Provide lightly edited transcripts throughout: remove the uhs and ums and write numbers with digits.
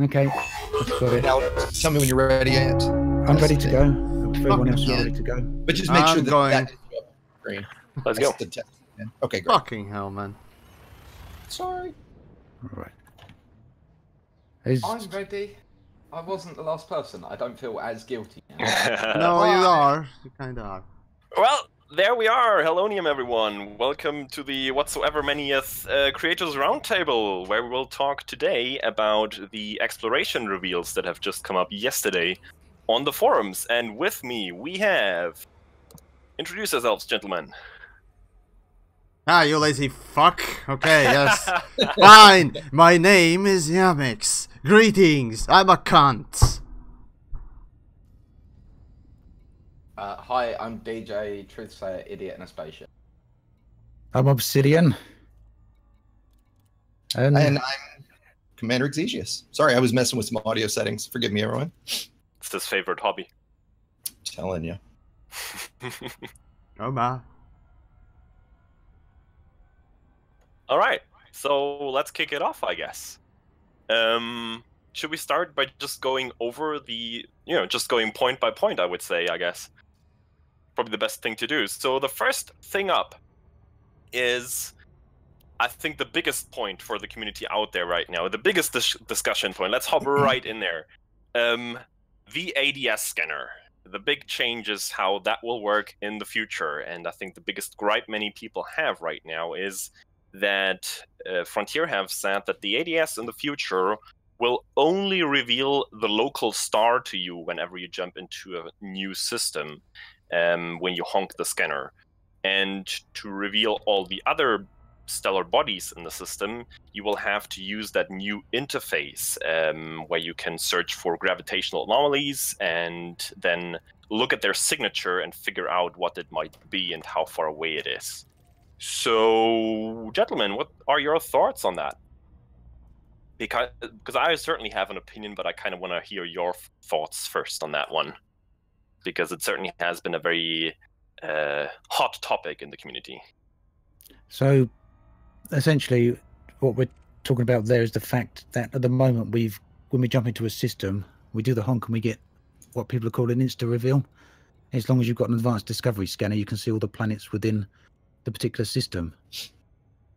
Okay, I've got it. Now, tell me when you're ready, Ant. I'm ready to go. Everyone else is ready to go. But just make sure I'm that going. that is up on the screen. Let's go. That's the test. Okay, great. Fucking hell, man. Sorry. All right. I'm ready. I wasn't the last person. I don't feel as guilty now. No, you are. You kind of are. Well, there we are. Hellonium, everyone. Welcome to the whatsoever manyth Creators Roundtable, where we will talk today about the exploration reveals that have just come up yesterday on the forums. And with me, we have... Introduce yourselves, gentlemen. Ah, you lazy fuck. Okay, yes. Fine. My name is TheYamiks. Greetings. I'm a cunt. Hi, I'm DJ, Truthsayer, Idiot, and a Spaceship. I'm Obsidian. And I'm Commander Exigeous. Sorry, I was messing with some audio settings. Forgive me, everyone. It's his favorite hobby. Telling you. Oh my. All right, so let's kick it off, I guess. Should we start by just going over the, just going point by point, I would say, I guess. Probably the best thing to do. So the first thing up is, I think, the biggest point for the community out there right now, the biggest discussion point. Let's hop right in there. The ADS scanner. The big change is how that will work in the future. And I think the biggest gripe many people have right now is that Frontier have said that the ADS in the future will only reveal the local star to you whenever you jump into a new system, when you honk the scanner. And to reveal all the other stellar bodies in the system, you will have to use that new interface, where you can search for gravitational anomalies and then look at their signature and figure out what it might be and how far away it is. So, gentlemen, what are your thoughts on that? Because I certainly have an opinion, but I kind of want to hear your thoughts first on that one. Because it certainly has been a very hot topic in the community. so, essentially, what we're talking about there is the fact that at the moment when we jump into a system, we do the honk and we get what people are calling insta reveal. As long as you've got an advanced discovery scanner, you can see all the planets within the particular system.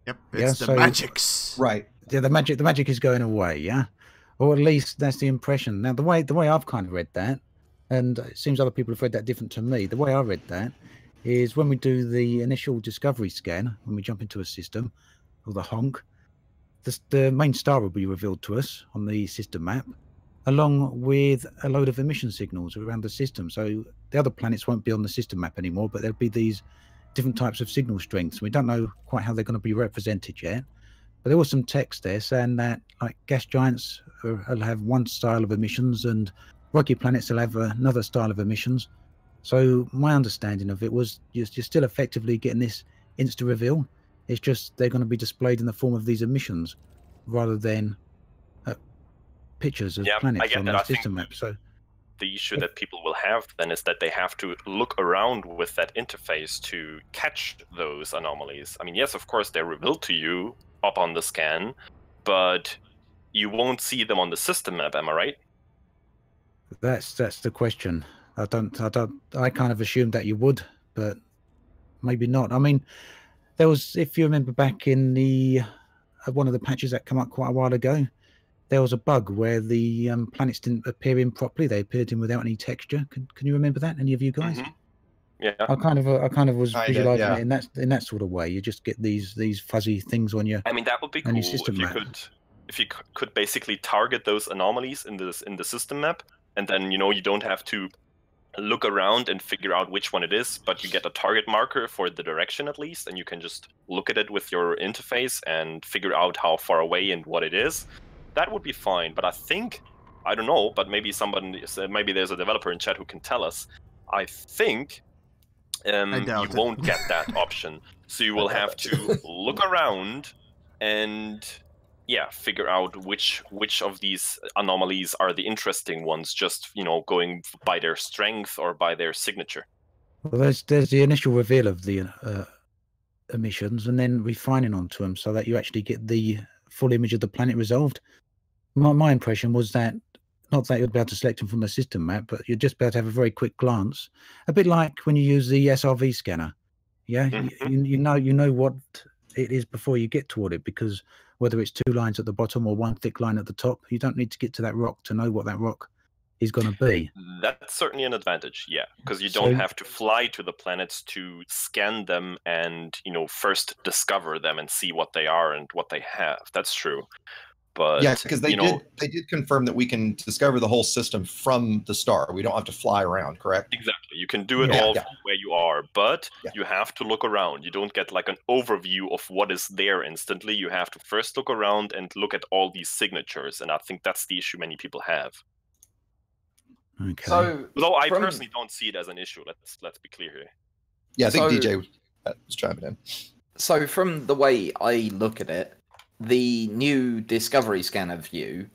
Yep, Yeah, it's the so- magics. Right. Yeah, the magic is going away, yeah? Or at least that's the impression. Now, the way I've kind of read that, and it seems other people have read that different to me, the way I read that is when we do the initial discovery scan, when we jump into a system, or the honk, the main star will be revealed to us on the system map, along with a load of emission signals around the system. So the other planets won't be on the system map anymore, but there'll be these different types of signal strengths. We don't know quite how they're going to be represented yet, but there was some text there saying that like gas giants will have one style of emissions and rocky planets will have another style of emissions. So my understanding of it was you're still effectively getting this insta reveal. It's just they're going to be displayed in the form of these emissions rather than pictures of Yeah, I planets get on that. the I think system map. So the issue that people will have then is that they have to look around with that interface to catch those anomalies. I mean, yes, of course, they're revealed to you up on the scan, but you won't see them on the system map, am I right? that's the question. I kind of assumed that you would, but maybe not. I mean, there was, if you remember back in the one of the patches that came up quite a while ago, there was a bug where the planets didn't appear in properly. They appeared in without any texture. Can you remember that? Any of you guys? Yeah. I kind of was Kinda, visualizing yeah. it in that sort of way. You just get these fuzzy things on your I mean, that would be on cool your system map. if you could basically target those anomalies in the system map, and then you don't have to look around and figure out which one it is, but you get a target marker for the direction at least, and you can just look at it with your interface and figure out how far away and what it is. That would be fine, but I don't know, but maybe maybe there's a developer in chat who can tell us. I think you won't get that option, so you will have to look around and figure out which of these anomalies are the interesting ones, just going by their strength or by their signature. Well, there's the initial reveal of the emissions, and then refining onto them so that you actually get the full image of the planet resolved. my impression was that not that you'd be able to select them from the system map, but you'd just be able to have a very quick glance, a bit like when you use the SRV scanner. Yeah, you know what it is before you get toward it, because whether it's 2 lines at the bottom or 1 thick line at the top, you don't need to get to that rock to know what that rock is going to be. That's certainly an advantage, yeah, because you don't have to fly to the planets to scan them and, you know, first discover them and see what they are and what they have. That's true. But yeah, because they did confirm that we can discover the whole system from the star. We don't have to fly around, correct? Exactly. You can do it all from where you are, but you have to look around. You don't get like an overview of what is there instantly. You have to first look around and look at all these signatures, and I think that's the issue many people have. Okay. So, though I personally don't see it as an issue. Let's be clear here. Yeah, I think DJ was chiming in. So from the way I look at it, the new Discovery Scanner view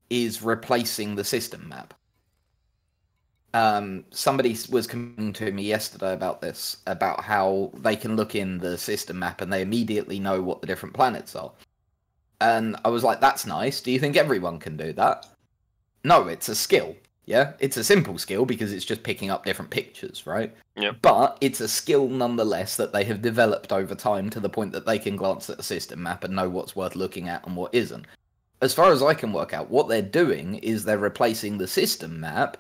is replacing the system map. Somebody was coming to me yesterday about this, about how they can look in the system map and they immediately know what the different planets are. And I was like, that's nice. Do you think everyone can do that? No, it's a skill. Yeah, it's a simple skill because it's just picking up different pictures, right? Yeah. But it's a skill nonetheless that they have developed over time to the point that they can glance at a system map and know what's worth looking at and what isn't. As far as I can work out, what they're doing is they're replacing the system map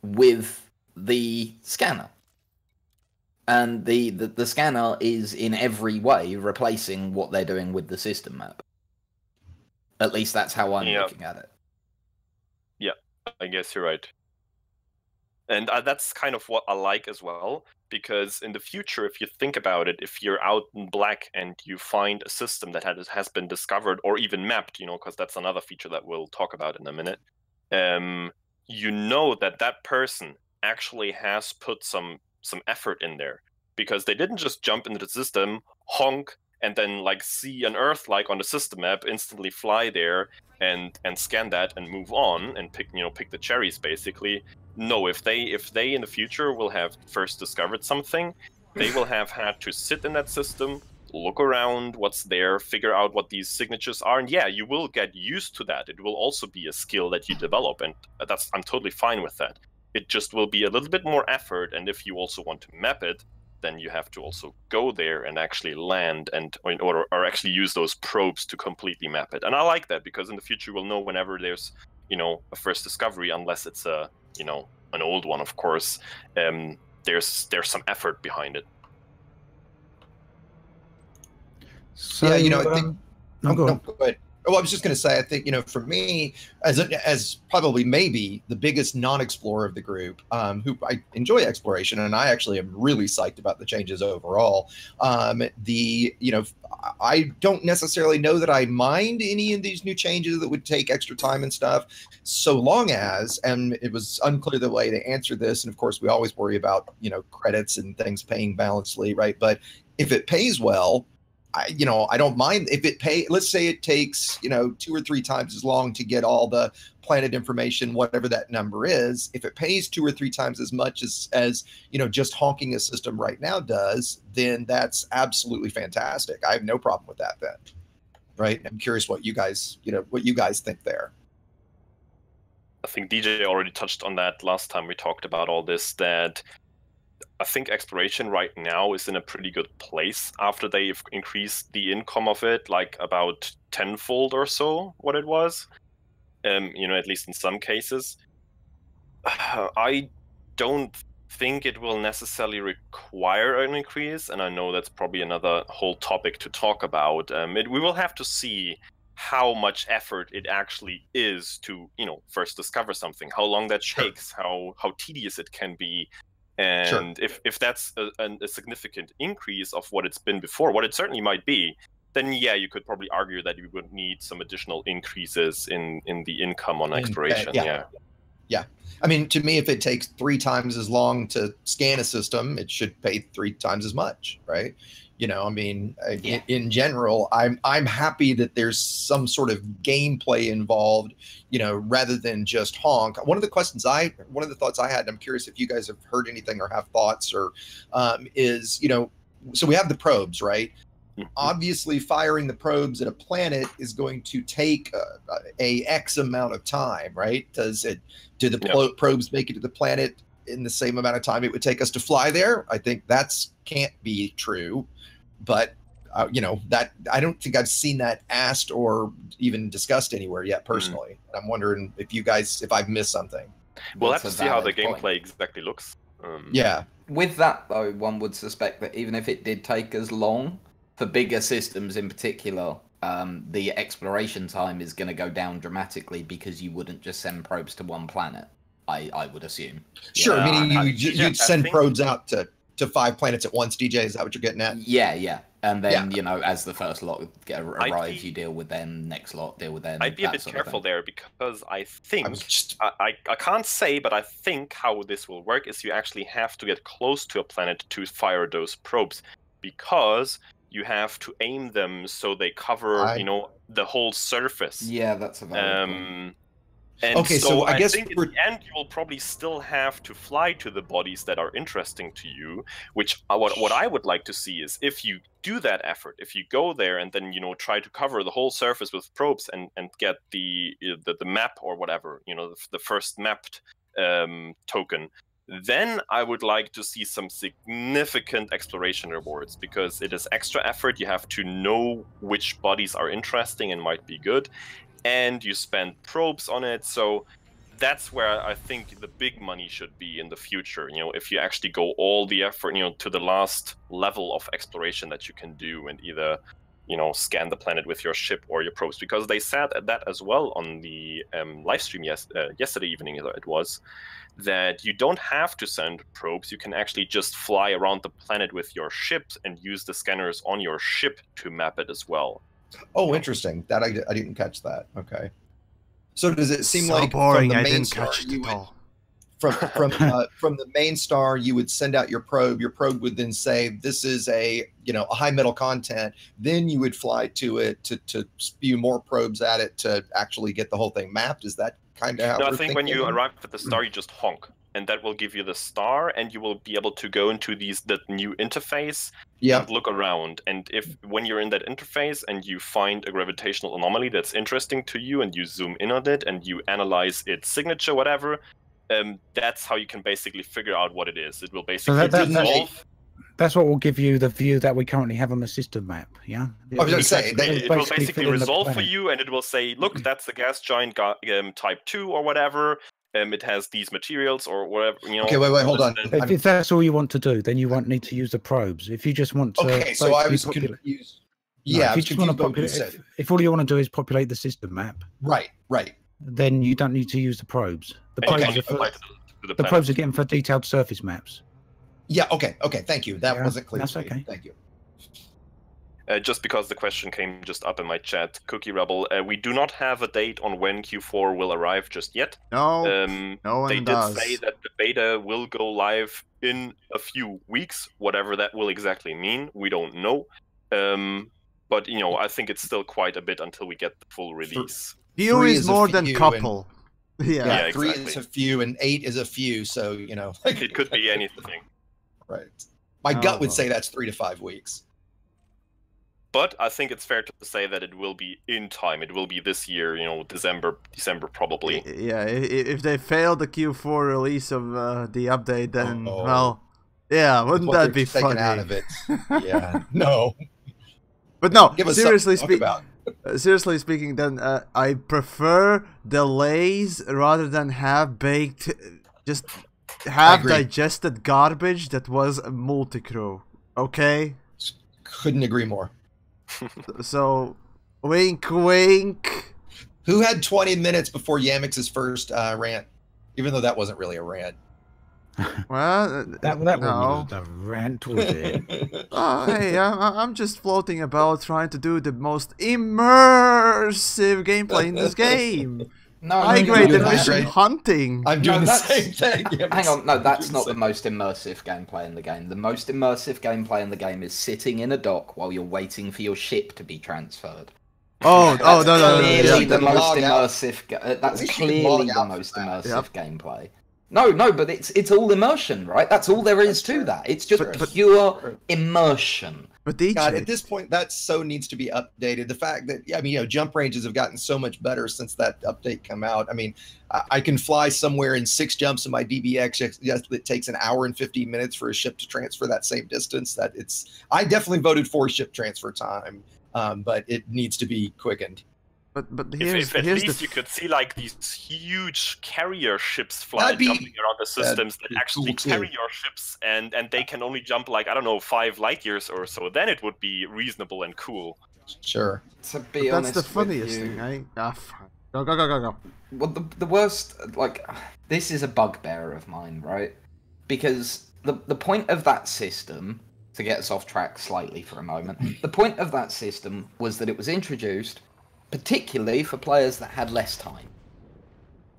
with the scanner. And the scanner is in every way replacing what they're doing with the system map. At least that's how I'm looking at it. I guess you're right. And that's kind of what I like as well, because in the future, if you think about it, if you're out in black and you find a system that has been discovered or even mapped, you know, because that's another feature that we'll talk about in a minute, you know that person actually has put some effort in there, because they didn't just jump into the system, honk, and then like see an Earth like on the system map, instantly fly there and scan that and move on and pick the cherries basically. No, if they in the future will have first discovered something, they will have had to sit in that system, look around what's there, figure out what these signatures are, and yeah, you will get used to that. It will also be a skill that you develop, and I'm totally fine with that. It just will be a little bit more effort, and if you also want to map it, then you have to also go there and actually land or actually use those probes to completely map it. And I like that, because in the future we'll know whenever there's, you know, a first discovery, unless it's a, you know, an old one, of course. There's some effort behind it. So, yeah, you know, I think. go on. Go ahead. Well, I was just going to say, I think, you know, for me, as probably maybe the biggest non-explorer of the group, who I enjoy exploration, and I actually am really psyched about the changes overall. You know, I don't necessarily know that I mind any of these new changes that would take extra time and stuff, so long as, and it was unclear the way to answer this, and of course we always worry about, you know, credits and things paying balancedly, right? But if it pays well, I don't mind if it let's say it takes, you know, 2 or 3 times as long to get all the planet information, whatever that number is. If it pays 2 or 3 times as much as you know, just honking a system right now does, then that's absolutely fantastic. I have no problem with that then. Right? I'm curious what you guys think there. I think DJ already touched on that last time we talked about all this, that I think exploration right now is in a pretty good place after they've increased the income of it, like about tenfold or so what it was, you know, at least in some cases. I don't think it will necessarily require an increase, and I know that's probably another whole topic to talk about. We will have to see how much effort it actually is to, you know, first discover something, how long that takes, how tedious it can be. And if that's a significant increase of what it's been before, what it certainly might be, then yeah, you could probably argue that you would need some additional increases in the income on exploration. Yeah. I mean, to me, if it takes 3 times as long to scan a system, it should pay 3 times as much, right? You know, I mean, in general, I'm happy that there's some sort of gameplay involved, you know, rather than just honk. One of the thoughts I had, and I'm curious if you guys have heard anything or have thoughts, or is, you know, so we have the probes, right? obviously firing the probes at a planet is going to take a X amount of time, right? Do the probes make it to the planet in the same amount of time it would take us to fly there? I think that's can't be true, but that I don't think I've seen that asked or even discussed anywhere yet personally. I'm wondering if I've missed something. We'll have to see how the gameplay exactly looks. Yeah. With that, though, one would suspect that even if it did take as long, for bigger systems in particular, the exploration time is going to go down dramatically because you wouldn't just send probes to one planet, I would assume. Sure, meaning you'd send probes out to 5 planets at once, DJ? Is that what you're getting at? Yeah. And then, as the first lot arrives, you deal with them, next lot, deal with them. I'd be a bit careful there because I think, I can't say, but I think how this will work is you actually have to get close to a planet to fire those probes, because you have to aim them so they cover, the whole surface. Yeah, that's a valid point. And okay, so I guess think in the end you will probably still have to fly to the bodies that are interesting to you. Which what I would like to see is if you do that effort, if you go there and then try to cover the whole surface with probes and get the map or whatever, the first mapped token. Then I would like to see some significant exploration rewards, because it is extra effort. You have to know which bodies are interesting and might be good. And you spend probes on it, so that's where I think the big money should be in the future. If you actually go all the effort, to the last level of exploration that you can do, and either, scan the planet with your ship or your probes, because they said that as well on the live stream yesterday evening. It was that you don't have to send probes. You can actually just fly around the planet with your ship and use the scanners on your ship to map it as well. Oh, interesting. That I didn't catch that. Okay. So does it seem so like boring? From the I main didn't star, catch it at all. From the main star, you would send out your probe. Your probe would then say, "This is a high metal content." Then you would fly to it to spew more probes at it to actually get the whole thing mapped. Is that kind of how? No, I we're think when you thinking? arrive at the star, you just honk, and that will give you the star, and you will be able to go into the new interface. Yeah. And look around, and when you're in that interface and you find a gravitational anomaly that's interesting to you, and you zoom in on it and you analyze its signature, whatever, that's how you can basically figure out what it is. It will basically resolve. That's what will give you the view that we currently have on the system map. Yeah. I was going to say it will basically resolve for you, and it will say, "Look, that's the gas giant type 2 or whatever. It has these materials or whatever." Okay, wait, hold on. If that's all you want to do, then you won't need to use the probes. If you just want to, okay, so I was confused. Yeah, if you just want to populate, if all you want to do is populate the system map, right, then you don't need to use the probes. The probes probes are getting for detailed surface maps. Yeah. Okay. Thank you. That wasn't clear. That's okay. Thank you. Just because the question came just up in my chat, Cookie Rebel, we do not have a date on when Q4 will arrive just yet. No, no one They does. did say that the beta will go live in a few weeks, whatever that will exactly mean. We don't know. But, I think it's still quite a bit until we get the full release. Few is more than couple. Yeah, 3 exactly. is a few and 8 is a few. So, It could be anything. Right. My gut would say that's 3 to 5 weeks. But I think it's fair to say that it will be in time. It will be this year, December probably. Yeah, if they fail the Q4 release of the update, then well, yeah, wouldn't that be funny? Out of it. Yeah, no. But no, seriously speaking, then I prefer delays rather than half-baked, just half-digested garbage that was multi-crew. Okay. Couldn't agree more. So, wink, wink. Who had 20 minutes before Yamiks' first rant? Even though that wasn't really a rant. Well, that wasn't a rant, was it? Hey, I'm just floating about trying to do the most immersive gameplay in this game. No, high-grade division hunting. I'm doing the same thing. Hang on, no, that's not the most immersive gameplay in the game. The most immersive gameplay in the game is sitting in a dock while you're waiting for your ship to be transferred. No. Clearly the most immersive. That's clearly the most immersive gameplay. No, but it's all immersion, right? That's all there is to that. It's just pure immersion. But DJ, God, at this point, that so needs to be updated. The fact that, I mean, jump ranges have gotten so much better since that update come out. I mean, I can fly somewhere in 6 jumps in my DBX. Yes, it takes an hour and 15 minutes for a ship to transfer that same distance. I definitely voted for ship transfer time, but it needs to be quickened. But if at least you could see like these huge carrier ships jumping around the systems that actually carry your ships, and they can only jump like, I don't know, 5 light years or so, then it would be reasonable and cool. Sure. To be honest, that's the funniest thing, eh? Go. Well, the worst, like, this is a bugbear of mine, right? Because the point of that system, to get us off track slightly for a moment, the point of that system was that it was introduced particularly for players that had less time.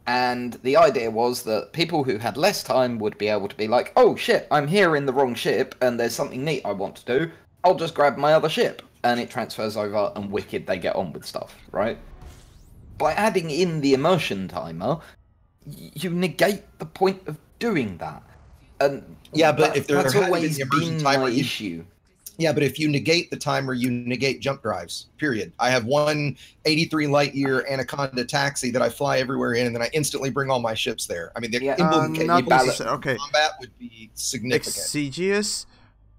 And the idea was that people who had less time would be able to be like, oh shit, I'm here in the wrong ship and there's something neat I want to do, I'll just grab my other ship. And it transfers over and wicked, they get on with stuff, right? By adding in the immersion timer, you negate the point of doing that. And yeah, but if that's always been my issue. Yeah, but if you negate the timer, you negate jump drives, period. I have one 83 light year Anaconda taxi that I fly everywhere in, and then I instantly bring all my ships there. I mean, the combat would be significant. Exigeous,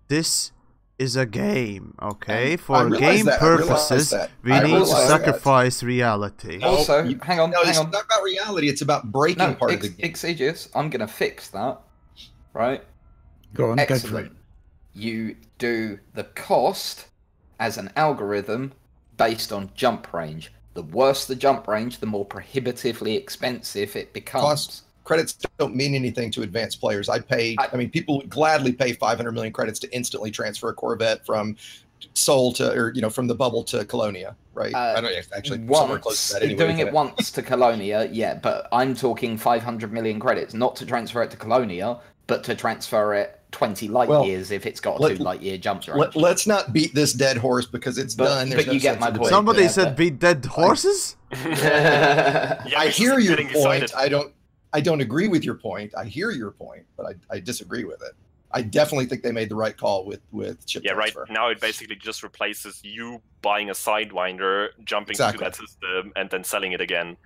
this is a game, okay? For game purposes, we need to sacrifice reality. Also, hang on. It's not about reality, it's about breaking part of the game. Exigeous, I'm going to fix that, right? Go on, Excellent. go for it. You do the cost as an algorithm based on jump range. The worse the jump range, the more prohibitively expensive it becomes. Credits don't mean anything to advanced players. I mean, people would gladly pay 500 million credits to instantly transfer a Corvette from Seoul to, or from the bubble to Colonia, right? I don't actually somewhere close to that anyway. Doing it once to Colonia, yeah, but I'm talking 500 million credits, not to transfer it to Colonia, but to transfer it 20 light years if it's got a 2 light year jump range. Let's not beat this dead horse because it's done. But you get my point. Somebody said beat dead horses? I hear your point. I don't agree with your point. I hear your point, but I disagree with it. I definitely think they made the right call with chip transfer. Right now it basically just replaces you buying a Sidewinder, jumping to that system, and then selling it again.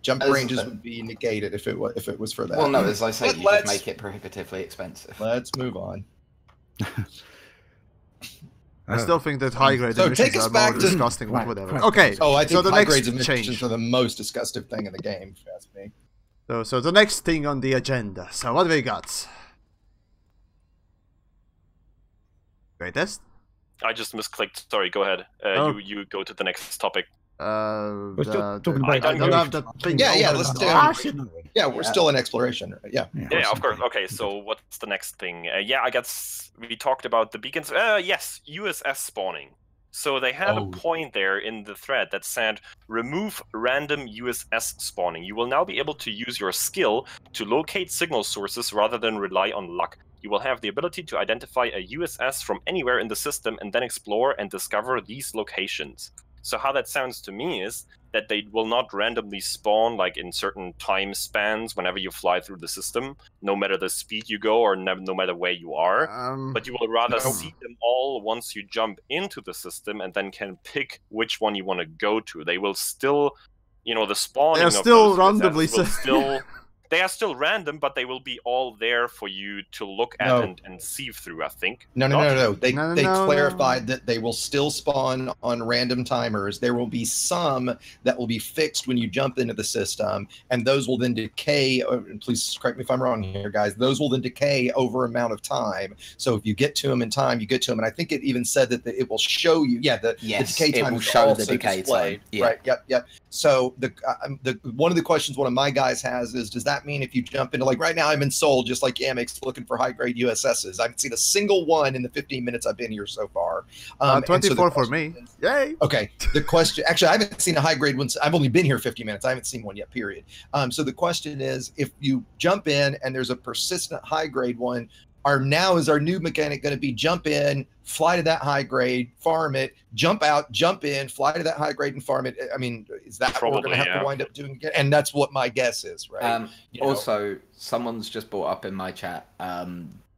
Jump ranges would be negated if it was for that. Well, no, as I say, you just make it prohibitively expensive. Let's move on. I still think that high grade emissions are more disgusting. Whatever. Okay. Oh, I think high grade emissions are the most disgusting thing in the game. If you ask me. So the next thing on the agenda. So what do we got? Greytest? I just misclicked. Sorry. Go ahead. You go to the next topic. We're still talking about we're still in exploration. Yeah, of course. Okay, so what's the next thing? I guess we talked about the beacons. Yes, USS spawning. So they had a point there in the thread that said, remove random USS spawning. You will now be able to use your skill to locate signal sources rather than rely on luck. You will have the ability to identify a USS from anywhere in the system and then explore and discover these locations. So how that sounds to me is that they will not randomly spawn like in certain time spans whenever you fly through the system, no matter the speed you go or no matter where you are. But you will rather see them all once you jump into the system and then can pick which one you want to go to. They will still, the spawning They're still randomly they are still random, but they will be all there for you to look at and sieve through, I think. No. They clarified that they will still spawn on random timers. There will be some that will be fixed when you jump into the system, and those will then decay. Please correct me if I'm wrong here, guys. Those will then decay over amount of time. So if you get to them in time, you get to them. And I think it even said that it will show you, the decay time will show the decay time. Yeah. Right, yep. So one of the questions one of my guys has is, does that mean if you jump into, like right now I'm in Seoul, just like YamiKs, looking for high grade USSs. I haven't seen a single one in the 15 minutes I've been here so far. 24 for me. Yay. Okay. The question, actually, I haven't seen a high grade one. I've only been here 50 minutes. I haven't seen one yet, period. So the question is, if you jump in and there's a persistent high grade one, is our new mechanic going to be jump in, fly to that high grade, farm it, jump out, jump in, fly to that high grade and farm it? I mean, is that what we're going to have to wind up doing again? And that's what my guess is, right? Also, someone's just brought up in my chat,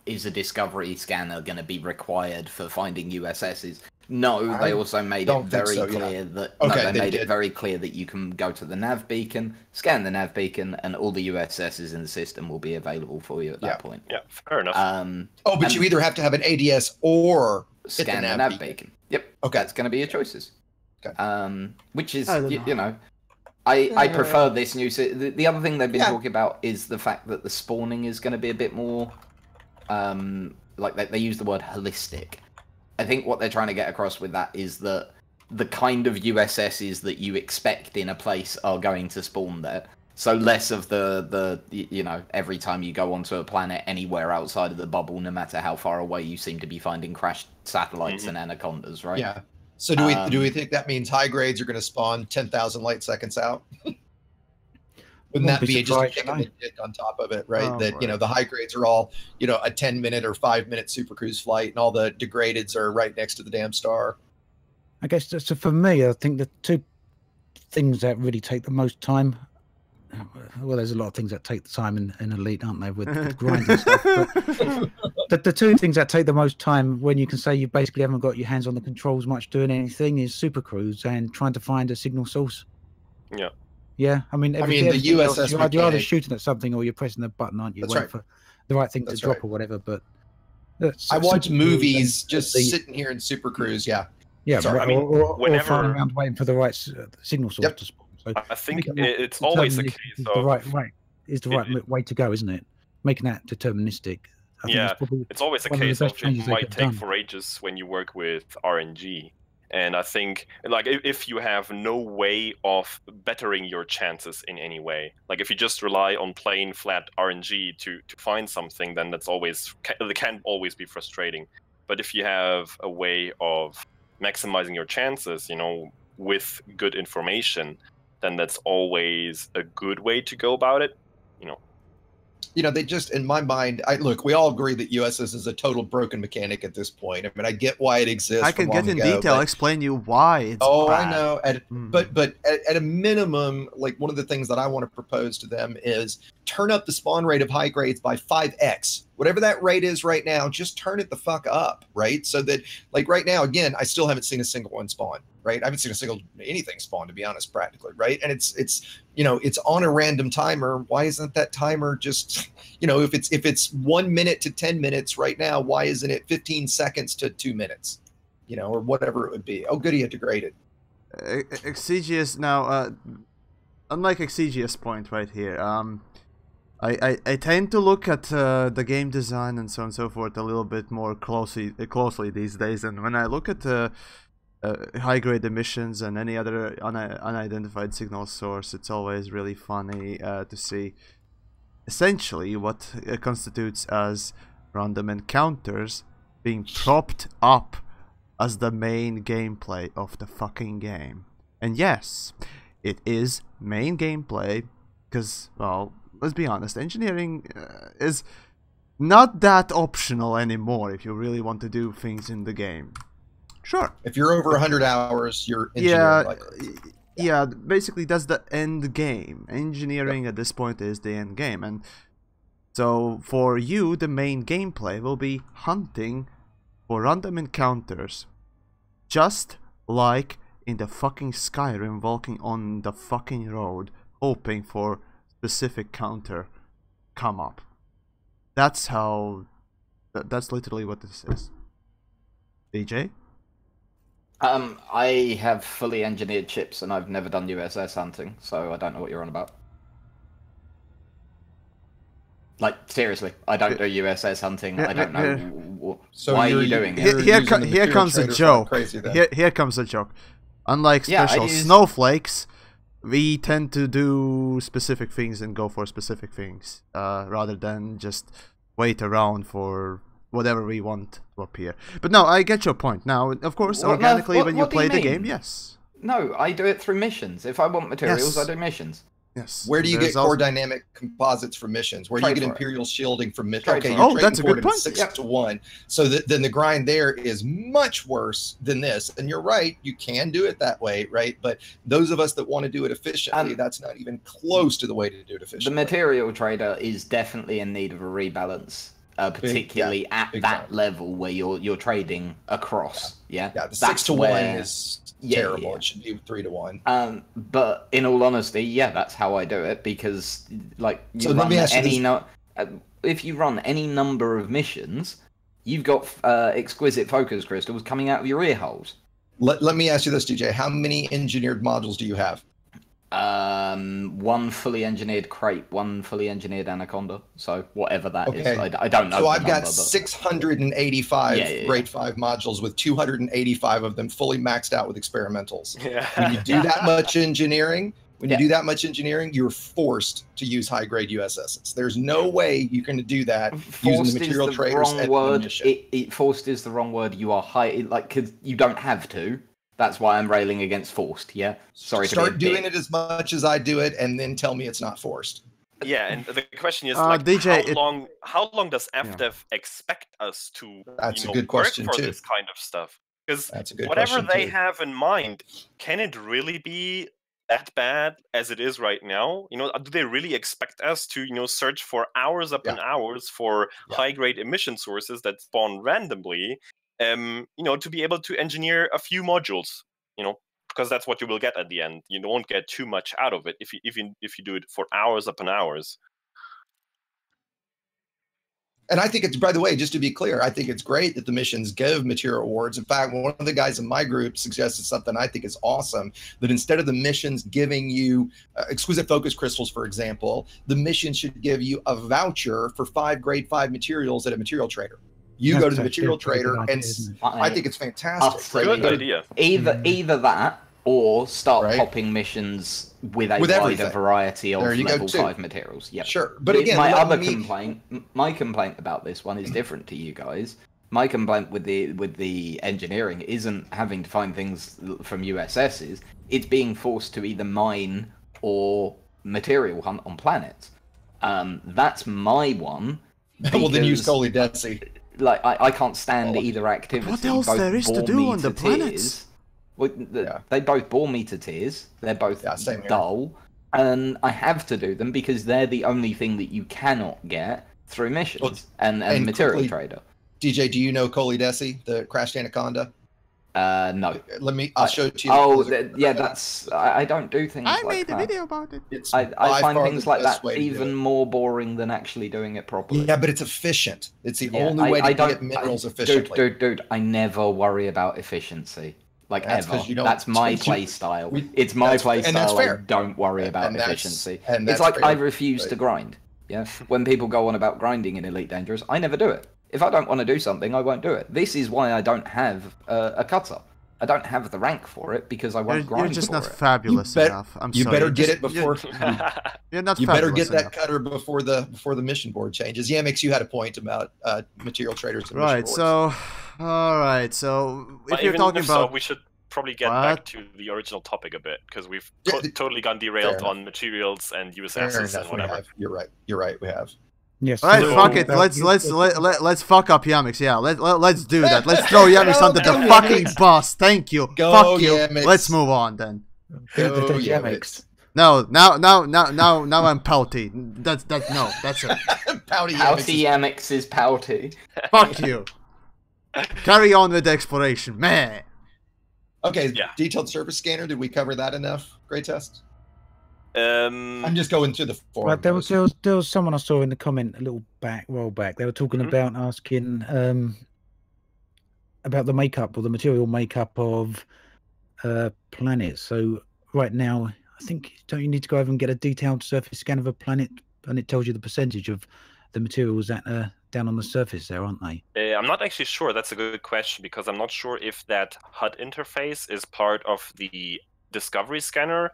is a discovery scanner going to be required for finding USSs? No, they also made it very clear that it very clear that you can go to the nav beacon, scan the nav beacon, and all the USSs in the system will be available for you at that point. Yeah, fair enough. But you either have to have an ADS or scan the nav beacon. Yep. Okay, that's going to be your choices. Okay. Which is I prefer this new. The other thing they've been talking about is the fact that the spawning is going to be a bit more. Like they use the word holistic. I think what they're trying to get across with that is that the kind of USSs that you expect in a place are going to spawn there. So less of the every time you go onto a planet anywhere outside of the bubble, no matter how far away, you seem to be finding crashed satellites and anacondas, right? Yeah. So do we think that means high grades are going to spawn 10,000 light seconds out? Wouldn't that be just a kick in the dick on top of it, right? The high grades are all, a 10-minute or 5-minute super cruise flight, and all the degradeds are right next to the damn star. I guess so. For me, I think the two things that really take the most time. Well, there's a lot of things that take the time in Elite, aren't there, with grinding stuff. But the two things that take the most time when you can say you basically haven't got your hands on the controls much doing anything is super cruise and trying to find a signal source. Yeah. Yeah, I mean, the USS you're either shooting at something or you're pressing the button, aren't you? That's waiting for the right thing to drop or whatever. But I watch movies just sitting here in Super Cruise. Yeah. Yeah, Sorry, or flying around waiting for the right signal source to spawn. So I think it's always the case. The right way to go, isn't it? Making that deterministic. It's always the case of it might take for ages when you work with RNG. And I think, like, if you have no way of bettering your chances in any way, like if you just rely on plain flat RNG to find something, then it can always be frustrating. But if you have a way of maximizing your chances, with good information, then that's always a good way to go about it. They just, in my mind, look, we all agree that USS is a total broken mechanic at this point. I mean, I get why it exists. I can get in detail, explain you why it's bad. I know. But at a minimum, like, one of the things that I want to propose to them is turn up the spawn rate of high grades by 5x. Whatever that rate is right now, just turn it the fuck up, right? So that, like, right now, again, I still haven't seen a single one spawn, right? I haven't seen a single anything spawn, to be honest, practically, right? And it's on a random timer. Why isn't that timer just, if it's 1 minute to 10 minutes right now, why isn't it 15 seconds to 2 minutes, or whatever it would be? Oh, goody, it degraded. Exigeous now, unlike Exigeous point right here, I tend to look at the game design and so on and so forth a little bit more closely these days, and when I look at high-grade emissions and any other unidentified signal source, it's always really funny to see essentially what constitutes as random encounters being propped up as the main gameplay of the fucking game. And yes, it is main gameplay because, well, let's be honest, engineering is not that optional anymore if you really want to do things in the game. Sure. If you're over 100 hours, you're engineering. Yeah, basically that's the end game. Engineering at this point is the end game. And so for you, the main gameplay will be hunting for random encounters. Just like in the fucking Skyrim, walking on the fucking road, hoping for specific counter come up. That's that's literally what this is. DJ? I have fully engineered chips and I've never done USS hunting, so I don't know what you're on about. Like, seriously, I don't do USS hunting. I don't know. So why are you doing it? Here comes a joke. Here comes a joke. Unlike special snowflakes, we tend to do specific things and go for specific things, rather than just wait around for whatever we want to appear. But no, I get your point. Now, of course, organically, when you play the game, yes. No, I do it through missions. If I want materials, I do missions. Yes. Where do you There's get core dynamic composites from missions? Where do you get Imperial shielding from missions? Okay, you're trading that's a for good it point. 6 to 1. So then the grind there is much worse than this. And you're right, you can do it that way, right? But those of us that want to do it efficiently, that's not even close to the way to do it efficiently. The material trader is definitely in need of a rebalance. Particularly at that level where you're trading across, yeah. The 6 to 1 is terrible. It should be 3 to 1. But in all honesty, that's how I do it because, like, you run if you run any number of missions, you've got exquisite focus crystals coming out of your ear holes. Let me ask you this, DJ: how many engineered modules do you have? One fully engineered crate, one fully engineered anaconda. So whatever that is, I don't know. So I've got 685 grade 5 modules with 285 of them fully maxed out with experimentals. When you do that much engineering, you're forced to use high grade USSs. There's no way you can do that using the material traders. Forced is the wrong word. You are because you don't have to. That's why I'm railing against forced, yeah? Sorry. Start doing it as much as I do it, and then tell me it's not forced. Yeah, and the question is, DJ, how long does FDev expect us to a good question work for too. this kind of stuff? Because whatever they have in mind, can it really be that bad as it is right now? Do they really expect us to search for hours upon hours for high-grade emission sources that spawn randomly? To be able to engineer a few modules, because that's what you will get at the end. You won't get too much out of it if you do it for hours upon hours. And I think it's, by the way, just to be clear, I think it's great that the missions give material rewards. In fact, one of the guys in my group suggested something I think is awesome, that instead of the missions giving you exquisite focus crystals, for example, the mission should give you a voucher for 5 grade 5 materials at a material trader. You go to the material trader, and I think it's fantastic. Good idea. Either that, or start popping missions with a wider variety of level 5 materials. Yeah, sure. But again, my complaint about this one is different to you guys. My complaint with the engineering isn't having to find things from USSs. It's being forced to either mine or material hunt on planets. That's my one. Well, then use Colidesi. Like, I can't stand either activity. What else there is to do on the planets? They both bore me to tears. They're both dull. And I have to do them because they're the only thing that you cannot get through missions and material trader. DJ, do you know Colidesi, the crashed anaconda? No. I'll show it to you. That's. I don't do things like that. I made a video about it. I find things like that even more boring than actually doing it properly. Yeah, but it's efficient. It's the only way to get minerals efficiently. Dude, I never worry about efficiency. Ever. That's my play style. It's my play style. I don't worry about efficiency. It's like I refuse to grind. Yeah. When people go on about grinding in Elite Dangerous, I never do it. If I don't want to do something, I won't do it. This is why I don't have a cutter. I don't have the rank for it because I won't grind. You're just not for it. fabulous enough. You better get it before. You're not. You better get that cutter before the mission board changes. Yamiks, you had a point about material traders. And right. So, all right. So if you're talking about, we should probably get back to the original topic a bit because we've totally gone derailed on materials and USSs and whatever. You're right. We have. Yes. All right, fuck it. Let's fuck up Yamiks. Yeah, let's do that. Let's throw Yamiks under the fucking bus. Thank you. Fuck you. Yamiks. Let's move on then. Go Yamiks. No, now I'm pouty. That's it. Pouty Yamiks is pouty. Fuck you. Carry on with the exploration, man. Okay. Yeah. Detailed surface scanner. Did we cover that enough? Greytest. I'm just going through the forum. Right, there was someone I saw in the comment a while back. They were talking about asking about the makeup or the material makeup of planets. So right now, I think don't you need to go over and get a detailed surface scan of a planet, and it tells you the percentage of the materials that are down on the surface there, aren't they? I'm not actually sure. That's a good question because I'm not sure if that HUD interface is part of the Discovery scanner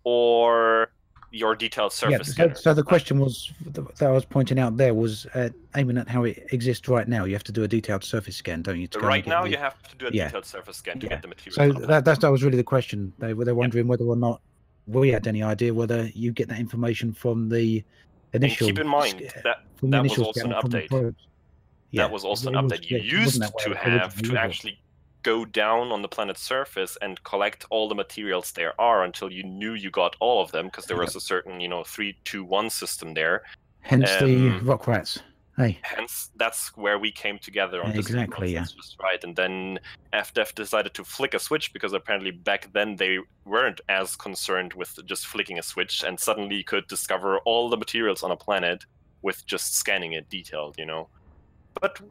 or your detailed surface scanner. So the question was that I was pointing out there was aiming at how it exists right now. You have to do a detailed surface scan, don't you? Right now, you have to do a detailed surface scan to get the material. So that was really the question. They were wondering whether or not we had any idea whether you get that information from the initial. And keep in mind that that was also an update. That was also an update. You used to have to actually go down on the planet's surface and collect all the materials there are until you knew you got all of them, because there was a certain 3-2-1 system there. Hence the rock rats. Hey. Hence, that's where we came together on this. Exactly, yeah. Just right. And then FDEF decided to flick a switch, because apparently back then they weren't as concerned with just flicking a switch, and suddenly could discover all the materials on a planet with just scanning it detailed, But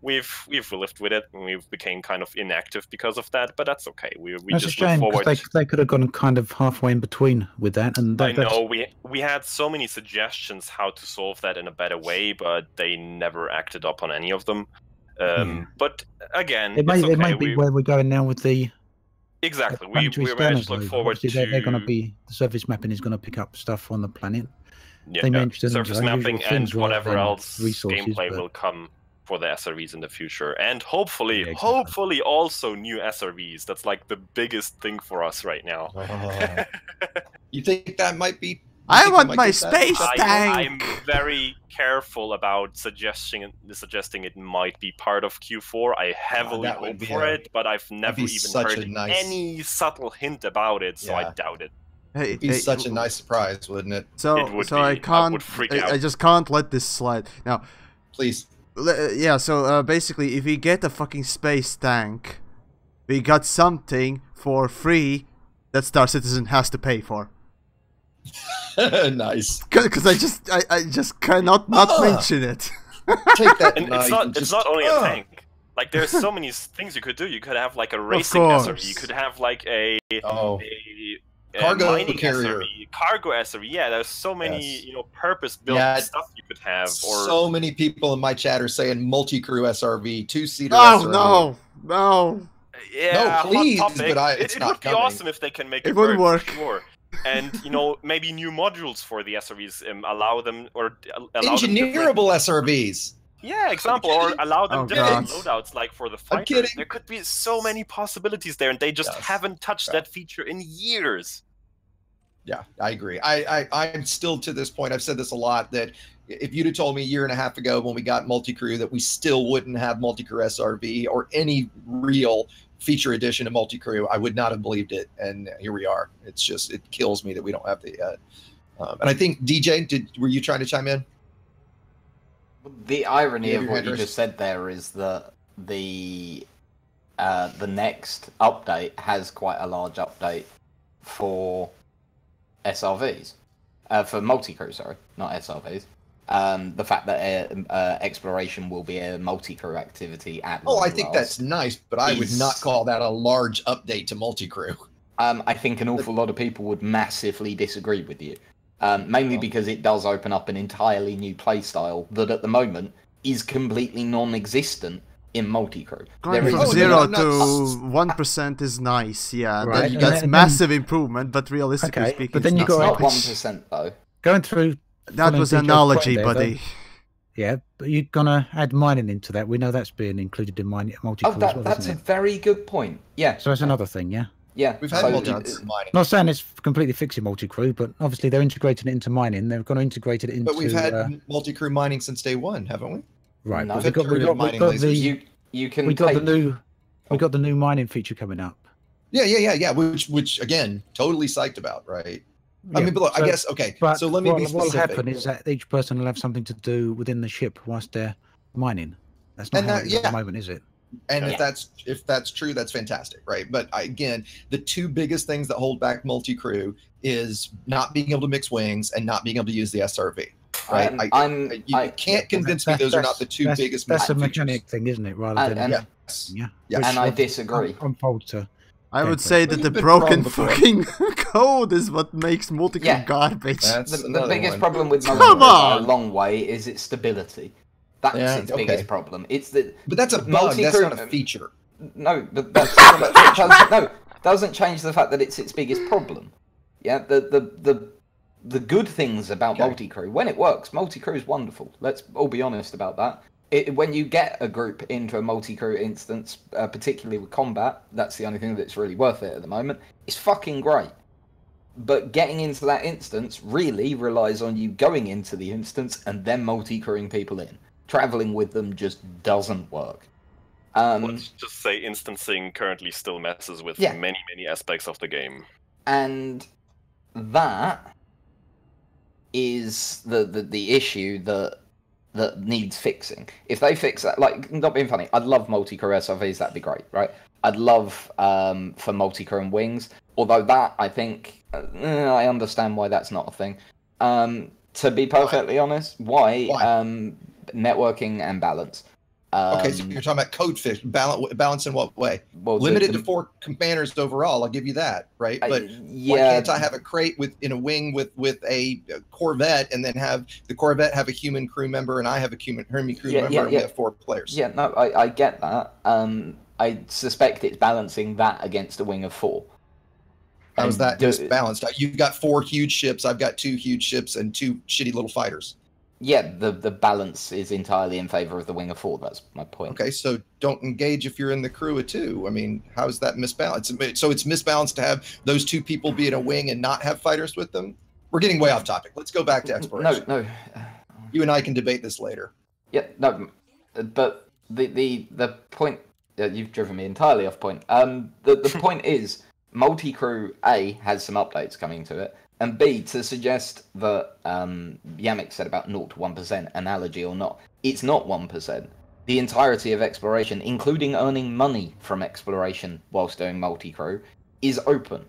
we've lived with it, and we've became kind of inactive because of that. But that's okay. We that's just a shame, look forward. They could have gone kind of halfway in between with that. And I know we had so many suggestions how to solve that in a better way, but they never acted up on any of them. But again, it may be where we're going now with the. Exactly. We very much look forward to. They're going to be the surface mapping is going to pick up stuff on the planet. Yeah, they mentioned surface mapping and whatever else resources, gameplay will come for the SRVs in the future, and hopefully also new SRVs. That's like the biggest thing for us right now. You think that might be? I want my space tank. I'm very careful about suggesting it might be part of Q4. I heavily hope for it, but I've never even heard any subtle hint about it, so I doubt it. It'd be such a nice surprise, wouldn't it? So I can't. I just can't let this slide now. Please. Yeah, so basically, if we get a fucking space tank, we got something for free that Star Citizen has to pay for. Nice. Because I just cannot not mention it. Take that. And it's not only a tank. Like, there's so many things you could do. You could have like a racing SRV. You could have like a cargo mining carrier. SRV, cargo SRV. Yeah, there's so many purpose-built stuff you could have. Or so many people in my chat are saying multi-crew SRV, 2-seater SRV. No. Yeah, no, please, hot topic. but it would be awesome if they can make it would work. Sure. And maybe new modules for the SRVs, allow them engineerable SRVs. Yeah, example, or allow them different loadouts, like for the fighters. There could be so many possibilities there, and they just haven't touched that feature in years. Yeah, I agree. I'm still to this point. I've said this a lot, that if you'd have told me a year and a half ago when we got multi-crew that we still wouldn't have multi-crew SRV or any real feature addition to multi-crew, I would not have believed it. And here we are. It's just, it kills me that we don't have it yet. And I think, DJ, were you trying to chime in? The irony of what you just said there is that the next update has quite a large update for SRVs, for multi-crew, sorry, not SRVs. The fact that exploration will be a multi-crew activity at I think that's nice, but I would not call that a large update to multi-crew. I think an awful lot of people would massively disagree with you. Mainly because it does open up an entirely new playstyle that at the moment is completely non-existent in multi-crew. Going from 0 to 1% is nice, yeah. Right. That's massive improvement, but realistically speaking, but then you it's got not 1% though. Going through. That was an analogy, buddy. Yeah, but you're gonna add mining into that. We know that's being included in multi-crew as well, that's a very good point. Yeah. So that's another thing, yeah. Yeah, we've had multi-crew mining. Not saying it's completely fixing multi-crew, but obviously they're integrating it into mining. They're going to integrate it into. But we've had multi-crew mining since day one, haven't we? Right. No, we got the new mining feature coming up. Yeah. Which again, totally psyched about, right? Yeah, I mean, but look, I guess so let me be specific. What will happen is that each person will have something to do within the ship whilst they're mining. That's not how it is at the moment, is it? And if that's true, that's fantastic, right? But again, the two biggest things that hold back multi-crew is not being able to mix wings and not being able to use the SRV. Right? You can't convince me those are not the two biggest. That's a mechanic thing, isn't it? Rather than and I disagree. I would say that the broken fucking code is what makes multi-crew garbage. The biggest problem with multi-crew by a long way is its stability. That's its biggest problem. But that's a bug. That's not a feature. No, but that doesn't change the fact that it's its biggest problem. Yeah, the good things about multi-crew, when it works, multi-crew is wonderful. Let's all be honest about that. When you get a group into a multi-crew instance, particularly with combat, that's the only thing that's really worth it at the moment. It's fucking great. But getting into that instance really relies on you going into the instance and then multi-crewing people in. Traveling with them just doesn't work. Let's just say instancing currently still messes with many aspects of the game. And that is the issue that needs fixing. If they fix that, like, not being funny, I'd love multi-crew SRVs, that'd be great, right? I'd love for multi-crew and wings, although that, I think, I understand why that's not a thing. To be perfectly honest, why? Networking and balance. Okay, so you're talking about code fish, balance in what way? Well, limited to 4 commanders overall, I'll give you that, right? But why can't I have a crate in a wing with a Corvette, and then have the Corvette have a human crew member, and I have a human crew member, and we have 4 players? Yeah, no, I get that. I suspect it's balancing that against a wing of 4. How is that misbalanced? You've got 4 huge ships, I've got 2 huge ships, and 2 shitty little fighters. Yeah, the balance is entirely in favor of the wing of 4. That's my point. Okay, so don't engage if you're in the crew of 2. I mean, how's that misbalanced? So it's misbalanced to have those 2 people be in a wing and not have fighters with them? We're getting way off topic. Let's go back to exploration. No. You and I can debate this later. Yeah, no, but the point, you've driven me entirely off point. The point is, multi-crew A has some updates coming to it. And B, to suggest that TheYamiks said about 0 to 1%, analogy or not, it's not 1%. The entirety of exploration, including earning money from exploration whilst doing multi-crew, is open.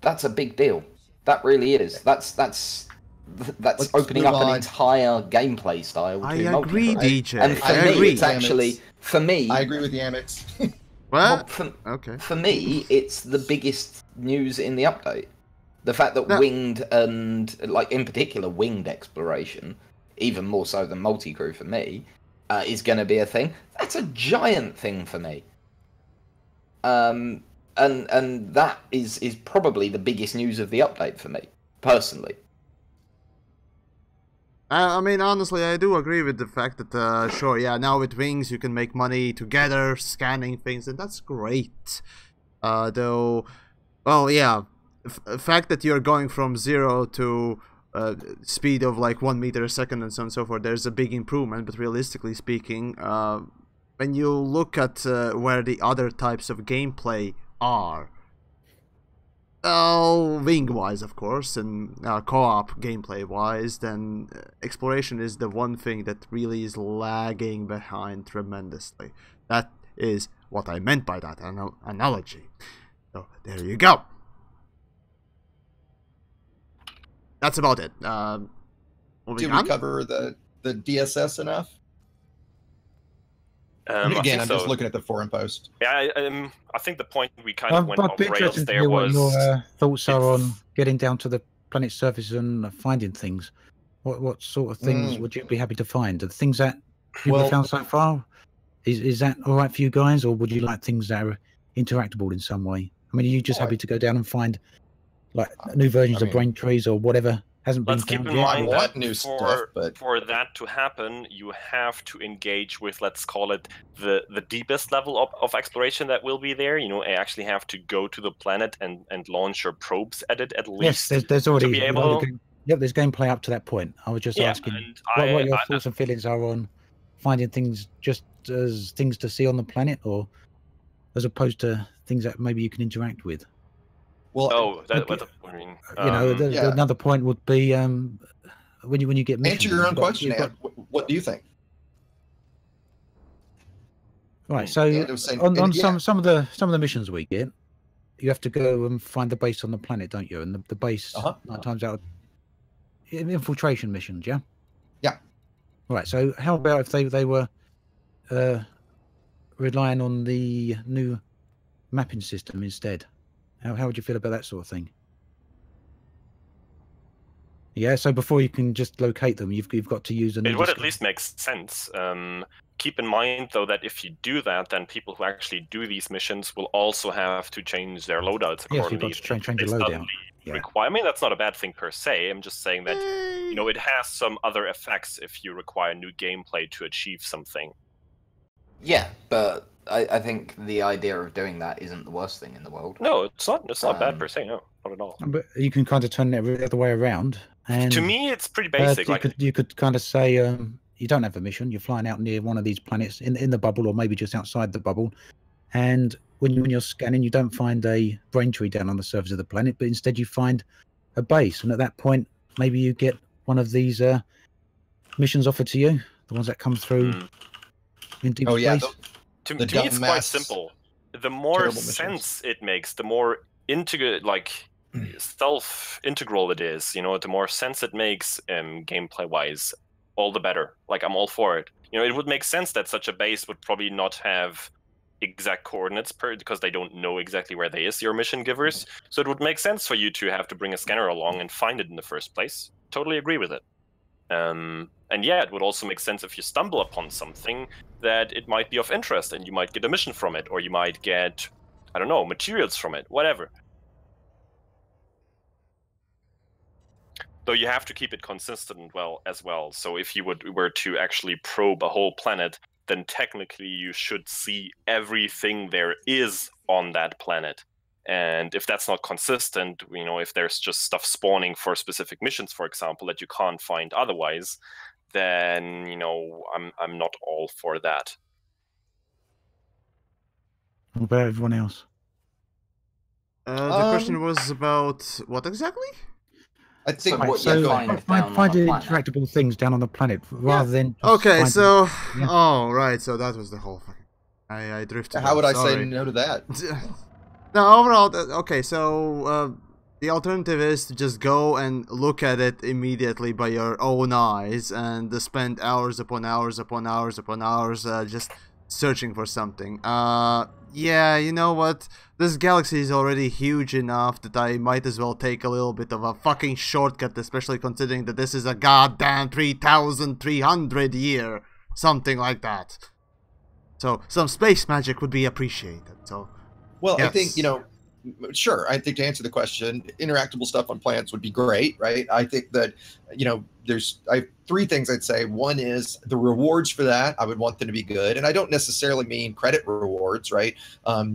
That's a big deal. That really is. That's opening up an entire gameplay style to I agree, DJ. And for me, it's actually, for me... I agree with TheYamiks. Well, okay. For me, it's the biggest news in the update. The fact that winged and, like, in particular, winged exploration, even more so than multi-crew for me, is going to be a thing. That's a giant thing for me. And that is probably the biggest news of the update for me, personally. I mean, honestly, I do agree with the fact that, sure, yeah, now with wings you can make money together, scanning things, and that's great. Though, well, yeah. Fact that you're going from 0 to speed of like 1 meter a second and so on and so forth, there's a big improvement, but realistically speaking, when you look at where the other types of gameplay are, wing-wise of course, and co-op gameplay-wise, then exploration is the one thing that really is lagging behind tremendously. That is what I meant by that analogy. So there you go. That's about it. Did we cover the DSS enough? Again, I'm just looking at the forum post. Yeah, I think the point we kind of went off rails there was... what your thoughts are on getting down to the planet's surface and finding things. What sort of things would you be happy to find? The things that people have found so far? Is that all right for you guys, or would you like things that are interactable in some way? I mean, are you just happy to go down and find like new versions of brain trees or whatever hasn't been found yet? Let's keep in mind that new stuff, but for that to happen, you have to engage with, let's call it, the deepest level of exploration that will be there. You know, I actually have to go to the planet and launch your probes at it at least. Yes, there's already... To be able... Yep, there's gameplay up to that point. I was just asking what your thoughts and feelings are on finding things just as things to see on the planet, or as opposed to things that maybe you can interact with. Well, I mean, another point would be when you get missions, answer your own question. What do you think? Right. So on some of the missions we get, you have to go and find the base on the planet, don't you? And the base 9 times out, infiltration missions, yeah. Yeah. Right. So how about if they were relying on the new mapping system instead? How would you feel about that sort of thing? Yeah, so before you can just locate them, you've got to use It would at least make sense. Keep in mind, though, that if you do that, then people who actually do these missions will also have to change their loadouts accordingly. Yes, you've got to change your loadout. Yeah. I mean, that's not a bad thing per se. I'm just saying that, you know, it has some other effects if you require new gameplay to achieve something. Yeah, but I think the idea of doing that isn't the worst thing in the world. No, it's not bad per se, no. not at all. But you can kind of turn it the other way around. And To me, it's pretty basic. you could kind of say you don't have a mission. You're flying out near one of these planets in the bubble, or maybe just outside the bubble. And when you're scanning, you don't find a brain tree down on the surface of the planet, but instead you find a base. And at that point, maybe you get one of these missions offered to you, the ones that come through in deep space. Yeah, to me, it's quite simple. The more sense it makes, the more self-integral it is. You know, the more sense it makes, gameplay-wise, all the better. Like, I'm all for it. You know, it would make sense that such a base would probably not have exact coordinates because they don't know exactly where they is, your mission givers. So it would make sense for you to have to bring a scanner along and find it in the first place. Totally agree with it. And yeah, it would also make sense if you stumble upon something that it might be of interest and you might get a mission from it, or you might get, I don't know, materials from it, whatever. Though you have to keep it consistent as well. So if you were to actually probe a whole planet, then technically you should see everything there is on that planet. And if that's not consistent, you know, if there's just stuff spawning for specific missions, for example, that you can't find otherwise, then, you know, I'm not all for that. What about everyone else? The question was about what exactly? I think what you find interactable things down on the planet rather than. Okay, so oh right, so that was the whole thing. I drifted. How would I say no to that? No, overall, okay. So the alternative is to just go and look at it immediately by your own eyes and spend hours upon hours upon hours upon hours just searching for something. Yeah, you know what? This galaxy is already huge enough that I might as well take a little bit of a fucking shortcut, especially considering that this is a goddamn 3,300 year, something like that. So some space magic would be appreciated. So, well, yes. I think, you know, sure. I think to answer the question, interactable stuff on planets would be great, right? I think that, you know, I have three things I'd say. One is the rewards for that. I would want them to be good. And I don't necessarily mean credit rewards, right?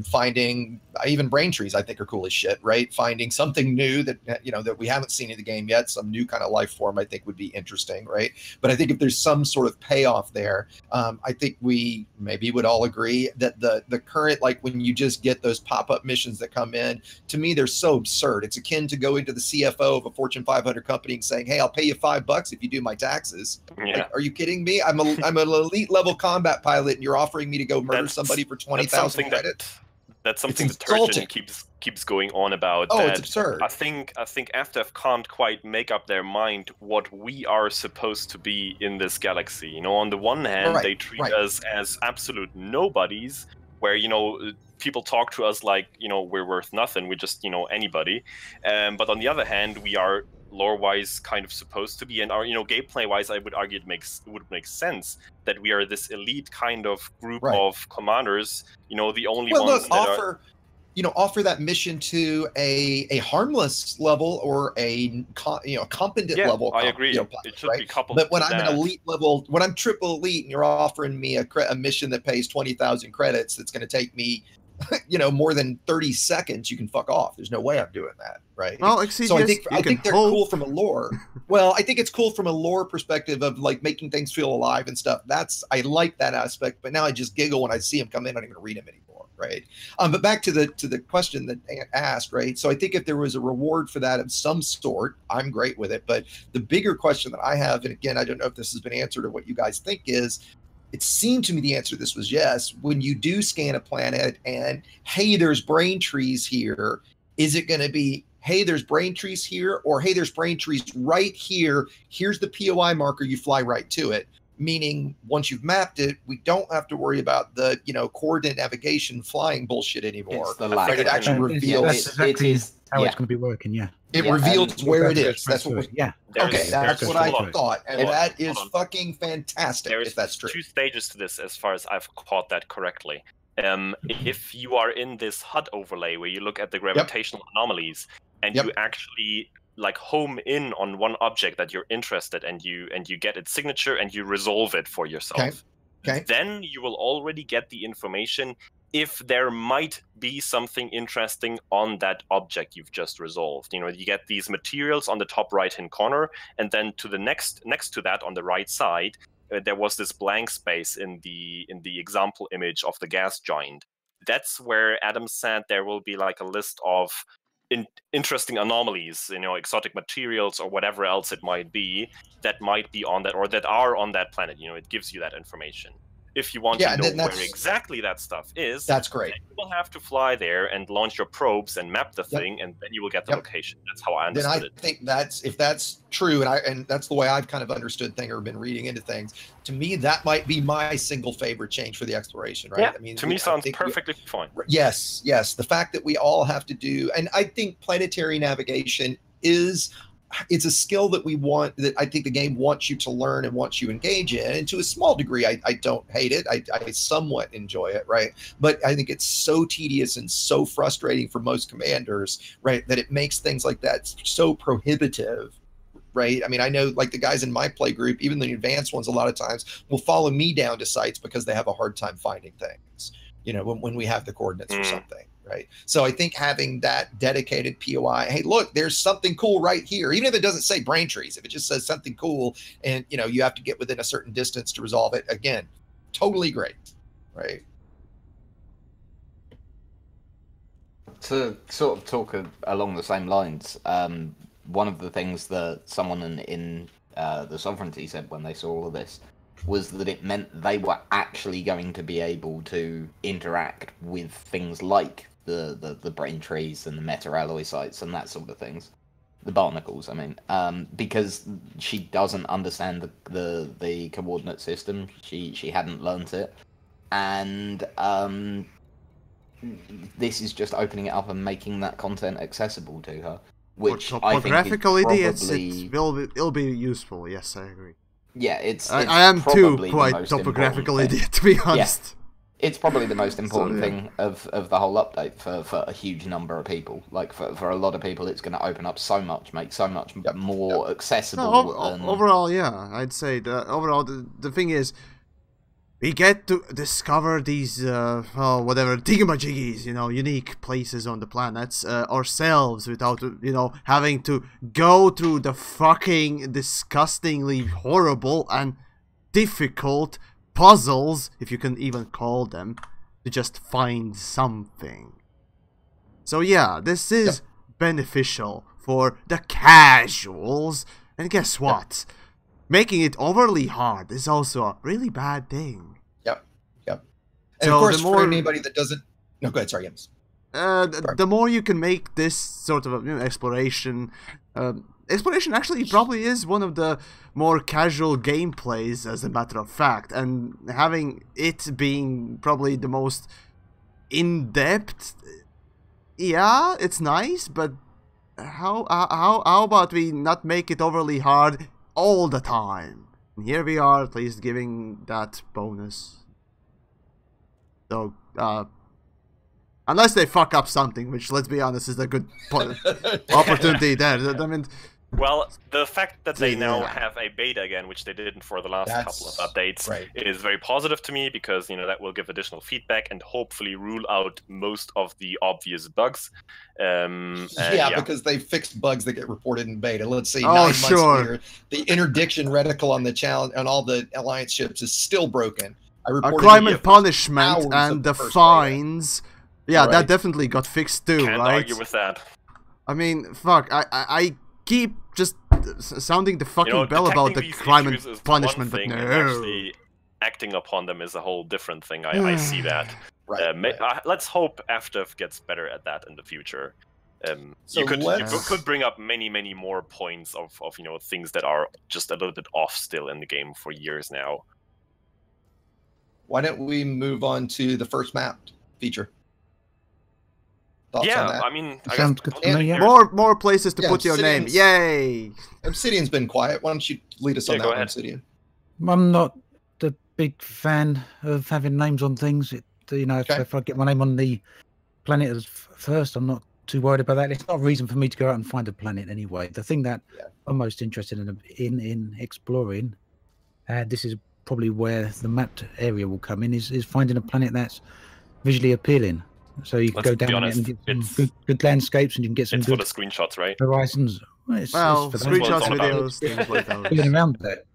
Finding even brain trees, I think are cool as shit, right? Finding something new that, you know, that we haven't seen in the game yet, some new kind of life form, I think would be interesting, right? But I think if there's some sort of payoff there, I think we maybe would all agree that the current, like when you just get those pop-up missions that come in, to me, they're so absurd. It's akin to going to the CFO of a Fortune 500 company and saying, hey, I'll pay you $5 if you do my taxes. Yeah. Like, are you kidding me? I'm an elite level combat pilot, and you're offering me to go murder somebody for 20,000 credits. That's something that Turgeon keeps going on about. Oh, that it's absurd. I think FDev can't quite make up their mind what we are supposed to be in this galaxy. You know, on the one hand, they treat us as absolute nobodies, where, you know, people talk to us like, you know, we're worth nothing. We're just, you know, anybody. But on the other hand, we are lore-wise kind of supposed to be, and our, you know, gameplay-wise, I would argue it would make sense that we are this elite kind of group of commanders. You know, the only ones that offer that mission to a harmless level or a competent level. I agree. It should be coupled. But when I'm an elite level, when I'm triple elite, and you're offering me a mission that pays 20,000 credits, that's going to take me, you know, more than 30 seconds, you can fuck off. There's no way I'm doing that, right? Well, Exigeous, so I think they're cool from a lore. Well, I think it's cool from a lore perspective of like making things feel alive and stuff. I like that aspect, but now I just giggle when I see them come in. I don't even read them anymore, right? But back to the question that Ant asked, right? So I think if there was a reward for that of some sort, I'm great with it. But the bigger question that I have, and again, I don't know if this has been answered or what you guys think is, it seemed to me the answer to this was yes. When you do scan a planet and, hey, there's brain trees here, is it going to be, hey, there's brain trees here, or hey, there's brain trees right here, here's the POI marker, you fly right to it? Meaning, once you've mapped it, we don't have to worry about the, you know, coordinate navigation flying bullshit anymore. It's the latter. It actually reveals that's exactly how it's going to be working, It reveals where it is. That's what Okay, that's what I thought. And that is fucking fantastic, if that's true. There's 2 stages to this, as far as I've caught that correctly. If you are in this HUD overlay where you look at the gravitational anomalies and you actually like home in on one object that you're interested, and you get its signature and you resolve it for yourself, then you will already get the information if there might be something interesting on that object you've just resolved. You get these materials on the top right-hand corner, and then to the next to that on the right side, there was this blank space in the example image of the gas giant. That's where Adam said there will be like a list of interesting anomalies, exotic materials or whatever else it might be that might be on that or that are on that planet. It gives you that information. If you want to know where exactly that stuff is, that's great. Then you will have to fly there and launch your probes and map the thing, and then you will get the location. That's how I understood it. Then I think if that's true, and that's the way I've kind of understood things or been reading into things. To me, that might be my single favorite change for the exploration, right? Yeah, I mean, to me, sounds perfectly fine. Yes. The fact that we all have to do, and I think planetary navigation it's a skill that that I think the game wants you to learn and wants you to engage in. And to a small degree, I don't hate it. I somewhat enjoy it, right? But I think it's so tedious and so frustrating for most commanders, right, that it makes things like that so prohibitive, right? I mean, I know like the guys in my play group, even the advanced ones, a lot of times will follow me down to sites because they have a hard time finding things, when we have the coordinates or something. Right. So I think having that dedicated POI, hey, look, there's something cool right here, even if it doesn't say brain trees, if it just says something cool and, you have to get within a certain distance to resolve it, again, totally great. Right. To sort of talk along the same lines, one of the things that someone in the Sovereignty said when they saw all of this was that it meant they were actually going to be able to interact with things like the brain trees and the meta-alloy sites and that sort of things. The barnacles, I mean. Because she doesn't understand the coordinate system. She hadn't learnt it. And this is just opening it up and making that content accessible to her. Which I think is probably... it'll be useful, yes, I agree. Yeah, it's I am too quite topographical idiot, to be honest. Yeah. It's probably the most important thing of the whole update for a huge number of people. Like for a lot of people, it's going to open up so much, make so much more accessible. No, overall, yeah, I'd say overall the thing is, we get to discover these whatever thingamajiggies, unique places on the planets ourselves without having to go through the fucking disgustingly horrible and difficult puzzles, if you can even call them, to just find something. So yeah, this is beneficial for the casuals, and guess what? Making it overly hard is also a really bad thing. And so of course, for anybody that doesn't... No, go ahead, sorry, James. The more you can make this sort of exploration... exploration actually probably is one of the more casual gameplays, as a matter of fact. And having it being probably the most in-depth... Yeah, it's nice, but how about we not make it overly hard all the time? And here we are, at least giving that bonus. So, unless they fuck up something, which, let's be honest, is a good opportunity there. I mean, well, the fact that they now have a beta again, which they didn't for the last couple of updates, is very positive to me, because that will give additional feedback and hopefully rule out most of the obvious bugs. Because they fixed bugs that get reported in beta. Let's see, 9 months later, the interdiction reticle on the challenge on all the Alliance ships is still broken. A crime and punishment and the fines. Yeah, that definitely got fixed too, Can't argue with that. I mean, fuck, I keep just sounding the fucking bell about the crime and punishment, but no. Actually acting upon them is a whole different thing. I see that. Let's hope AFTF gets better at that in the future. You could bring up many more points of things that are just a little bit off still in the game for years now. Why don't we move on to the first map feature? Thoughts on that? I mean, Sounds good to me, yeah. More places to put your name. Yay! Obsidian's been quiet. Why don't you lead us on that one, Obsidian? I'm not the big fan of having names on things. If I get my name on the planet as first, I'm not too worried about that. It's not a reason for me to go out and find a planet anyway. The thing that I'm most interested in exploring, this is probably where the mapped area will come in, is finding a planet that's visually appealing. So you can Let's go be down on it honest, and get some it's- good landscapes, and you can get some It's for good the screenshots, right? horizons. Well, it's Well, for that. screenshots, That's what it's all videos, things like Feeling those. around that.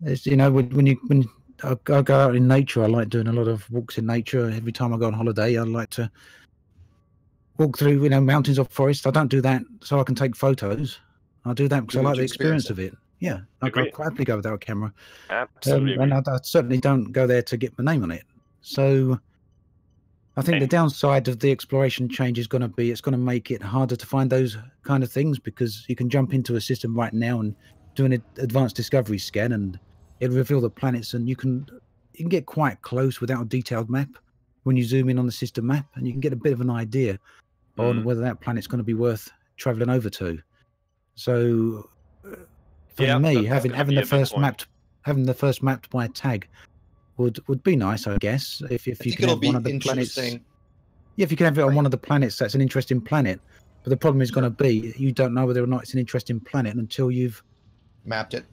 It's, you know, when I go out in nature, I like doing a lot of walks in nature. Every time I go on holiday, I like to walk through, you know, mountains or forests. I don't do that so I can take photos. I do that because I like the experience of it. Yeah, I quite happily go without a camera. Absolutely. And I certainly don't go there to get my name on it. So I think the downside of the exploration change is going to be it's going to make it harder to find those kind of things, because you can jump into a system right now and do an advanced discovery scan, and it'll reveal the planets, and you can get quite close without a detailed map when you zoom in on the system map, and you can get a bit of an idea on whether that planet's going to be worth traveling over to. So for me, having the first mapped by a tag would be nice, I guess. If you can have one of the planets. Yeah, if you can have it on one of the planets, that's an interesting planet. But the problem is going to be you don't know whether or not it's an interesting planet until you've mapped it.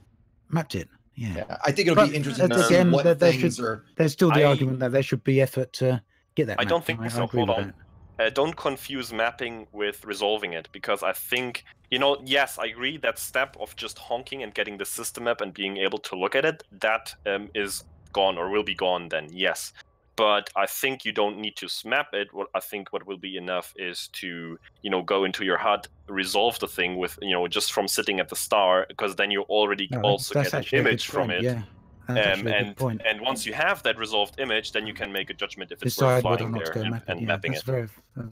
Yeah. I think it'll be interesting to see what things are. There's still the argument that there should be effort to get that. I don't think so. agree Hold with on. that. Don't confuse mapping with resolving it, because I think, you know, yes, I agree that step of just honking and getting the system map and being able to look at it, that is gone or will be gone then, yes. But I think you don't need to map it. I think what will be enough is to, you know, go into your HUD, resolve the thing with, you know, just from sitting at the star, because then you already also get an image from it. Yeah. And once you have that resolved image, then you can make a judgment if it's worth flying there and mapping it.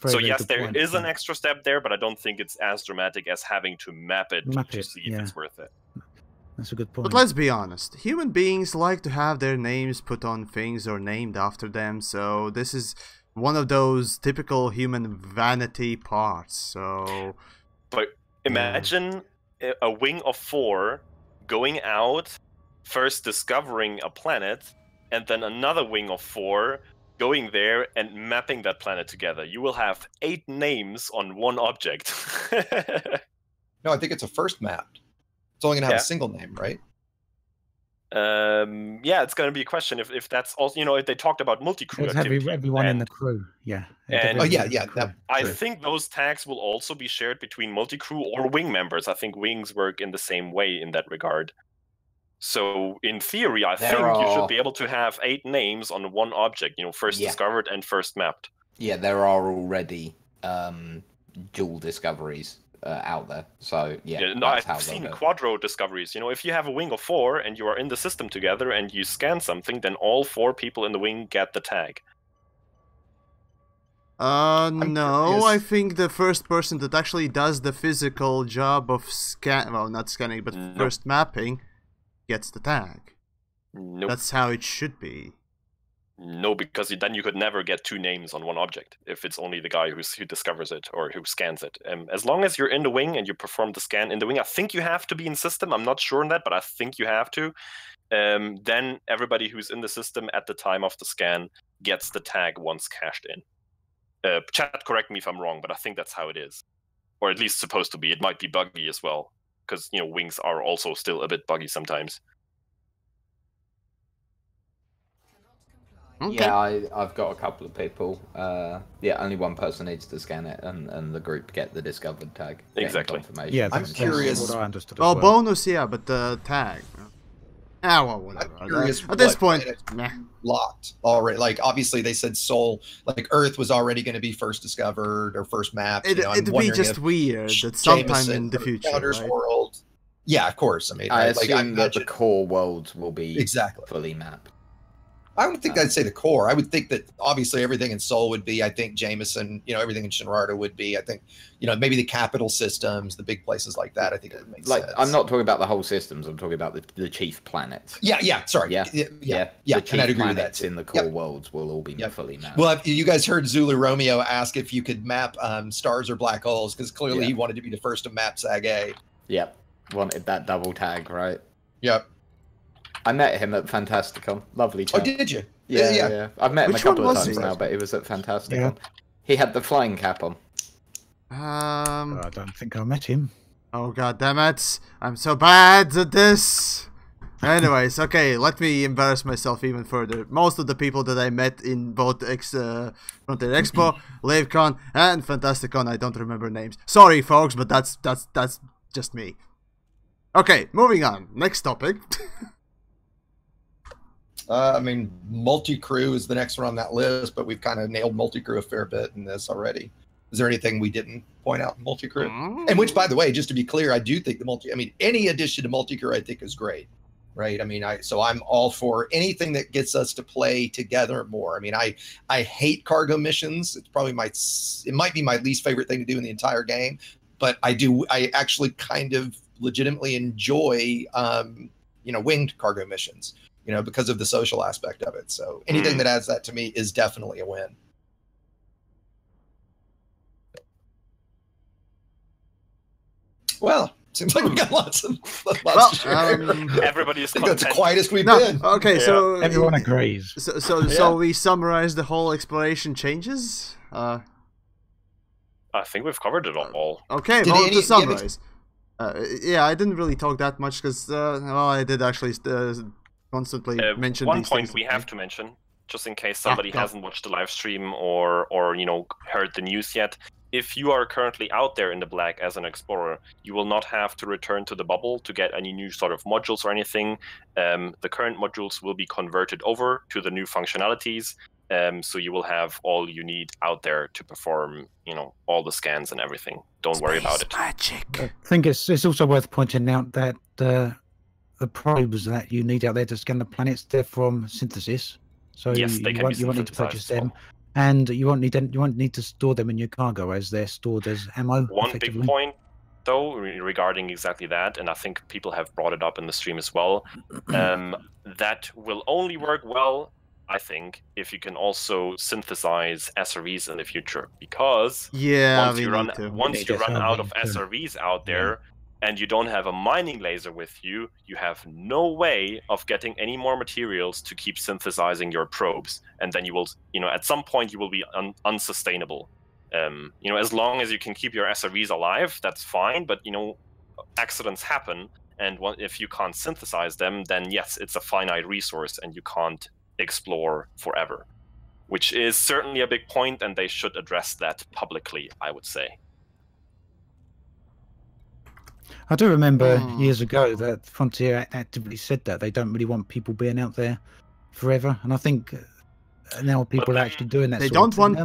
So yes, there is an extra step there, but I don't think it's as dramatic as having to map it to see if it's worth it. That's a good point. But let's be honest, human beings like to have their names put on things or named after them, so this is one of those typical human vanity parts, so... But imagine a wing of 4 going out, first discovering a planet, and then another wing of 4 going there and mapping that planet together. You will have 8 names on one object. No, I think it's a first mapped. It's only going to have a single name, right? Yeah, it's going to be a question if that's also, you know, if they talked about multi-crew activity. Everyone in the crew, yeah. I think those tags will also be shared between multi-crew or wing members. I think wings work in the same way in that regard. So in theory, I think you should be able to have 8 names on one object, you know, first discovered and first mapped. Yeah, there are already dual discoveries out there. So I've seen quadro discoveries. You know, if you have a wing of 4 and you are in the system together and you scan something, then all 4 people in the wing get the tag. No, I think the first person that actually does the physical job of not scanning, but first mapping gets the tag. Nope. That's how it should be. No, because then you could never get 2 names on one object if it's only the guy who discovers it or who scans it. As long as you're in the wing and you perform the scan in the wing, I think you have to be in system. I'm not sure on that, but I think you have to. Then everybody who's in the system at the time of the scan gets the tag once cached in. Chat, correct me if I'm wrong, but I think that's how it is, or at least supposed to be. It might be buggy as well, because you know wings are also still a bit buggy sometimes. Okay. Yeah, I've got a couple of people. Only one person needs to scan it, and the group get the discovered tag. Exactly. Yeah, I'm curious. What I understood well, bonus, but the tag. Well, whatever. I'm curious at this point, locked already. Like, obviously, they said Sol, like Earth was already going to be first discovered or first mapped. It'd be just weird that sometime in the future, right? World. Yeah, of course. I mean, I assume that the core worlds will be fully mapped. I don't think I'd say the core. I would think that obviously everything in Sol would be. I think Jameson, you know, everything in Shinrarta would be. I think, you know, maybe the capital systems, the big places like that. I think it would make sense. I'm not talking about the whole systems. I'm talking about the chief planets. Sorry. Yeah. The chief planets in the core worlds will all be fully mapped. Well, you guys heard Zulu Romeo ask if you could map stars or black holes, because clearly he wanted to be the first to map Sag A. Yep. Wanted that double tag, right? Yep. I met him at Fantasticon. Lovely chap. Oh, did you? Yeah. I've met him a couple of times he? now, but he was at Fantasticon. Yeah. He had the flying cap on. I don't think I met him. Oh god damn it! I'm so bad at this. Anyways, okay, let me embarrass myself even further. Most of the people that I met in both Frontier Expo, LaveCon, and Fantasticon, I don't remember names. Sorry, folks, but that's just me. Okay, moving on. Next topic. I mean, multi-crew is the next one on that list, but we've kind of nailed multi-crew a fair bit in this already. Is there anything we didn't point out in multi-crew? And which, by the way, just to be clear, I do think any addition to multi-crew I think is great. Right. I mean, so I'm all for anything that gets us to play together more. I mean, I hate cargo missions. It's probably it might be my least favorite thing to do in the entire game, but I actually kind of legitimately enjoy, winged cargo missions, because of the social aspect of it. So anything that adds that to me is definitely a win. Well, seems like we got lots to share. Everybody is I think that's the content. quietest we've been. Okay, Yeah. so Everyone agrees. So we summarize the whole exploration changes. I think we've covered it all. Okay, Did well, any- to summarize. Yeah, I didn't really talk that much because, I did actually constantly mention One these point things. we have to mention, just in case somebody go. hasn't watched the live stream or heard the news yet. If you are currently out there in the black as an explorer, you will not have to return to the bubble to get any new sort of modules or anything. The current modules will be converted over to the new functionalities. So you will have all you need out there to perform, all the scans and everything. Don't worry about it. Magic. I think it's also worth pointing out that the probes that you need out there to scan the planets, they're from synthesis. So Yes, they you can won't be need to purchase synthesized as them. And you won't need to store them in your cargo as they're stored as ammo. One big point, though, regarding exactly that, and I think people have brought it up in the stream as well, that will only work well, I think, if you can also synthesize SRVs in the future, because once you run out of SRVs out there, and you don't have a mining laser with you, you have no way of getting any more materials to keep synthesizing your probes, and then you will, at some point you will be unsustainable. As long as you can keep your SRVs alive, that's fine, but accidents happen, and if you can't synthesize them, then yes, it's a finite resource and you can't explore forever, which is certainly a big point, and they should address that publicly, I would say. I do remember years ago that Frontier actively said that they don't really want people being out there forever, and I think now people are actually doing that. They don't want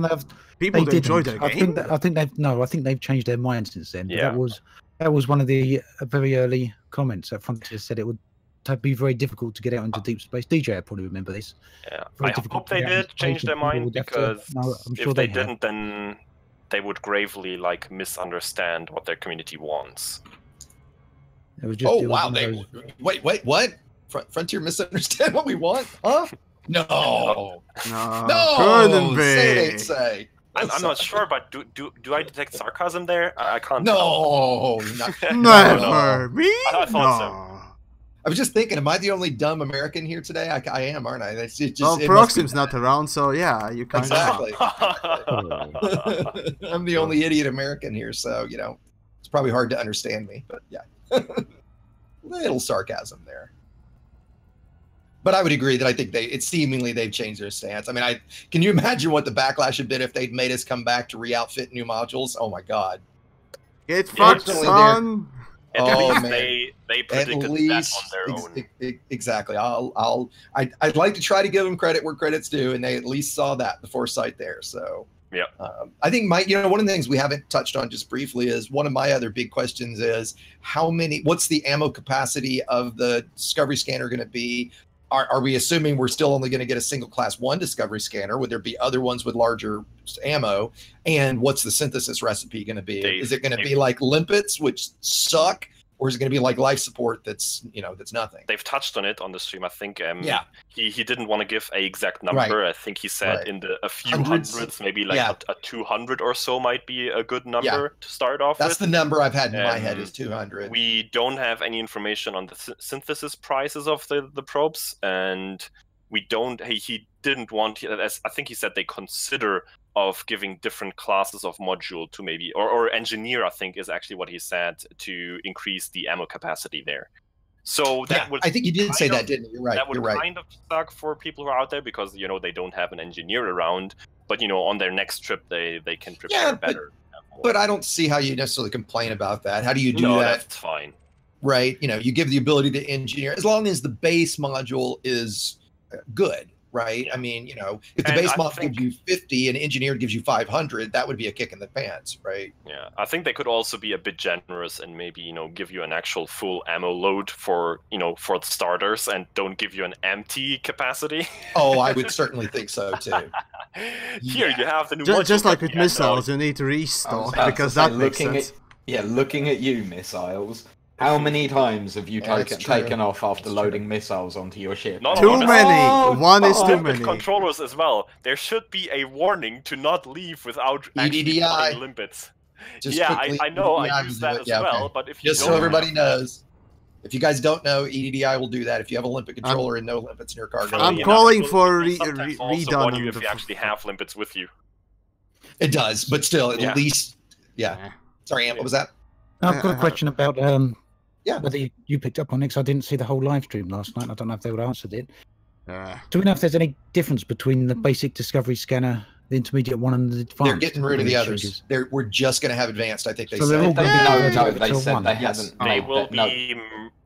people to enjoy their game. I think they've changed their mind since then. But Yeah. that was one of the very early comments that Frontier said it would be very difficult to get out into deep space. DJ, I probably remember this. Yeah, Very I difficult hope to they get out into did space, change and their people mind, would have to- because no, I'm sure if they have. didn't, then they would gravely misunderstand what their community wants. It was just, Oh it was wow! one of those- Wait, what? Frontier misunderstand what we want? Huh? No, No, couldn't say it be. ain't say. I'm not sure, but do I detect sarcasm there? I can't. No, Never. No. Me? I thought so. No. I was just thinking, am I the only dumb American here today? I am, aren't I? It's just, Well, it must be Proxim's not around, so yeah, you kind Exactly. Oh. I'm the only idiot American here, so it's probably hard to understand me. But yeah, little sarcasm there. But I would agree that I think they've changed their stance. I mean, can you imagine what the backlash had been if they'd made us come back to re-outfit new modules? Oh my god. Get fucked, Definitely son. At Oh, least man. they predicted that on their own. Exactly. I'd like to try to give them credit where credit's due, and they at least saw that, the foresight there. So yeah, I think one of the things we haven't touched on just briefly is one of my other big questions is what's the ammo capacity of the Discovery Scanner going to be? Are we assuming we're still only going to get a single class 1 Discovery Scanner? Would there be other ones with larger ammo? And what's the synthesis recipe going to be? Is it going to be like limpets, which suck? Or is it going to be like life support that's nothing? They've touched on it on the stream. I think yeah. He didn't want to give a exact number. Right. I think he said Right. in a few hundreds, maybe like Yeah. a 200 or so might be a good number to start off That's with. the number I've had in my head is 200. We don't have any information on the synthesis prices of the probes, and we don't. He didn't want. I think he said they consider of giving different classes of module to maybe or engineer. I think is actually what he said, to increase the ammo capacity there. So that would I think you did say that, didn't you? You're right. That would You're right. kind of suck for people who are out there because they don't have an engineer around. But on their next trip they can prepare better. But I don't see how you necessarily complain about that. How do you do that? That's fine. Right. You give the ability to engineer as long as the base module is good. Right. Yeah. I mean, if the base module gives you 50 and engineered gives you 500, that would be a kick in the pants. Right. Yeah. I think they could also be a bit generous and maybe, give you an actual full ammo load for the starters and don't give you an empty capacity. Oh, I would certainly think so, too. Here you have the new just like with missiles, you need to restock because that makes sense. Looking at you, missiles. How many times have you taken off after loading missiles onto your ship? Too many! One is too many. Controllers as well. There should be a warning to not leave without actually playing limpets. I know, I use that as well, but if you just so everybody knows, if you guys don't know, EDDI will do that if you have a limpet controller and no limpets in your cargo. I'm calling for redone. If you actually have limpets with you. It does, but still, at least, Sorry, Ant, what was that? I've got a question about whether you picked up on it, because I didn't see the whole live stream last night. I don't know if they would have answered it. Do we know if there's any difference between the basic discovery scanner, the intermediate one, and the advanced? They're getting rid of the others. We're just going to have advanced, I think they said. They're all going to be they said they haven't. They will be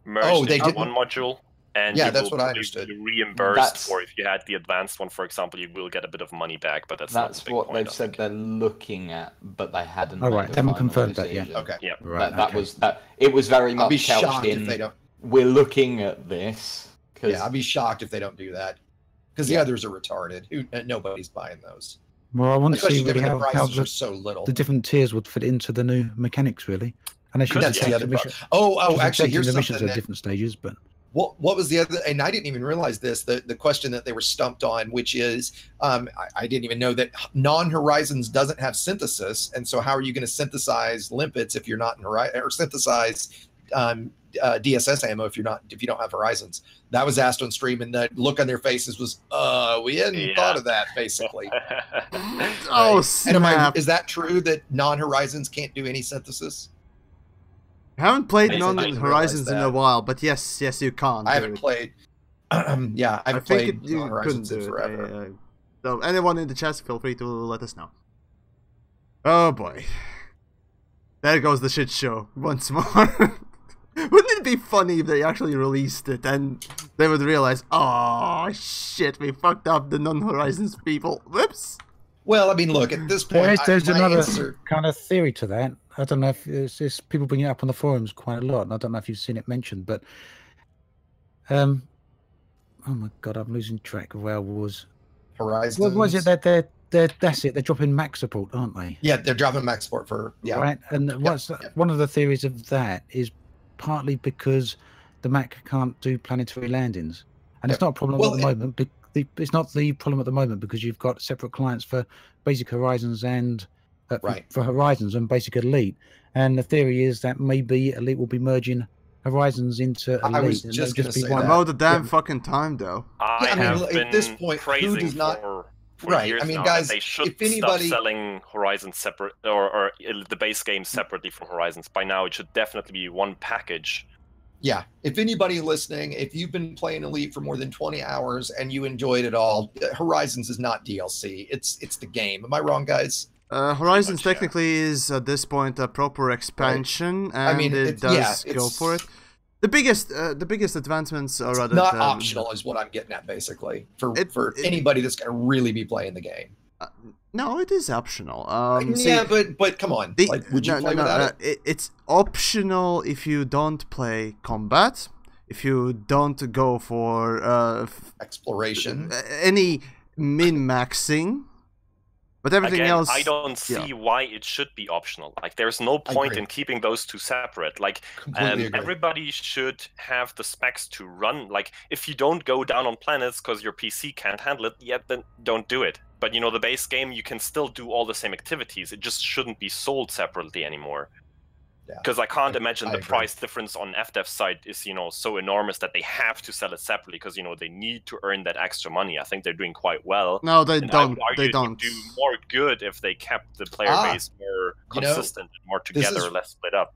merged into one module. And that's what I understood. Reimbursed for if you had the advanced one, for example, you will get a bit of money back, but that's what they've said they're looking at, but they hadn't. Oh right, they haven't confirmed that yet. Okay, yeah, right. That was that. It was very much couched in. If they don't. We're looking at this. I'd be shocked if they don't do that, because the others are retarded. Nobody's buying those. Well, I want to see really how the different tiers would fit into the new mechanics, really. And that's the other part. Oh, actually, here's the something missions at different stages, but. What was the other? And I didn't even realize this. The question that they were stumped on, which is, I didn't even know that non-Horizons doesn't have synthesis, and so how are you going to synthesize limpets if you're not in Horizon, or synthesize DSS ammo if you don't have Horizons? That was asked on stream, and the look on their faces was, we hadn't thought of that, basically. Oh, snap! Is that true that non-Horizons can't do any synthesis? I haven't played non-Horizons in a while, but yes, you can't. I haven't played. I haven't played non-Horizons in forever. So anyone in the chat, feel free to let us know. Oh boy, there goes the shit show once more. Wouldn't it be funny if they actually released it and they would realize, oh shit, we fucked up the non-Horizons people. Whoops. Well, I mean, look, at this point, there's another kind of theory to that. I don't know if it's people bring it up on the forums quite a lot, and I don't know if you've seen it mentioned, but oh my god, I'm losing track of where I was. Horizons. What was it that that's it? They're dropping Mac support, aren't they? Yeah, they're dropping Mac support for right. And one of the theories of that is partly because the Mac can't do planetary landings, and it's not a problem at the moment. It's not the problem at the moment because you've got separate clients for Basic Horizons and for Horizons and Basic Elite. And the theory is that maybe Elite will be merging Horizons into Elite. I was just going to say that. About the damn fucking time, though. I have been at this point, who does not? For years now guys, they should stop selling Horizons separate or the base game separately from Horizons. By now, it should definitely be one package. Yeah, if anybody listening, if you've been playing Elite for more than 20 hours and you enjoyed it all, Horizons is not DLC. It's the game. Am I wrong, guys? Horizons technically is at this point a proper expansion, and it does go for it. The biggest advancements are rather not optional, is what I'm getting at, basically, for anybody that's going to really be playing the game. No, it is optional. But come on. Would you play without it? It's optional if you don't play combat, if you don't go for exploration, any min-maxing. But everything else, I don't see why it should be optional. Like, there's no point in keeping those two separate. Like, everybody should have the specs to run. Like, if you don't go down on planets because your PC can't handle it yet, then don't do it. But, the base game, you can still do all the same activities. It just shouldn't be sold separately anymore. Because I can't imagine the price difference on FDev's side is, so enormous that they have to sell it separately because, they need to earn that extra money. I think they're doing quite well. No, they don't. They don't. Would do more good if they kept the player base more consistent and more together, less split up.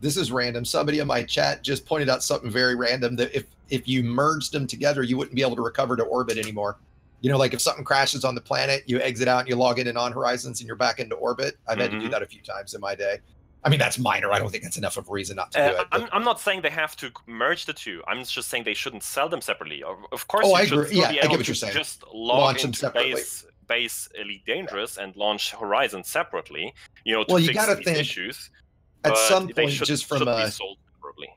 This is random. Somebody in my chat just pointed out something very random, that if you merged them together, you wouldn't be able to recover to orbit anymore. You know, like if something crashes on the planet, you exit out and you log in on Horizons and you're back into orbit. I've had to do that a few times in my day. I mean, that's minor. I don't think that's enough of a reason not to do it. I'm not saying they have to merge the two. I'm just saying they shouldn't sell them separately. Of course, Oh, you I should agree. still Yeah, be I get able what to you're saying. just log Launch them into separately. base Elite Dangerous and launch Horizon separately. You know, to Well, you fix gotta these think, issues. at But some they point, should, just from should a be sold separately.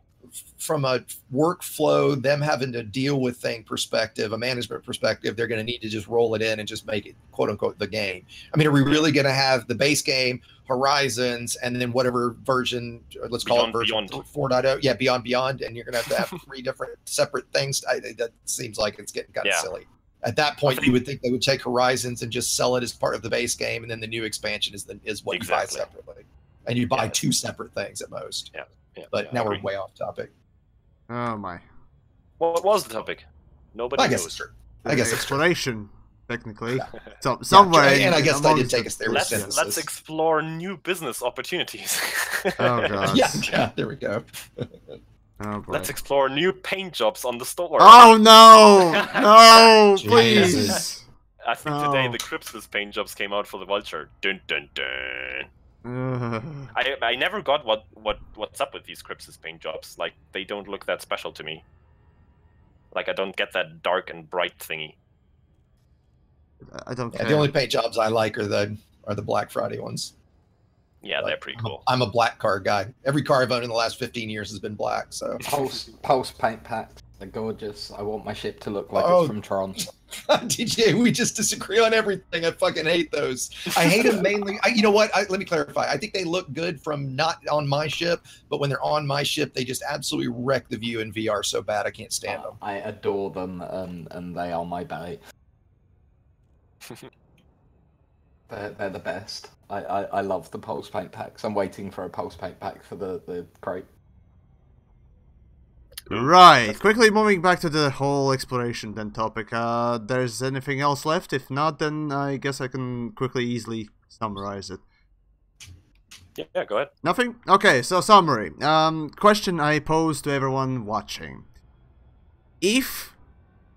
from a workflow, them having to deal with thing perspective, a management perspective, they're going to need to just roll it in and just make it quote unquote the game. I mean, are we really going to have the base game, Horizons, and then whatever version, let's call it version 4.0? Yeah, Beyond, and you're going to have 3 different separate things. That seems like it's getting kind of silly. At that point, you would think they would take Horizons and just sell it as part of the base game, and then the new expansion is what you buy separately, and you buy 2 separate things at most. Yeah. But now we're way off topic. Oh my. What was the topic? Nobody I guess knows. it's true. I guess it's exploration, technically. Yeah. So somewhere. And I guess they did take us there. Let's explore new business opportunities. Oh god. Yeah, there we go. Oh, boy. Let's explore new paint jobs on the store. Oh no! No, please. I think today the Crypsis paint jobs came out for the Vulture. Dun dun dun. I never got what's up with these Crypsis paint jobs. Like, they don't look that special to me. Like, I don't get that dark and bright thingy. I don't care. The only paint jobs I like are the Black Friday ones. Yeah, they're pretty cool. I'm a black car guy. Every car I've owned in the last 15 years has been black. So Pulse paint packs. They're gorgeous. I want my ship to look like it's from Tron. DJ, we just disagree on everything. I fucking hate those. I hate them mainly. You know what? Let me clarify. I think they look good from not on my ship, but when they're on my ship, they just absolutely wreck the view in VR so bad I can't stand them. I adore them, and they are my bait. They're the best. I love the Pulse paint packs. I'm waiting for a Pulse paint pack for the crate. Right, quickly moving back to the whole exploration then topic. There's anything else left? If not, then I guess I can quickly, easily summarize it. Yeah, go ahead. Nothing? Okay, so summary. Question I pose to everyone watching. If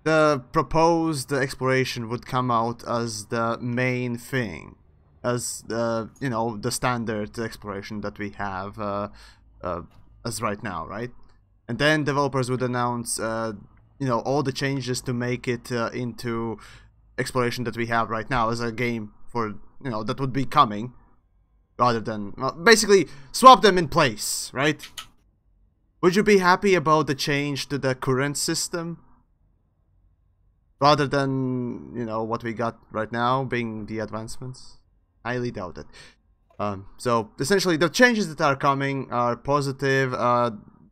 the proposed exploration would come out as the main thing, as the, you know, the standard exploration that we have as right now, right? And then developers would announce, you know, all the changes to make it into exploration that we have right now as a game for, you know, that would be coming, rather than, well, basically swap them in place, right? Would you be happy about the change to the current system, rather than, you know, what we got right now being the advancements? Highly doubt it. So essentially, the changes that are coming are positive.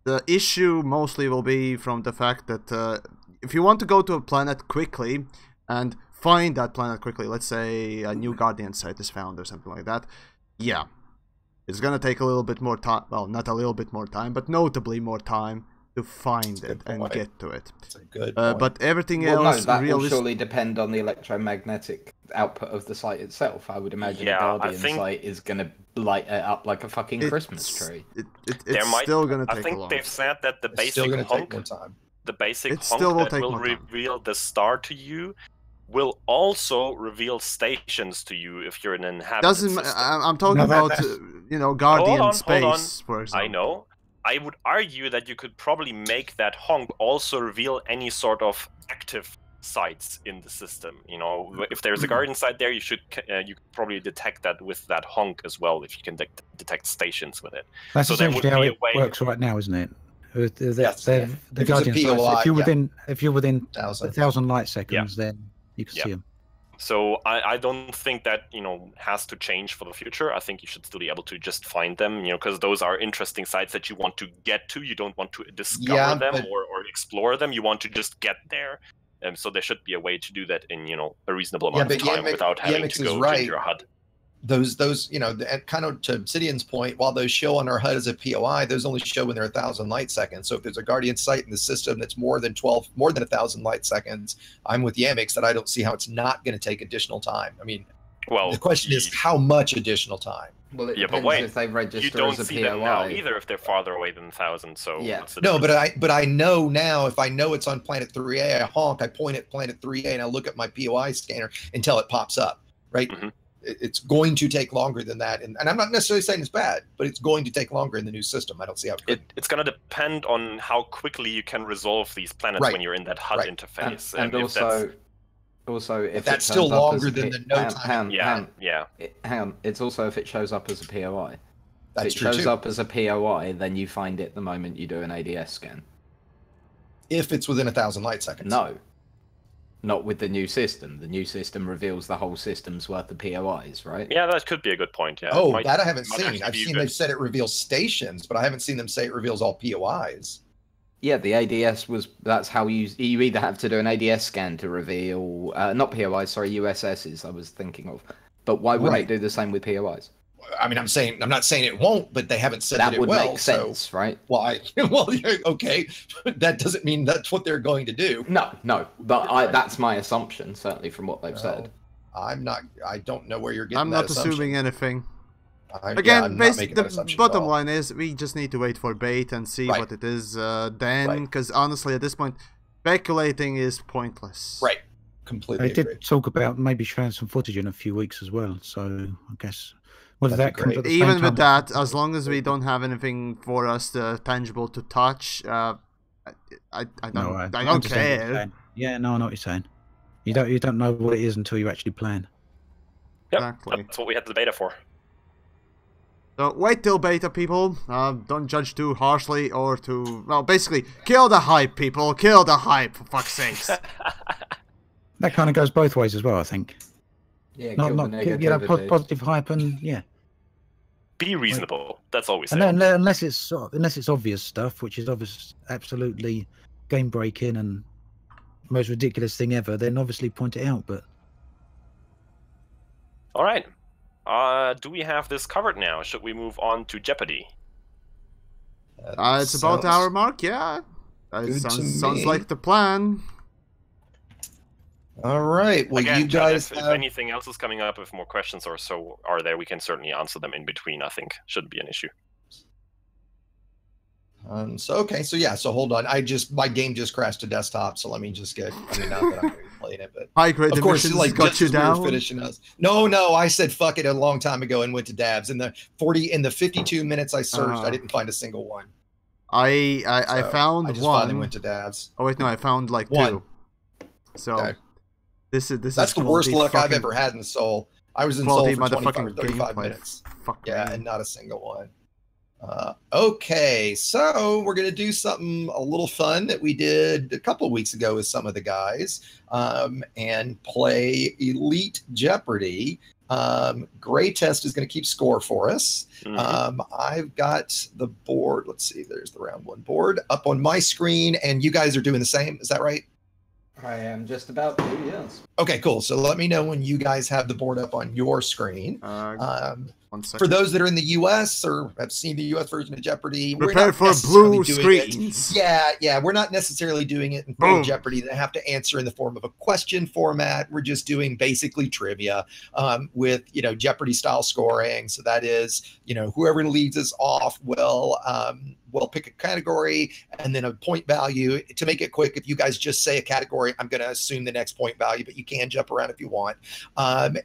The issue mostly will be from the fact that if you want to go to a planet quickly and find that planet quickly, let's say a new Guardian site is found or something like that, yeah, it's gonna take a little bit more time. Well, not a little bit more time, but notably more time to find it and get to it. That's a good point. But everything Well, else, no, that will surely depend on the electromagnetic output of the site itself. I would imagine a Guardian site is going to light it up like a fucking Christmas tree. It's still going to take a long time. I think they've said that the basic hunk, that will reveal the star to you will also reveal stations to you if you're an inhabitant system. I'm talking about, you know, Guardian space, for example. I know. I would argue that you could probably make that honk also reveal any sort of active sites in the system. You know, if there's a Guardian site there, you could probably detect that with that honk as well, if you can detect stations with it. That's so essentially how it works right now, isn't it? Yes, the Guardian sites. If you're within 1,000 light seconds, then you can see them. So I don't think that, you know, has to change for the future. I think you should still be able to just find them, you know, because those are interesting sites that you want to get to. You don't want to discover them or explore them. You want to just get there. So there should be a way to do that in, you know, a reasonable amount of time without having to go to your HUD. Those, you know, kind of to Obsidian's point, while those show on our HUD as a POI, those only show when they're 1,000 light seconds. So if there's a Guardian site in the system that's more than 1,000 light seconds, I'm with TheYamiks that I don't see how it's not going to take additional time. I mean, well, the question is how much additional time. Well, it Yeah, but depends wait, if they you register don't as a see them now POI. either if they're farther away than 1,000. So Yeah. what's the No, difference? but I know now if I know it's on planet 3A, I honk, I point at planet 3A, and I look at my POI scanner until it pops up. Right? Mhm. It's going to take longer than that, and I'm not necessarily saying it's bad, but it's going to take longer in the new system. I don't see how it could. It's going to depend on how quickly you can resolve these planets Right. when you're in that HUD Right. interface. And if that's, also if that's it still turns up longer as a than the no time. yeah. hang on, it's also if it shows up as a POI. That's if it true shows too. up as a POI, then you find it the moment you do an ADS scan. If it's within 1,000 light seconds. No. Not with the new system. The new system reveals the whole system's worth of POIs, right? Yeah, that could be a good point. Yeah. Oh, that I haven't might seen. actually I've be seen good. they've said it reveals stations, but I haven't seen them say it reveals all POIs. Yeah, the ADS that's how you either have to do an ADS scan to reveal, not POIs, sorry, USSs I was thinking of. But why wouldn't Right. it do the same with POIs? I mean, I'm not saying it won't, but they haven't said that it would will. make sense, right? Well, okay, that doesn't mean that's what they're going to do. No, but that's my assumption, certainly from what they've said. I'm not. I don't know where you're getting. I'm that not assumption. assuming anything. I'm Again, not making that the assumption at bottom all. line is we just need to wait for bait and see Right. what it is then, Right. because honestly, at this point, speculating is pointless. Right. Completely They agree. did talk about maybe showing some footage in a few weeks as well. So I guess whether That'd that be comes great. at the same Even time. with that, as long as we don't have anything for us tangible to touch, I don't, No, I don't understand what you're care. saying. Yeah, no, I know what you're saying. You don't know what it is until you actually plan. Yep, Exactly. that's what we had the beta for. So wait till beta, people. Don't judge too harshly or too... Well, basically, kill the hype, people. Kill the hype, for fuck's sakes. That kind of goes both ways as well, I think. Yeah, Not, kill the negativity. positive hype and yeah. Be reasonable. That's all we say. And then, unless it's obvious stuff, which is absolutely game breaking and most ridiculous thing ever, then obviously point it out. But All right. Do we have this covered now? Should we move on to Jeopardy? It's about our mark, yeah. good to Sounds me. like the plan. All right. Well, Again, you John, guys if have... anything else is coming up, if more questions or so are there, we can certainly answer them in between. I think shouldn't be an issue. So hold on. My game just crashed to desktop, so let me just get. I mean, not that I'm going to be playing it, but High grade of course, divisions like got just you as we were down. finishing us. No, I said fuck it a long time ago and went to dabs. In the 52 minutes I searched, I didn't find a single one. I So found I just finally one. went to dabs. Oh wait, no, I found like One. two. So Okay. this That's is the worst quality luck I've fucking- ever had in Soul. I was in Soul quality for 25 motherfucking or 35 gameplay. minutes. Fuck Yeah, me. and not a single one. Okay, so we're gonna do something a little fun that we did a couple of weeks ago with some of the guys, and play Elite Jeopardy. Greytest is gonna keep score for us. I've got the board. Let's see. There's the round one board up on my screen, and you guys are doing the same. Is that right? I am just about to, yes. Okay, cool. So let me know when you guys have the board up on your screen. 1 second. For those that are in the U.S. or have seen the U.S. version of Jeopardy, we're Prepare not for necessarily blue doing it. screens. Yeah, we're not necessarily doing it in full Boom. Jeopardy. They have to answer in the form of a question format. We're just doing basically trivia with Jeopardy style scoring. So that is whoever leads us off will pick a category and then a point value. To make it quick, if you guys just say a category, I'm going to assume the next point value, but you can jump around if you want.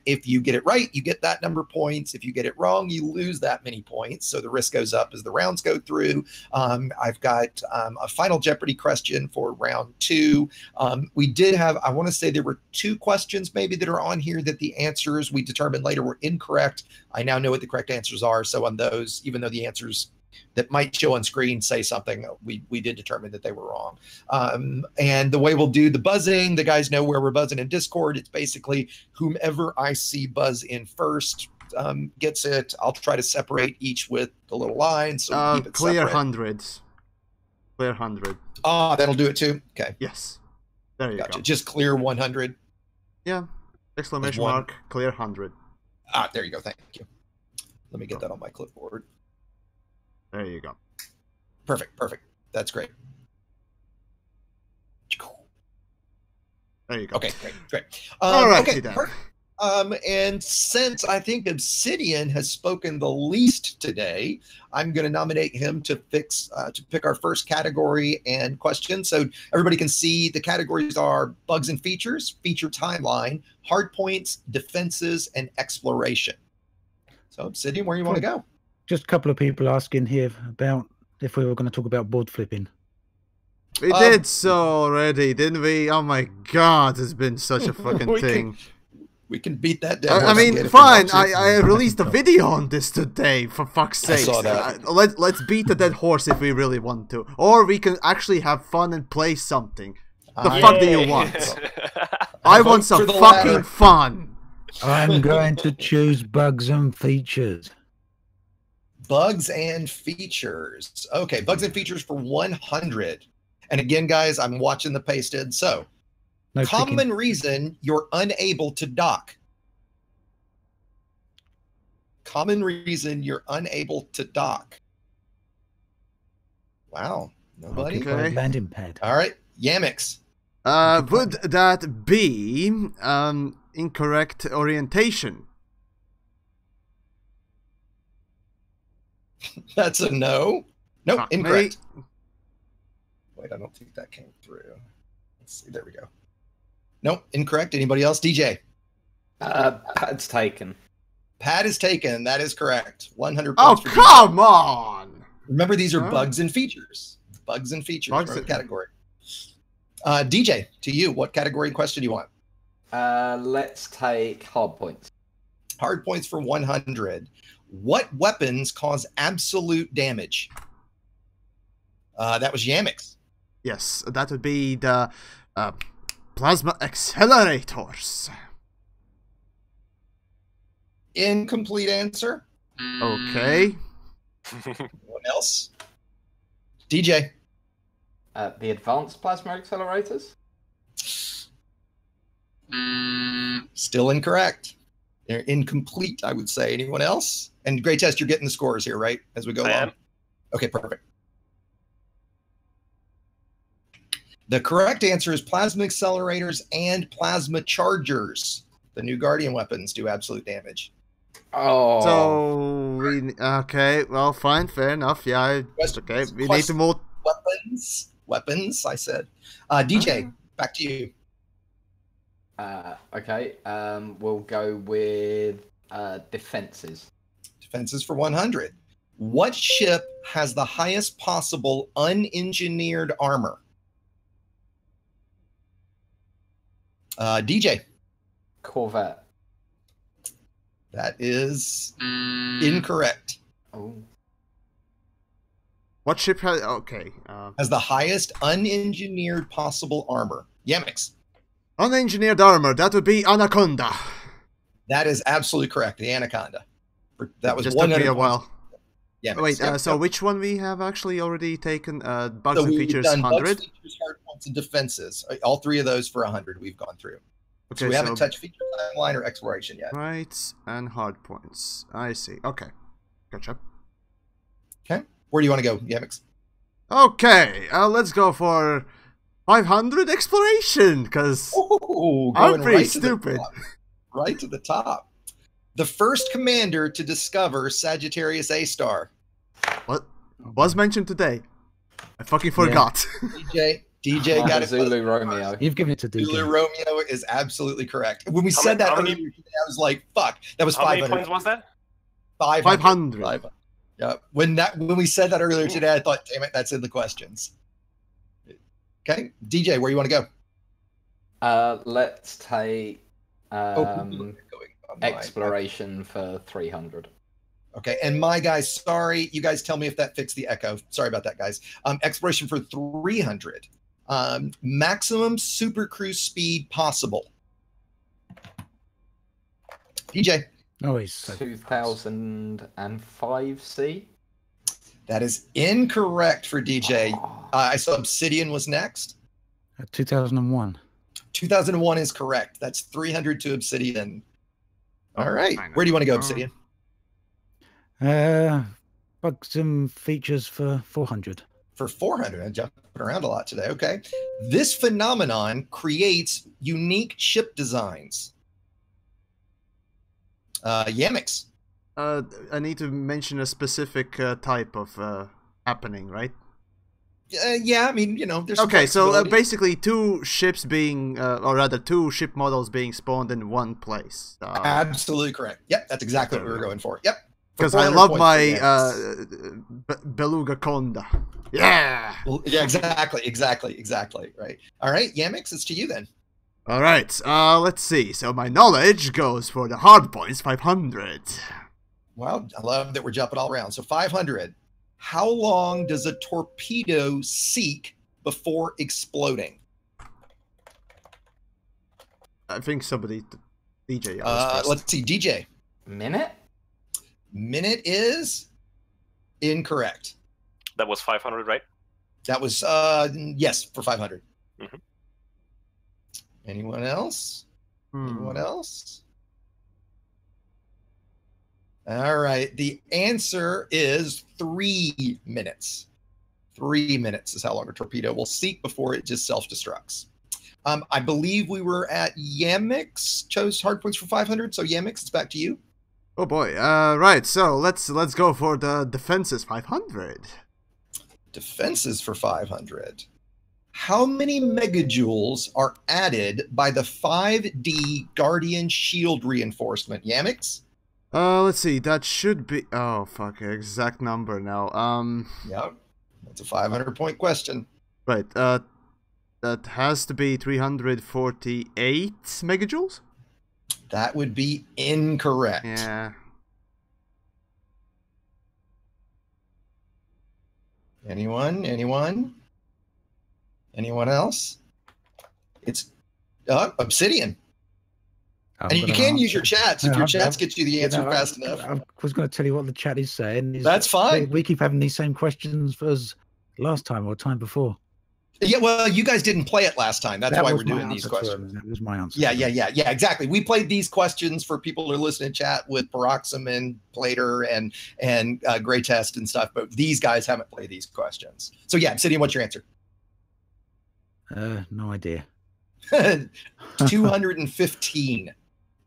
If you get it right, you get that number of points. If you get it wrong, you lose that many points. So the risk goes up as the rounds go through. I've got a final Jeopardy question for round 2. We did have, I want to say there were 2 questions maybe that are on here that the answers we determined later were incorrect. I now know what the correct answers are. So on those, even though the answers that might show on screen say something, we did determine that they were wrong. And the way we'll do the buzzing, the guys know where we're buzzing in Discord. It's basically whomever I see buzz in first gets it. I'll try to separate each with the little line. So we keep it Clear separate. hundreds. Clear 100. That'll do it too. Okay. Yes. There you Gotcha. go. Just clear 100. Yeah. Exclamation one. mark. Clear 100. There you go. Thank you. Let me get that on my clipboard. There you go. Perfect. That's great. There you go. Okay, great. All right, Okay, then. And since I think Obsidian has spoken the least today, I'm going to nominate him to pick our first category and question. So everybody can see the categories are bugs and features, feature timeline, hard points, defenses, and exploration. So Obsidian, where do you want to go? Just a couple of people asking here about if we were going to talk about board flipping. We did so already, didn't we? Oh my god, it's been such a fucking thing. We can beat that down. I mean, fine. I released a video on this today, for fuck's sake. I saw that. Let's beat the dead horse if we really want to. Or we can actually have fun and play something. The fuck do you want? I want some fucking fun. I'm going to choose bugs and features. Bugs and features. Okay, bugs and features for 100. And again, guys, I'm watching the pasted. So, No common picking. reason you're unable to dock. Common reason you're unable to dock. Wow. Nobody? Okay. Landing pad. All right. TheYamiks. Would that be incorrect orientation? That's a no. Nope, Fuck incorrect. me. Wait, I don't think that came through. Let's see. There we go. Nope, incorrect. Anybody else? DJ. Pad's taken. Pad is taken. That is correct. 100 Oh, points for DJ. come on! Remember, these are Oh. bugs and features. Bugs and features. Bugs Remember and- the category. DJ, to you, what category and question do you want? Let's take hard points. Hard points for 100. What weapons cause absolute damage? That was TheYamiks. Yes, that would be the plasma accelerators. Incomplete answer. Okay. Anyone else? DJ. The advanced plasma accelerators? Still incorrect. They're incomplete, I would say. Anyone else? And Greytest, you're getting the scores here, right? As we go I along. am. Okay, perfect. The correct answer is plasma accelerators and plasma chargers. The new Guardian weapons do absolute damage. Oh. So okay, well, fine, fair enough. Yeah, okay. We need to move. Weapons, I said. DJ, back to you. Okay. We'll go with defenses. Defenses for 100. What ship has the highest possible unengineered armor? DJ. Corvette. That is incorrect. Oh. What ship has? Okay. Has the highest unengineered possible armor. TheYamiks. Unengineered armor. That would be Anaconda. That is absolutely correct. The Anaconda. That was Just took 100 me a while. TheYamiks. Wait. Yep, So yep. which one we have actually already taken? Bugs So and we've features done 100. bugs, features, hard points, and defenses. All three of those for 100 we've gone through. Okay, So we haven't touched feature timeline or exploration yet. Rights and hard points. I see. Okay. Gotcha. Okay. Where do you want to go, TheYamiks? Okay. Let's go for 500 exploration, because Ooh, I'm going pretty right to the stupid. top. Right to the top. The first commander to discover Sagittarius A-star. What was mentioned today? I fucking forgot. DJ got it. Zulu Romeo. You've given it to Zulu DJ. Romeo is absolutely correct. When we How said many- that how many- earlier today, I was like, fuck. That was How many 500. points was that? 500. Yeah. When we said that earlier today, I thought, damn it, that's in the questions. Okay. DJ, where you want to go? Let's take Going on my- exploration for 300. Okay, and my guys, sorry, you guys tell me if that fixed the echo. Sorry about that, guys. Exploration for 300. Maximum super cruise speed possible. DJ. Oh, he's so 2005 C. That is incorrect for DJ. Oh. I saw Obsidian was next. 2001. 2001 is correct. That's 300 to Obsidian. All right. Fine. Where do you want to go, Obsidian? Bugs and features for 400. For 400. I'm jumping around a lot today. Okay. This phenomenon creates unique ship designs. Yamiks. I need to mention a specific type of happening, right? Yeah, I mean, you know, there's some okay. So flexibility. basically, two ships being, or rather, two ship models being spawned in one place. Absolutely correct. Yep, that's exactly what we were going for. Yep. Because I love my Beluga Conda. Yeah. Well, yeah, exactly. Right. All right, Yamiks, it's to you then. All right. Let's see. So my knowledge goes for the hard points, 500. Wow, I love that we're jumping all around. So 500. How long does a torpedo seek before exploding? I think somebody, DJ. Let's see, DJ. Minute? Minute is incorrect. That was 500, right? That was, yes, for 500. Mhm. Anyone else? Anyone else? All right. The answer is 3 minutes. 3 minutes is how long a torpedo will seek before it just self-destructs. I believe we were at Yamiks, chose hard points for 500. So Yamiks, it's back to you. Oh boy. Right. So let's go for the defenses, 500. Defenses for 500. How many megajoules are added by the 5D Guardian shield reinforcement? Yamiks? Let's see. That should be. Oh fuck! Exact number now. Yep. That's a 500-point question. Right. That has to be 348 megajoules. That would be incorrect. Yeah. Anyone? Anyone else? It's Obsidian. And you can use your chats if your chats get you the answer fast enough. I was going to tell you what the chat is saying. That's fine. We keep having these same questions as last time or time before. Yeah, well, you guys didn't play it last time. That's why we're doing these questions. That was my answer. Yeah, exactly. We played these questions for people who are listening to chat with Paroxysm, Plater, and Greytest and stuff, but these guys haven't played these questions. So yeah, Obsidian, what's your answer? No idea. 215.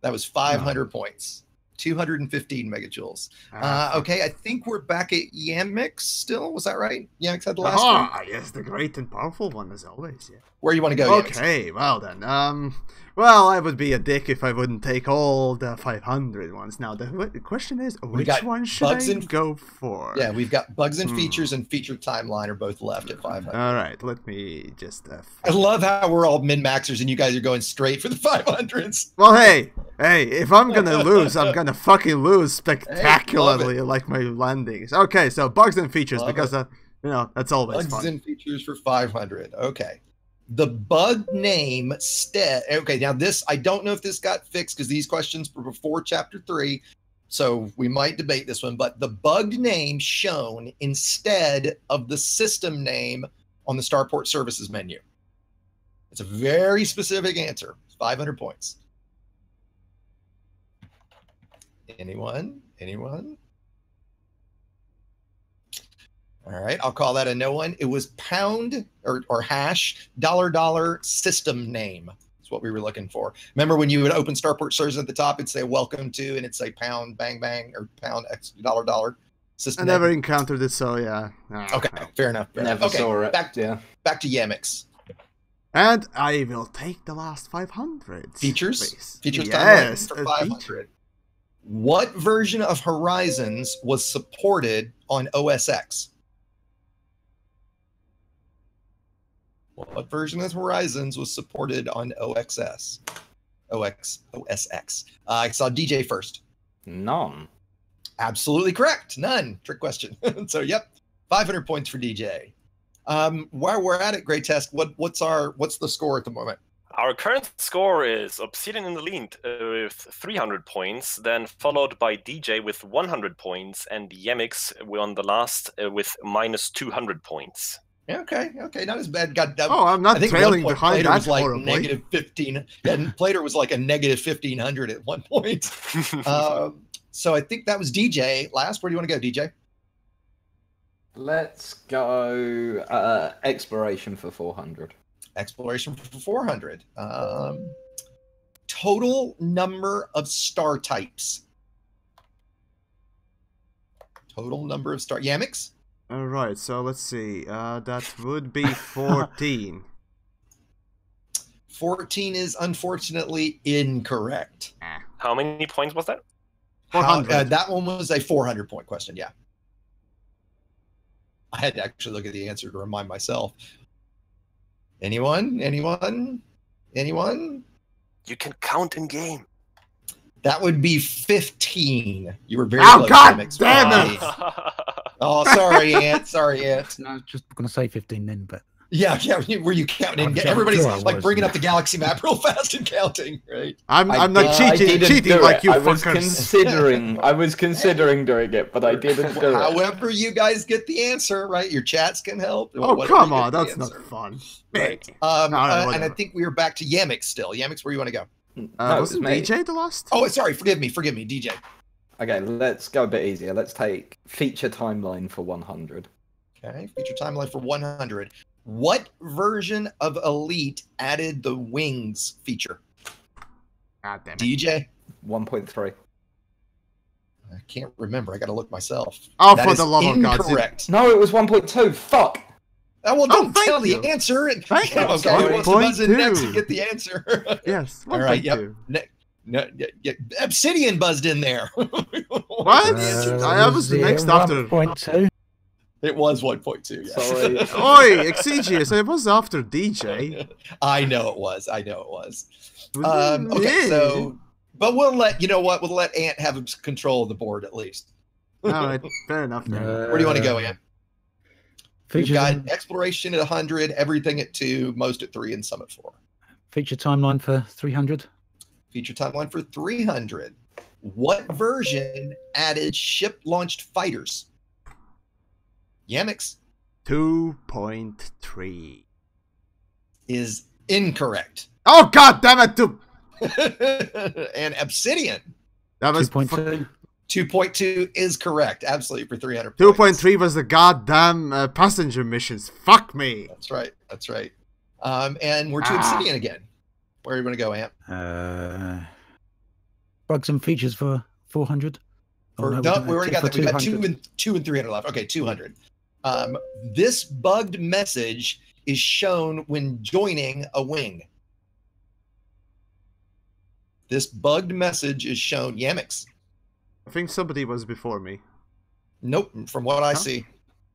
That was 500 points. 215 megajoules. Okay, I think we're back at Yamiks still. Was that right? Yamiks had the last one? Yes, the great and powerful one as always. Yeah. Where you want to go? Okay, well then. Well, I would be a dick if I wouldn't take all the 500 ones. Now, the question is, which one should I go for? Yeah, we've got bugs and features and feature timeline are both left at 500. All right, let me just... I love how we're all min-maxers and you guys are going straight for the 500s. Well, hey, if I'm going to lose, I'm going to fucking lose spectacularly like my landings. Okay, so bugs and features, because, you know, that's always fun. Bugs and features for 500. Okay. The bug name okay, now this, I don't know if this got fixed because these questions were before chapter 3, so we might debate this one, but the bug name shown instead of the system name on the Starport Services menu. It's a very specific answer. 500 points. Anyone? All right, I'll call that a no one. It was pound or hash $$ system name. That's what we were looking for. Remember when you would open Starport Services at the top, it'd say welcome to, and it'd say pound bang bang or pound $$ system. I never encountered it, so yeah. Okay, fair enough. Never saw it. Back to Yamiks. And I will take the last 500. Features yes, for 500. What version of Horizons was supported on OS X? What version of Horizons was supported on OS X? I saw DJ first. None. Absolutely correct. None. Trick question. So, yep, 500 points for DJ. While we're at it, Greytest, what's the score at the moment? Our current score is Obsidian in the lead with 300 points, then followed by DJ with 100 points, and Yamiks on the last with minus 200 points. Okay, not as bad. I'm not trailing behind Plater that was like horribly. -15, and Plater was like a -1500 at one point. So I think that was DJ last. Where do you want to go, DJ? Let's go exploration for 400. Exploration for 400. Total number of star types Total number of stars. TheYamiks? Alright, so let's see. That would be 14. 14 is unfortunately incorrect. How many points was that? 400. That one was a 400-point question, yeah. I had to actually look at the answer to remind myself. Anyone? Anyone? Anyone? You can count in game. That would be 15. You were very Oh, close. God TheYamiks. damn it! Oh, sorry, Ant. Sorry, Ant. No, I was just going to say 15 then, but Yeah. Were you counting? I'm Everybody's sure I like was, bringing yeah. up the galaxy map real fast and counting, right? I'm not I didn't cheating do like it. you I was fuckers. I was considering doing it, but I didn't do it. However you guys get the answer, right? Your chats can help. Oh, whatever come you get on. the That's not answer. fun. Right. No, And I whatever. think we are back to TheYamiks still. TheYamiks, where you want to go? No, Wasn't it's me. DJ the last? Oh, sorry. Forgive me, DJ. Okay, let's go a bit easier. Let's take feature timeline for 100. Okay, feature timeline for 100. What version of Elite added the wings feature? God damn it. DJ? 1.3. I can't remember. I got to look myself. Oh, That for is the love of God. incorrect. No, it was 1.2. Fuck. Well, don't thank tell you. the answer. Thank you. Okay, who wants to buzz in 1.2. next to get the answer? Yes. All right, yep. 1.2. No, yeah, Obsidian buzzed in there. What? I was the next after. 1.2. It was 1.2. Yeah. Sorry. Oi, Exigeous, I was after DJ. I know it was. Okay, Yeah. so, but we'll let you know what we'll let Ant have control of the board at least. Alright, fair enough. Then. Where do you want to go, Ant? We've Features got and- exploration at 100, everything at 2, most at 3, and some at 4. feature timeline for 300. Feature timeline for 300. What version added ship-launched fighters? TheYamiks 2.3. is incorrect. Oh, god damn it! And Obsidian That was 2.2. 2.2 is correct. Absolutely for 300 points. 2.3 was the goddamn passenger missions. Fuck me. That's right. That's right. And we're to Obsidian again. Where do you want to go, Ant? Bugs and features for 400. For, Oh, no, we already got for that. We got 200. 2 and 300 left. Okay, 200. This bugged message is shown when joining a wing. This bugged message is shown. TheYamiks. I think somebody was before me. Nope. From what I Huh? see.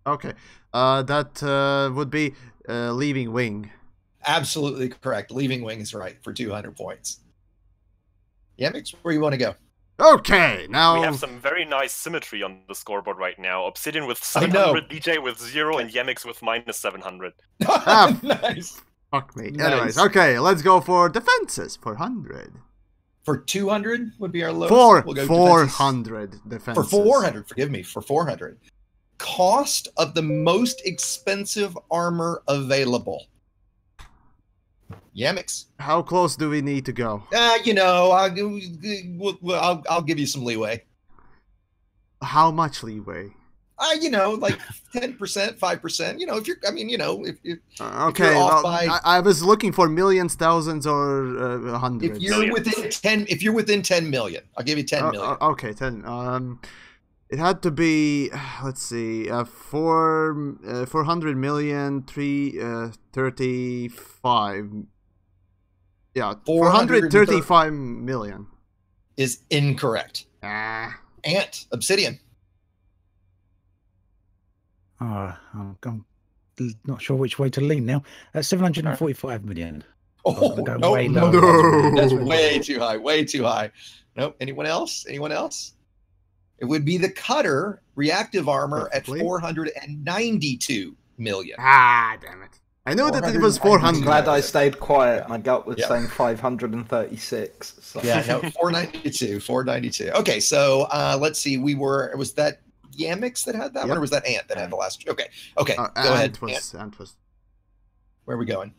Okay. That would be leaving wing. Absolutely correct. Leaving wing is right for 200 points. TheYamiks, where you want to go? Okay, now... We have some very nice symmetry on the scoreboard right now. Obsidian with I know. 700, DJ with 0, and TheYamiks with minus 700. Ah. Nice. Fuck me. Nice. Anyways, okay, let's go for defenses. 400. For 200 would be our lowest. For We'll go 400 defenses. For 400, forgive me, for 400. Cost of the most expensive armor available. TheYamiks. How close do we need to go? You know, I'll give you some leeway. How much leeway? You know, like 10%, 5%. You know, if you're, I mean, you know, if Okay, off well, by- I was looking for millions, thousands, or hundreds. if you're within 10, if you're within 10 million, I'll give you 10 million. Okay, 10. It had to be, let's see, 400 million, 35. Yeah, 435 million. Is incorrect. Ah. Ant, Obsidian. I'm not sure which way to lean now. 745 million. Oh, Go no, way no, lower. that's way too high. Way too high. Nope. Anyone else? Anyone else? It would be the cutter reactive armor at Possibly. 492 million. Ah, damn it. I knew that it was 400. 400. I'm glad I stayed quiet. My gut was Yeah. saying 536. So. Yeah, no, 492. 492. Okay, so let's see. Was that TheYamiks that had that one, Yep. or was that Ant that had the last? Okay, go ahead. Ant Ant. was. Where are we going?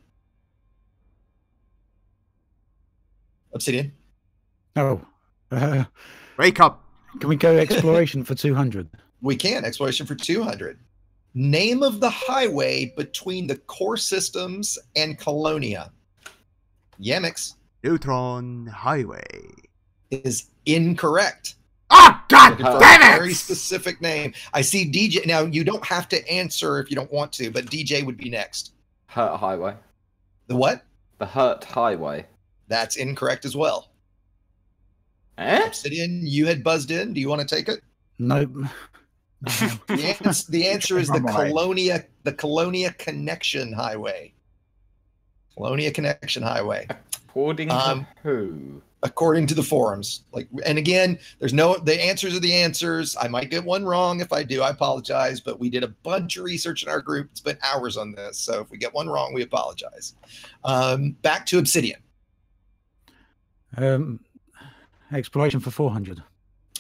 Obsidian. Oh, Wake up. can we go exploration for 200? We can. Exploration for 200. Name of the highway between the core systems and Colonia. TheYamiks Neutron Highway. is incorrect. Ah, God Looking for damn a very it! specific name. I see DJ. Now, you don't have to answer if you don't want to, but DJ would be next. Hurt Highway. The what? The Hurt Highway. That's incorrect as well. Eh? Obsidian, you had buzzed in. Do you want to take it? Nope. The answer is the Right. Colonia Connection Highway. Colonia Connection Highway. According to who? According to the forums. And again, the answers are the answers. I might get one wrong. If I do, I apologize, but we did a bunch of research in our group, spent hours on this. So if we get one wrong, we apologize. Back to Obsidian. Exploration for 400.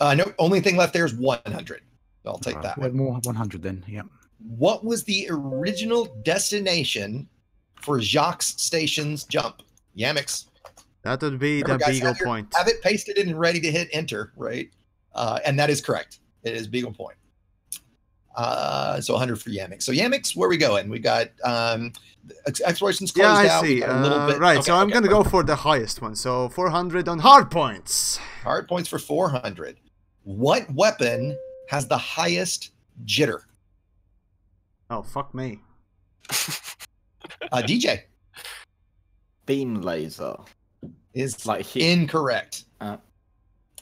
No, only thing left there is 100. I'll take that one. More 100 then. Yep. What was the original destination for Jacques Station's jump? Yamiks. That would be Remember, the guys, Beagle have Point. Have it pasted in and ready to hit enter, right? And that is correct. It is Beagle Point. So 100 for Yamiks. So Yamiks, where are we going? We got exploration's closed Yeah, I out. see. We got a little bit. Right, Okay, so I'm okay, gonna go for the highest one. So 400 on hard points. Hard points for 400. What weapon has the highest jitter? Oh, fuck me. DJ Beam laser. is Like he- incorrect.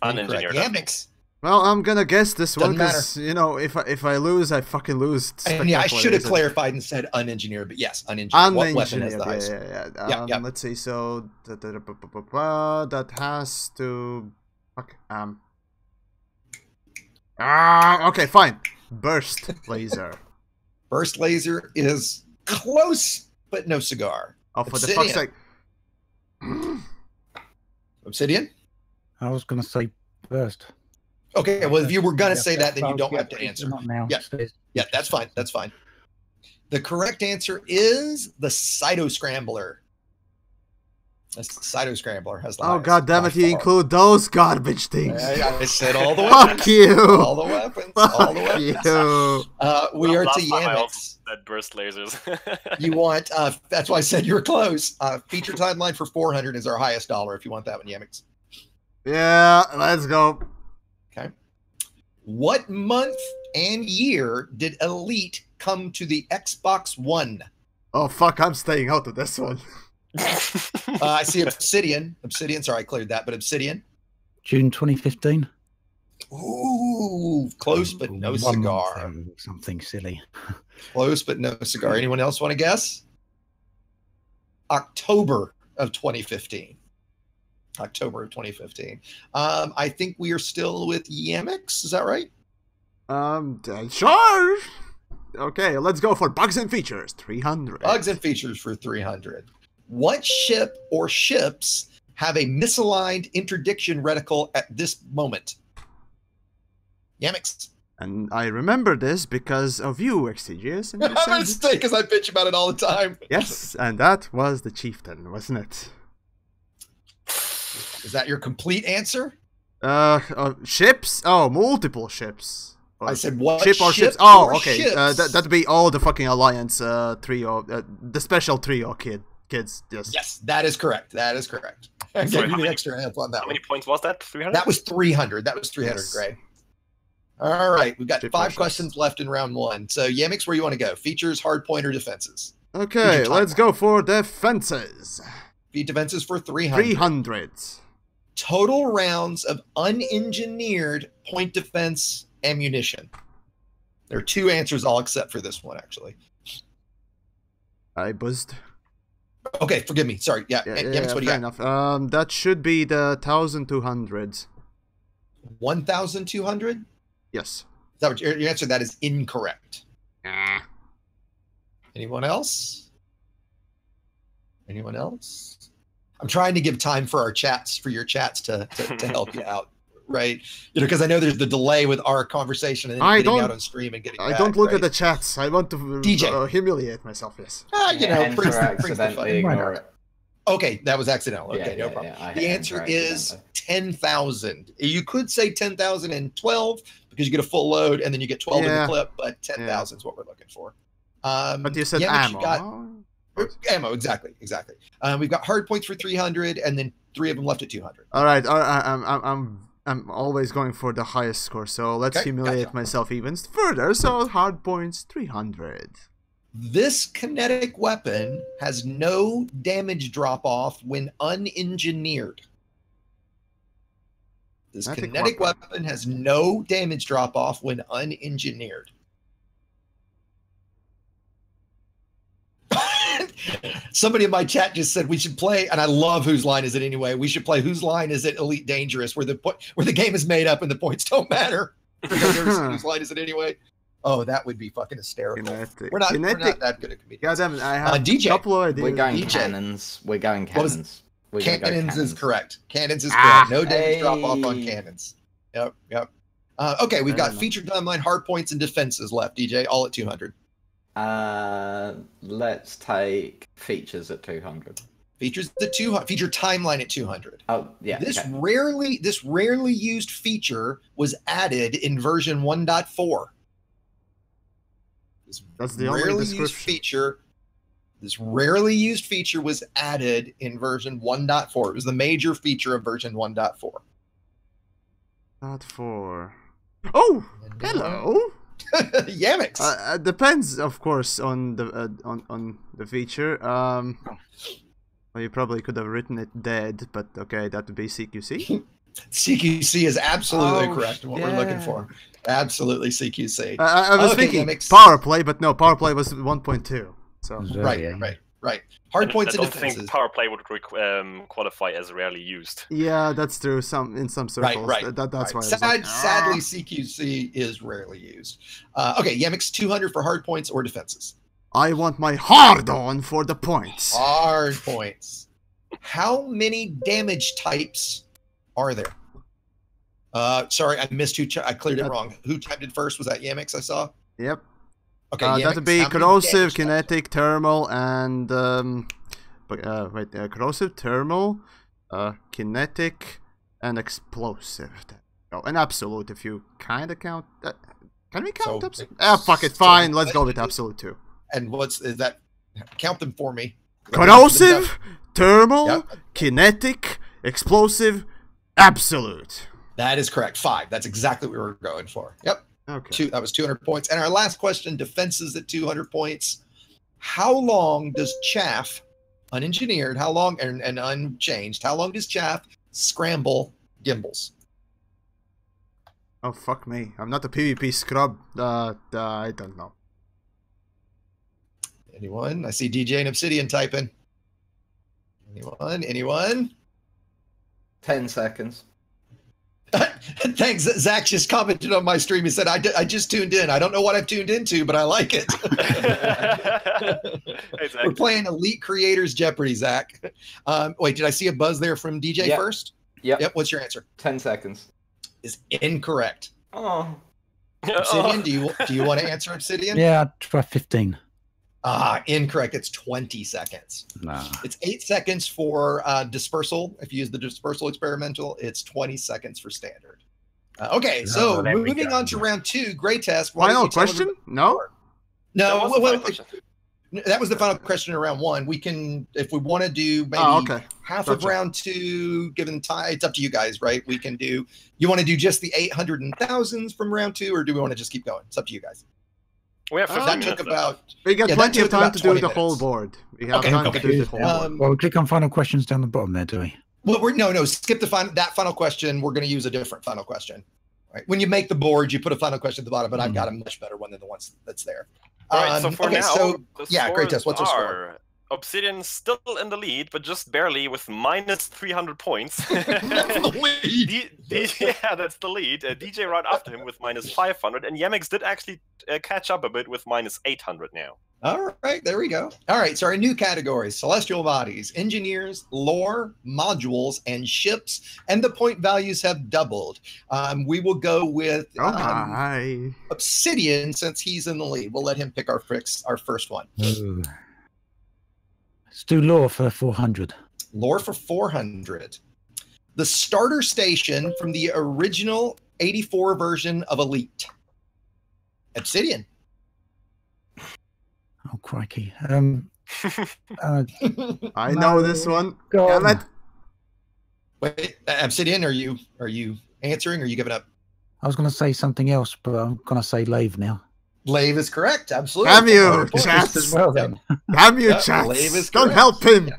Unengineered. Yamiks. Well, I'm gonna guess this one Doesn't because, you know, if I lose, I fucking lose. And yeah, I should have spectacularly. clarified and said unengineered, but yes, unengineered. What weapon has Unengineered, the highest? yeah. Yeah. Let's see. So that has to. Fuck. Okay, fine. Burst laser. Burst laser is close, but no cigar. Oh, for the fuck's sake. Obsidian? I was going to say first. Okay, well, if you were going to Yeah, say that, then you well, don't yeah, have to answer. Not now. Yeah. Yeah, that's fine. That's fine. The correct answer is the Cyto Scrambler. The Cyto Scrambler has the Oh, highest god damn by it, you far. include those garbage things. I said all the Fuck weapons. you. All the weapons. All Fuck the weapons. you. We are to Last time I also Yamiks. said burst lasers. You want, that's why I said you were close. Feature timeline for 400 is our highest dollar if you want that one, Yamiks. Yeah, let's go. Okay. What month and year did Elite come to the Xbox One? Oh, fuck, I'm staying out of this one. I see Obsidian. Sorry, I cleared that, but Obsidian. June 2015. Ooh, close, but no 1 cigar. month, something silly. Close, but no cigar. Anyone else want to guess? October of 2015. October of 2015. I think we are still with Yamiks. Is that right? Sure. Okay, let's go for bugs and features. 300. Bugs and features for 300. What ship or ships have a misaligned interdiction reticle at this moment? Yamiks. And I remember this because of you, Exigeous. And you I'm a said, mistake because I bitch about it all the time. yes, and that was the chieftain, wasn't it? Is that your complete answer? Ships? Oh, multiple ships. Or I said what ship or ship ships? Oh, or okay. ships? That'd be all the fucking Alliance trio, the special trio kids. Yes. Yes, that is correct. That is correct. I Sorry, gave how you the many- extra half on that How one. many points was that? 300? That was 300. That was 300, Yes. Gray. All right, we've got Ship 5 or ships. questions left in round 1. So, Yamiks, where you want to go? Features, hard point, or defenses? Okay, Feature let's timeline. go for defenses. Feed defenses for 300. 300. Total rounds of unengineered point defense ammunition. There are 2 answers I'll accept for this one, actually. I buzzed. Okay, forgive me. Sorry. Yeah, Yamiks, what do you fair got? enough. That should be the 1,200. 1,200? Yes. Is that what your answer? That is incorrect. Ah. Anyone else? Anyone else? I'm trying to give time for our chats, for your chats to help you out, right? You know, because I know there's the delay with our conversation and then I getting don't- out on stream and getting I back, don't look right? at the chats. I want to DJ. humiliate myself, yes. You know, Enter brings the accidentally fun. ignore it. Okay, that was accidental. Okay, Yeah, no problem. I The hit answer enter is accidentally. 10,000. You could say 10,012 because you get a full load and then you get 12 in Yeah. the clip, but 10,000 is what we're looking for. But you said Yamiks, ammo. you got- huh? ammo, exactly. We've got hard points for 300 and then 3 of them left at 200. All right, I'm I'm always going for the highest score, so let's Okay, humiliate gotcha. myself even further. So hard points 300. This kinetic weapon has no damage drop off when unengineered. This kinetic weapon has no damage drop off when unengineered. Somebody in my chat just said we should play, and I love Whose Line Is It Anyway? We should play Whose Line Is It Elite Dangerous, where the game is made up and the points don't matter. Whose Line Is It Anyway? Oh, that would be fucking hysterical. We're not that good at comedians. God damn it, I have DJ. a couple of ideas. We're going cannons. We're going cannons. Cannons is correct. Cannons is correct. No damage drop off on cannons. Yep. Okay, we've got feature timeline, hard points, and defenses left, DJ, all at 200. Let's take features at 200. Features at 200. Feature timeline at 200. Oh, yeah. This rarely used feature was added in version 1.4. That's the only description. This rarely used feature was added in version 1.4. It was the major feature of version 1.4. Not 4. Oh, hello. Yamiks. Depends, of course, on the feature. Well, you probably could have written it dead, but okay, that would be CQC. CQC is absolutely correct. What we're looking for, absolutely CQC. I was thinking Yamiks. power play, but no, power play was 1.2. So right. Hard points and I don't defenses. think power play would qualify as rarely used. Yeah, that's true. In some circles, Right. That's why. Sadly, CQC is rarely used. Okay, Yamiks 200 for hard points or defenses. I want my hard on for the points. Hard points. How many damage types are there? Sorry, I missed who. I cleared it wrong. Who typed it first? Was that Yamiks I saw? Yep. Okay, that would be corrosive, kinetic, thermal, and corrosive, thermal, kinetic, and explosive. Oh, and absolute if you kind of count. Can we count absolute? Fuck it, fine. Let's go with absolute too. And is that? Count them for me. Corrosive, thermal, kinetic, explosive, absolute. That is correct. 5. That's exactly what we were going for. Yep. Okay. That was 200 points. And our last question, defenses at 200 points. How long does chaff, unengineered, and unchanged, how long does chaff scramble gimbals? Oh, fuck me. I'm not a PvP scrub. I don't know. Anyone? I see DJ and Obsidian typing. Anyone? 10 seconds. Thanks. Zach just commented on my stream. He said, I just tuned in. I don't know what I've tuned into, but I like it. Hey, We're playing Elite Creators Jeopardy, Zach. Wait, did I see a buzz there from DJ first? Yep. What's your answer? 10 seconds. Is incorrect. Oh. Obsidian, do you want to answer Obsidian? Yeah, I'll try 15. Incorrect. It's 20 seconds. Nah. It's 8 seconds for dispersal. If you use the dispersal experimental, it's 20 seconds for standard. Okay, so moving on to round 2, Greytest. Final question? No? No, that was the final question in round 1. We can, if we want to do maybe half of round 2, given time, it's up to you guys, right? We can do, you want to do just the 800 and thousands from round 2, or do we want to just keep going? It's up to you guys. We have 15 that took about. We got plenty of time to do the whole board. We have time to do the whole board. Well, we click on final questions down the bottom there, do we? Well, no. Skip that final question. We're going to use a different final question. Right? When you make the board, you put a final question at the bottom, but I've got a much better one than the ones that's there. All right. So for now, Greytest. What's our score? Obsidian still in the lead, but just barely with minus 300 points. That's the lead. Yeah, that's the lead. DJ right after him with minus 500, and Yamiks did actually catch up a bit with minus 800 now. All right, there we go. All right, so our new categories: celestial bodies, engineers, lore, modules, and ships. And the point values have doubled. We will go with Obsidian since he's in the lead. We'll let him pick our first one. Ooh. Let's do lore for 400. Lore for 400. The starter station from the original 84 version of Elite. Obsidian. Oh, crikey. I know this one. Damn it. Wait, Obsidian, are you answering, or are you giving up? I was going to say something else, but I'm going to say Lave now. Lave is correct. Absolutely. Damn you, 100 points. Chats. As well, then. Damn you, Lave Chats. is Don't correct. help him.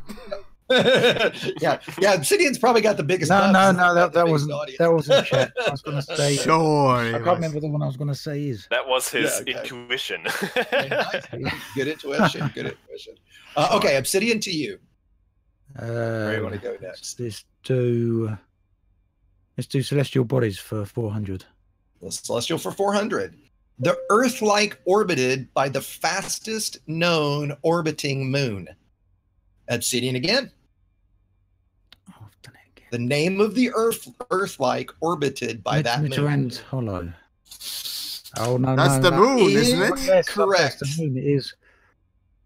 Yeah. Obsidian's probably got the biggest. No, buffs. that Biggest wasn't audience. chat. I was going to say. Sure. I can't remember the one I was going to say is. That was his Yeah, okay. intuition. Good intuition. Good intuition. Okay, Obsidian to you. Where do you want to go next? Let's do Celestial Bodies for 400. The Celestial for 400. The Earth-like orbited by the fastest known orbiting moon. Obsidian again. Oh, I've done it again. The name of the Earth-like orbited by that moon. Midrange Hollow. Oh no, That's no, the no. moon, isn't it? Yes, Correct. That's the moon. It is.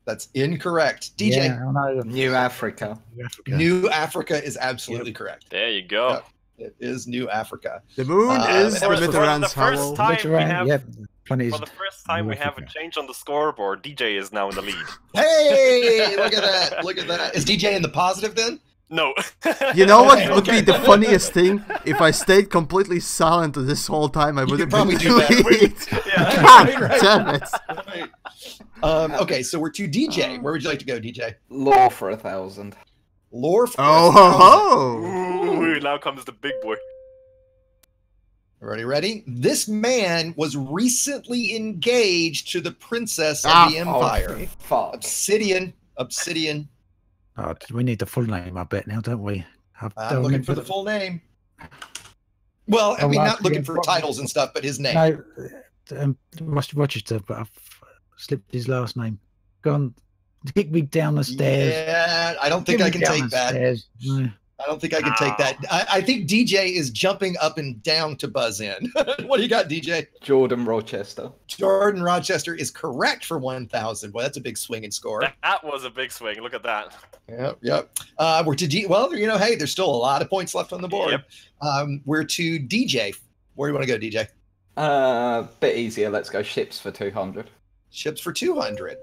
That's incorrect. DJ. Yeah, I know. New Africa. New Africa. New Africa is absolutely correct. There you go. Yep. It is New Africa. The moon is for the the Midrange first Hollow. time- we Midrange, have- yeah, planet For is the first time, New we have a Africa. change on the scoreboard. DJ is now in the lead. Hey, look at that. Look at that. Is DJ in the positive then? No. You know what Okay, would be okay. the funniest thing? If I stayed completely silent this whole time, I would have could probably been do that. it. Yeah. God Right. damn it. Right. Okay, so we're to DJ. Where would you like to go, DJ? Lore for 1,000. Lore for Oh 1,000. ho ho! Ooh, now comes the big boy. Ready? This man was recently engaged to the princess of Ah, the Empire. Oh, fuck. Obsidian. Oh, we need the full name, I bet now, don't we? I'm looking for the full name. Well, I Oh, mean, well, not looking yeah, for probably. titles and stuff, but his name. No, Rochester, but I've slipped his last name. Go on, kick me down the stairs. Yeah, I don't think Kick I me can down take the that. stairs. No. I don't think I can take that. I think DJ is jumping up and down to buzz in. What do you got, DJ? Jordan Rochester. Jordan Rochester is correct for 1,000. Boy, that's a big swinging score. That was a big swing. Look at that. Yep. We're to well, hey, there's still a lot of points left on the board. Yep. We're to DJ. Where do you want to go, DJ? Bit easier. Let's go ships for 200. Ships for 200.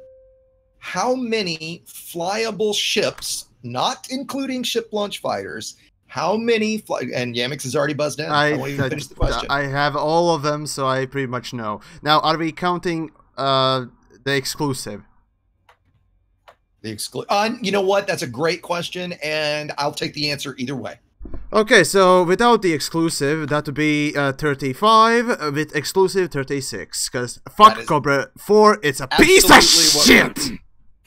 How many flyable ships, not including ship launch fighters, how many and Yamiks has already buzzed in. I want you to finish the question. I have all of them, so I pretty much know. Now, are we counting the exclusive? You know what? That's a great question, and I'll take the answer either way. Okay, so without the exclusive, that would be 35. With exclusive, 36. Because fuck is Cobra 4, it's a piece of absolutely shit!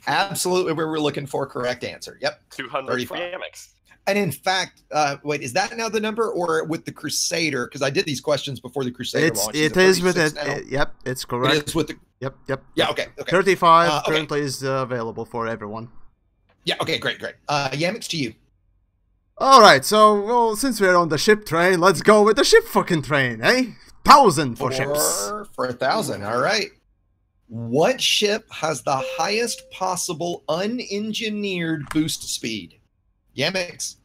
Absolutely where we're looking for. Correct answer. Yep. 200 for 35. TheYamiks. And in fact, wait, is that now the number, or with the Crusader? Because I did these questions before the Crusader launch. It is with it. 36 now? Yep, it's correct. It is with the. Yep. Yeah. Okay. 35 okay. currently is available for everyone. Yeah. Okay. Great. Yamiks, to you. Alright, so, well, since we're on the ship train, let's go with the ship fucking train, eh? 1,000 for ships. For 1,000. All right. What ship has the highest possible unengineered boost speed? Yamiks.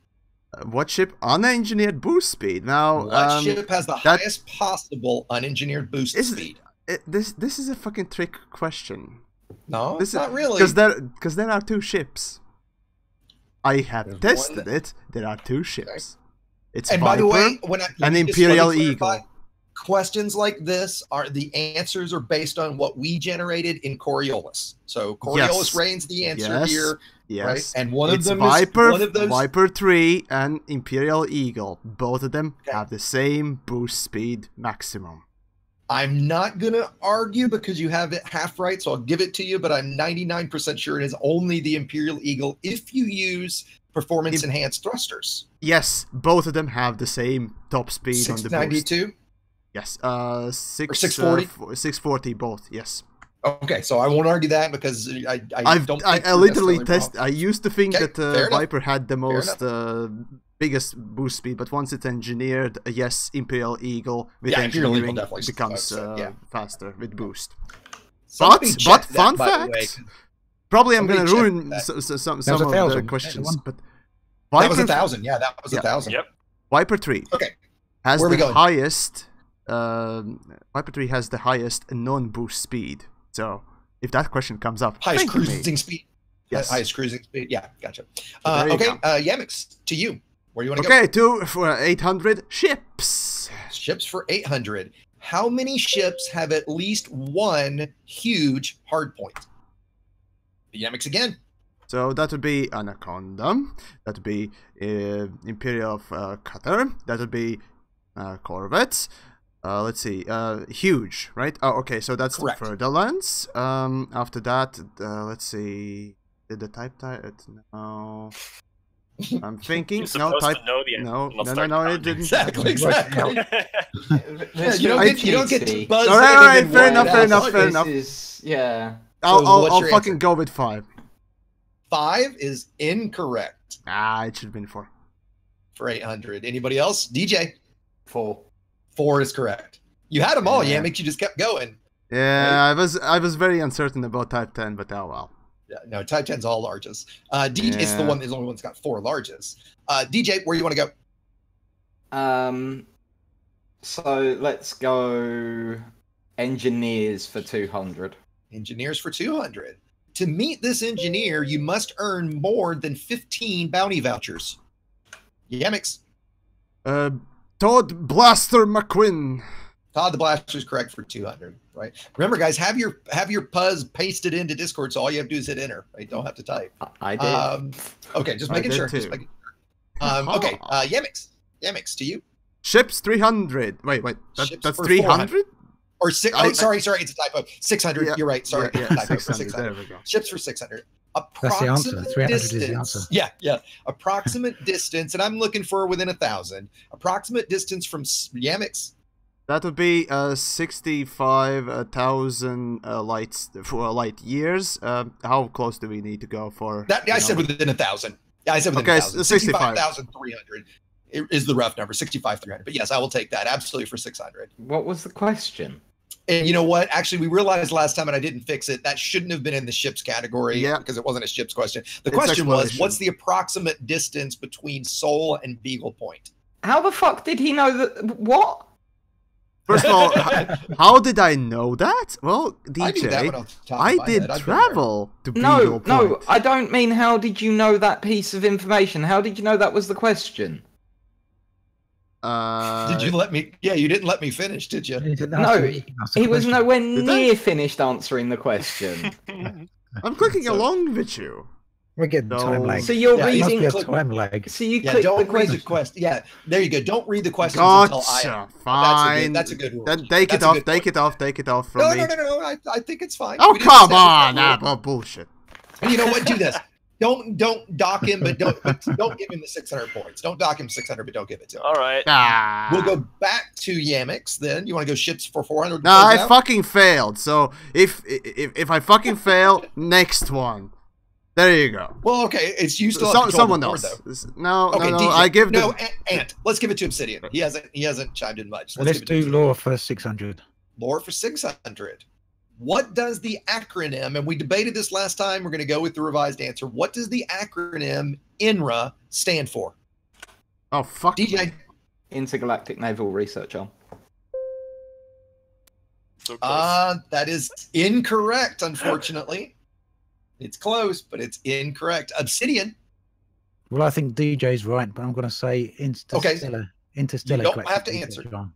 What ship? Unengineered boost speed. Now, What ship has the highest possible unengineered boost speed? This is a fucking trick question. No, This it's not really. Because there are two ships. I have tested it. There are two ships. It's And Viper by the way, when I and let me Imperial clarify, Eagle. questions like this are the answers are based on what we generated in Coriolis. So Coriolis reigns the answer here, Yes. right? And one of It's them Viper, is one of those. Viper 3 and Imperial Eagle. Both of them Okay. have the same boost speed maximum. I'm not gonna argue because you have it half right, so I'll give it to you. But I'm 99% sure it is only the Imperial Eagle if you use performance enhanced thrusters. Yes, both of them have the same top speed on the boost. 692. Yes, 640? 640 both. Yes. Okay, so I won't argue that because I don't. Think I you're literally necessarily test. wrong. I used to think Okay, that fair enough. Viper had the most enough. biggest boost speed, but once it's engineered, yes, Imperial Eagle with Yeah, Imperial Eagle engineering definitely becomes yeah. faster with boost. Somebody But check that, fun by the way. fact, probably I'm Somebody gonna check ruin that. some was of the 1,000. questions, That's the but That was Viper 1,000. Yeah, that was 1,000. Yep. Viper 3 Okay. has Where are we the going? highest. Viper 3 has the highest non-boost speed. So if that question comes up, Highest think of me. cruising speed. Yes. Highest cruising speed. Yeah, gotcha. there you Okay, go. Yamiks, to you. Where do you want to go? Okay, 2 for 800 ships. Ships for 800. How many ships have at least one huge hard point? The Yamiks again. So that would be Anaconda. That would be Imperial of Qatar. That would be corvettes. Let's see. Huge, right? Oh, okay. So that's Correct. the Furtherlands. After that, let's see. Did the type? No. I'm thinking. You're No supposed type. to know the answer, No. not No. start No. It counting. didn't. Exactly. Yeah, you don't get to buzz. All in right, and fair then enough, walk fair out. enough, fair This enough. is, yeah. what's I'll your fucking answer? go with 5. 5 is incorrect It should have been 4. for 800. Anybody else? DJ. 4. 4 is correct. You had them all, Yeah. Yamik. You just kept going. Yeah, I was very uncertain about Type 10, but oh well. Yeah, no, Type 10's all larges. DJ is the Yeah. one. Is the only one that's got 4 larges. DJ, where do you want to go? So let's go engineers for 200. Engineers for 200. To meet this engineer, you must earn more than 15 bounty vouchers. Yamiks. Todd Blaster McQuinn. Todd the Blaster is correct for 200. Right. Remember, guys, have your puzz pasted into Discord, so all you have to do is hit enter. Right. Don't have to type. I did. Okay, just I making did sure. too. Just making sure. Okay. Yamiks. Yamiks, to you. Ships 300. Wait. Ships That's for 300? Or six. I- Oh, sorry, it's a typo. 600. Yeah, You're right. Sorry, Yeah, typo, 600. 600. There we go. Ships for 600. That's the answer. Approximate 300 is the distance. answer. Yeah. Approximate distance, and I'm looking for within 1,000. Approximate distance from Yamiks. That would be 65,000 light years. How close do we need to go for? That I said within 1,000. Yeah, I said within Okay, 1,000. 65. 65,300 is the rough number. 65,300. But yes, I will take that absolutely for 600. What was the question? And you know what? Actually, we realized last time, and I didn't fix it. That shouldn't have been in the ships category because it wasn't a ships question. The It's question was, exploration. what's the approximate distance between Seoul and Beagle Point? How the fuck did he know that? What? First of all, how did I know that? Well, I knew that one DJ, off the top of I my did head. I've been there. travel to Beagle No, Point. I don't mean how did you know that piece of information? How did you know that was the question? Did you let me? Yeah, you didn't let me finish, did you? No, he was nowhere Did near finished answering the question. I'm clicking So- along with you. We're getting No. time lag. So you're Yeah, It must be reading. a time lag. So you Yeah, click the don't read the question. question. Yeah, there you go. Don't read the questions until I. Gotcha. Fine. That's a good rule. Then take That's it a off. good Take point. it off. Take it off from No, me. no. I think it's fine. Oh We didn't come establish on! that rule. Bullshit. And you know what? Do this. Don't dock him, but don't give him the 600 points. Don't dock him 600, but don't give it to him. All right. We'll go back to Yamiks then. You want to go ships for 400? No, I fucking failed. So if I fucking fail, next one. There you go. Well, okay. It's you still have control Someone of the else. board, though. No, Okay, no. DJ. I give no the Ant. Let's give it to Obsidian. He hasn't chimed in much. Let's give it to do law for 600. Lore for 600. What does the acronym, and we debated this last time, we're going to go with the revised answer. What does the acronym INRA stand for? Oh fuck. DJ? Intergalactic Naval Research Arm. So close. That is incorrect, unfortunately. It's close, but it's incorrect. Obsidian. Well, I think DJ's right, but I'm going to say Interstellar. Interstellar. You don't have Galactic to answer. Research Arm.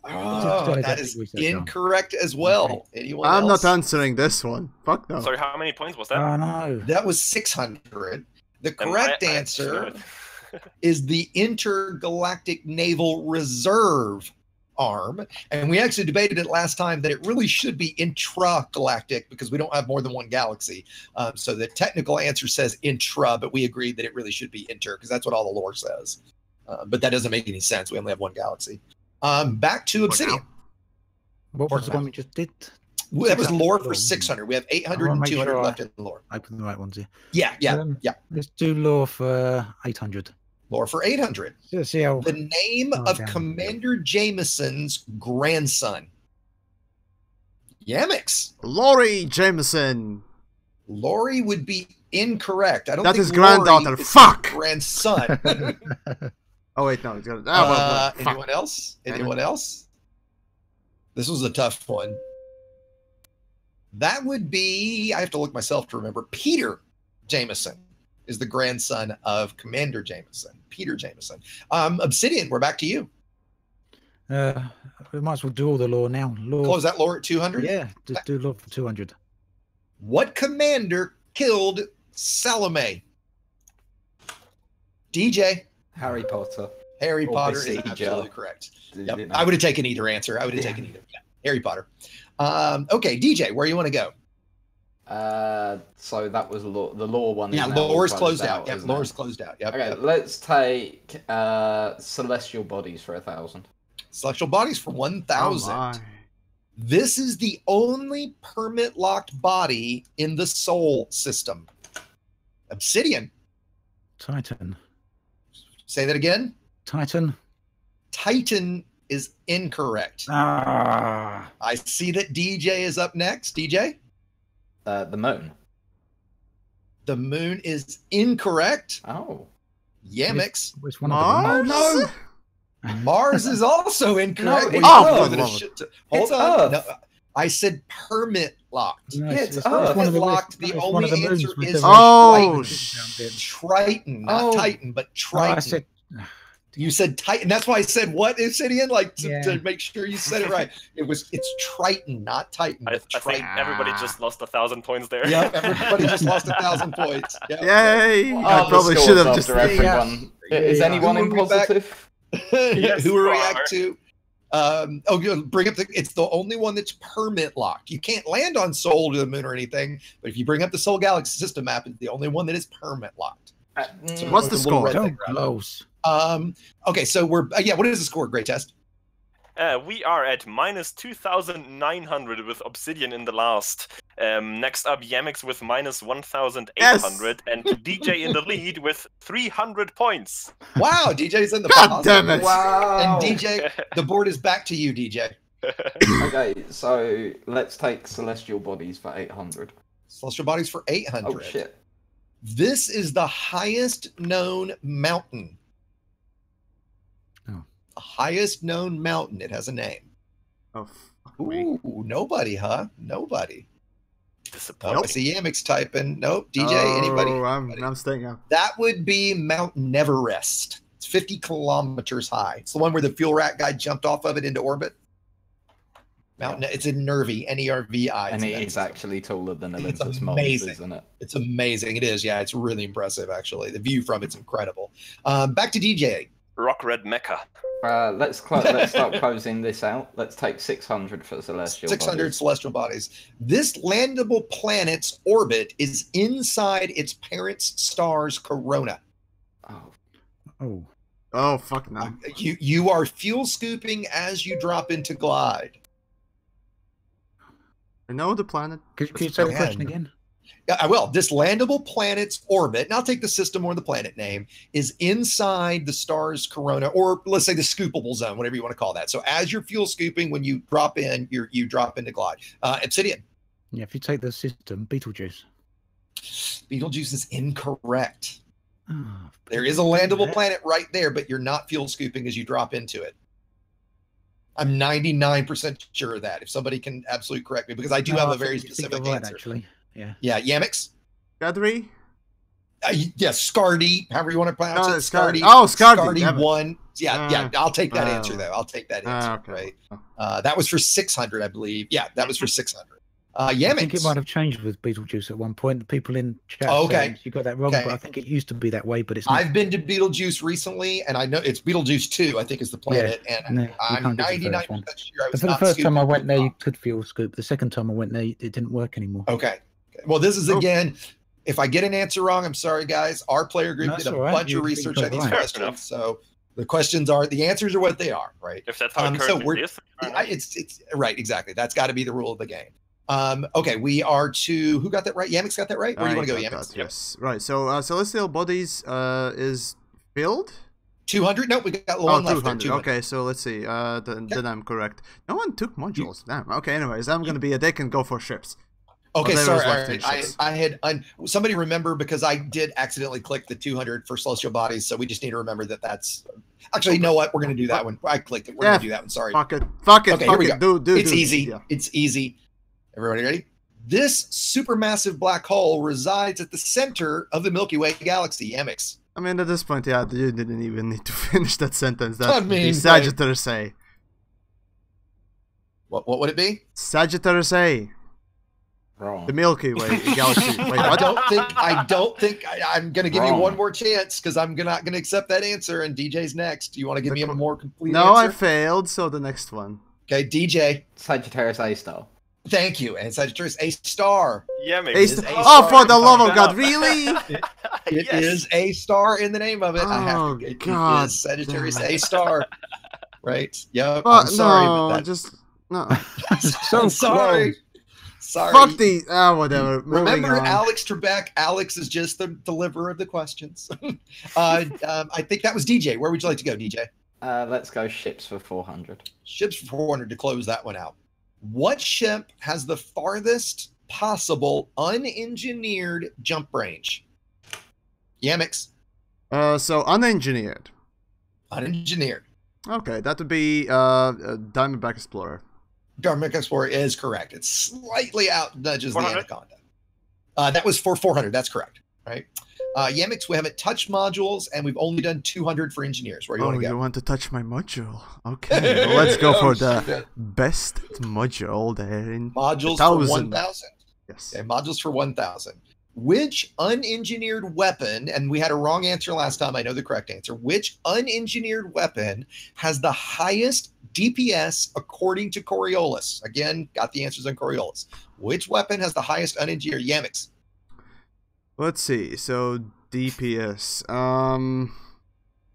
Oh, that is incorrect as well. Anyone I'm else? not answering this one. Fuck no. Sorry, how many points was that? Oh no. That was 600. The And correct I answer is the Intergalactic Naval Reserve Arm. And we actually debated it last time that it really should be intragalactic because we don't have more than one galaxy. So the technical answer says intra, but we agreed that it really should be inter because that's what all the lore says. But that doesn't make any sense. We only have one galaxy. Back to Obsidian. What was the one we just did? That was 600. lore for 600. We have 800 I wanna and make 200 sure left in lore. Open the right ones here. Yeah. Let's do law for 800. Lore for 800. Let's see how. The name Oh, of damn. Commander Jameson's grandson. Yamiks. Laurie Jameson. Lori would be incorrect. I don't That think is granddaughter. Lori is his Fuck! grandson. Oh wait, no. It's gonna. Fuck. Anyone else? Anyone else? This was a tough one. That would be, I have to look myself to remember. Peter Jameson is the grandson of Commander Jameson, Peter Jameson. Obsidian, we're back to you. We might as well do all the lore now. Close that lore at 200? Yeah, just do lore for 200. What commander killed Salome? DJ. Harry Potter. Harry Or Potter is Besieger. absolutely correct. Did you know? I would have taken either answer. I would have taken either. Yeah. Harry Potter. Okay, DJ, where you want to go? So that was the lore one. Yeah, is now lore's closed out. Yep, isn't lore's it? closed out. Yep. Okay, Yep. let's take celestial bodies for 1,000. Celestial bodies for 1,000. Oh my. This is the only permit locked body in the Soul system. Obsidian. Titan. Say that again. Titan. Titan is incorrect. Ah. I see that DJ is up next. DJ. The moon. The moon is incorrect. Oh. Yamiks. Which one of them? Mars? Oh, no. Mars is also incorrect. No, Well, it's you know Earth. that it should- Hold It's on. Earth. No, I said permit locked. No, it's it's Earth. one of the Locked. The it's one only of the moons answer with is the Oh, Triton, not Oh. Titan, but Oh, Triton. I said, You said Titan. That's why I said what, Obsidian? Like to, Yeah. to make sure you said it right. It's Triton, not Titan. I but think Triton. everybody just lost 1,000 points there. Yep, everybody just lost 1,000 points. Yep. Yay! Oh, I the probably scores should have after just. everyone. Is Yeah. anyone Who in will be back? positive? Yes, Who will you react are. to? Bring up it's the only one that's permit locked. You can't land on Soul to the moon or anything, but if you bring up the Soul Galaxy system map, it's the only one that is permit locked. So What's the it's a little score? red so thing around it. close. Okay, so we're what is the score, Greytest? We are at minus 2,900 with Obsidian in the last. Next up, Yamiks with minus 1,800, and DJ in the lead with 300 points. Wow, DJ's in the God positive. damn it. Wow. And DJ, the board is back to you, DJ. Okay, so let's take celestial bodies for 800. Celestial bodies for 800. Oh shit. This is the highest known mountain. Oh. The highest known mountain. It has a name. Oh, fuck me. Ooh, nobody, huh? Nobody. Oh, I Disappointing. see Yamiks typing. Nope. DJ, anybody? Oh, Anybody? I'm staying out. That would be Mount Neverest. It's 50 kilometers high. It's the one where the fuel rack guy jumped off of it into orbit. It's in Nervi, Nervi. And it is actually taller than It's Olympus Mons, amazing. isn't it? It's amazing. It is. Yeah, it's really impressive, actually. The view from it's incredible. Back to DJ. Rock Red Mecca. Let's start closing this out. Let's take 600 for celestial 600 bodies. celestial bodies. This landable planet's orbit is inside its parent star's corona. Oh, Oh, Oh, fuck no. You are fuel scooping as you drop into glide. I know the planet. could you say the Man. question again? Yeah, I will. This landable planet's orbit, and I'll take the system or the planet name, is inside the star's corona, or let's say the scoopable zone, whatever you want to call that. So as you're fuel scooping, when you drop in, you drop into glide. Obsidian. Yeah, if you take the system, Beetlejuice. Beetlejuice is incorrect. Oh, There is a landable yeah. planet right there, but you're not fuel scooping as you drop into it. I'm 99% sure of that. If somebody can absolutely correct me, because I do have No, a I very think specific you're right, answer. actually. Yeah. Yeah, Yamiks. Gadri? Yes, Scardy, however you want to pronounce No, it. it's Scardy. Scardy. Oh, Scardy, damn it. 1. Yeah, I'll take that answer, though. I'll take that answer, Okay. right? That was for 600, I believe. Yeah, that was for 600. I think it Yamiks. might have changed with Beetlejuice at one point. The people in chat Oh, okay. saying you got that wrong, Okay. but I think it used to be that way, but it's not. I've been to Beetlejuice recently, and I know it's Beetlejuice 2, I think is the planet, and no, you I'm can't do the first 99% one. sure I But was for the not first time I scooping went there, you top. could fuel scoop. The second time I went there, it didn't work anymore. Okay. Well, this is Oh. again, if I get an answer wrong, I'm sorry, guys. Our player group No, did that's a all right. bunch You of think research you're on these right. Fair questions. enough. So the answers are what they are, right? If that's how it So currently is. it's right, exactly. That's got to be the rule of the game. Okay, we are to who got that right? Yamiks got that right? Where do you want to go, got Yamiks? that, yes. Right, so celestial bodies is filled? 200? Nope, we got Oh, one left. there, 200. 200. Okay, so let's see. Then I'm correct. No one took modules. Damn. Okay, anyways, I'm gonna be a dick and go for ships. Okay, Whatever sorry. is All left in right. ships. I had somebody remember because I did accidentally click the 200 for celestial bodies, so we just need to remember that that's actually. You know what? We're gonna do that one. I clicked it. We're Yeah. gonna do that one. Sorry. Fuck it. Fuck it. Okay, fuck here we it. Do it's do. easy. Yeah. It's easy. Everybody ready? This supermassive black hole resides at the center of the Milky Way galaxy. Yamiks. I mean, at this point, yeah, you didn't even need to finish that sentence. That I would mean, be Sagittarius A. What would it be? Sagittarius A. Wrong. The Milky Way galaxy. Wait, I what? don't think I'm going to give you Wrong. one more chance because I'm not going to accept that answer. And DJ's next. Do you want to give me a more complete No, I answer? failed, so the next one. Okay, DJ. Sagittarius A star. Thank you. And Sagittarius A star. Yamiks. A is star. A Oh, star. for the love of God, Up. really? It Yes. is A star in the name of it. I have Oh, to. It God is Sagittarius damn it. A star. Right. Yep. But I'm sorry, no, but just no. So I'm sorry. close. Sorry. Fuck the whatever. Moving Remember on. Alex Trebek? Alex is just the deliverer of the questions. I think that was DJ. Where would you like to go, DJ? Let's go ships for 400. Ships for 400 to close that one out. What ship has the farthest possible unengineered jump range? Yamiks. So unengineered. Unengineered. Okay, that would be Diamondback Explorer. Diamondback Explorer is correct. It's slightly out nudges the 400? Anaconda. That was for 400. That's correct. Right. Yamiks, we haven't touched modules, and we've only done 200 for engineers. Where do you Oh, want to go? you want to touch my module? Okay, well, let's go for the shit. best module there in Modules the for 1000. 1,000. Yes. Okay, modules for 1,000. Which unengineered weapon, and we had a wrong answer last time, I know the correct answer, which unengineered weapon has the highest DPS according to Coriolis? Again, got the answers on Coriolis. Which weapon has the highest unengineered? Yamiks. Let's see. So DPS.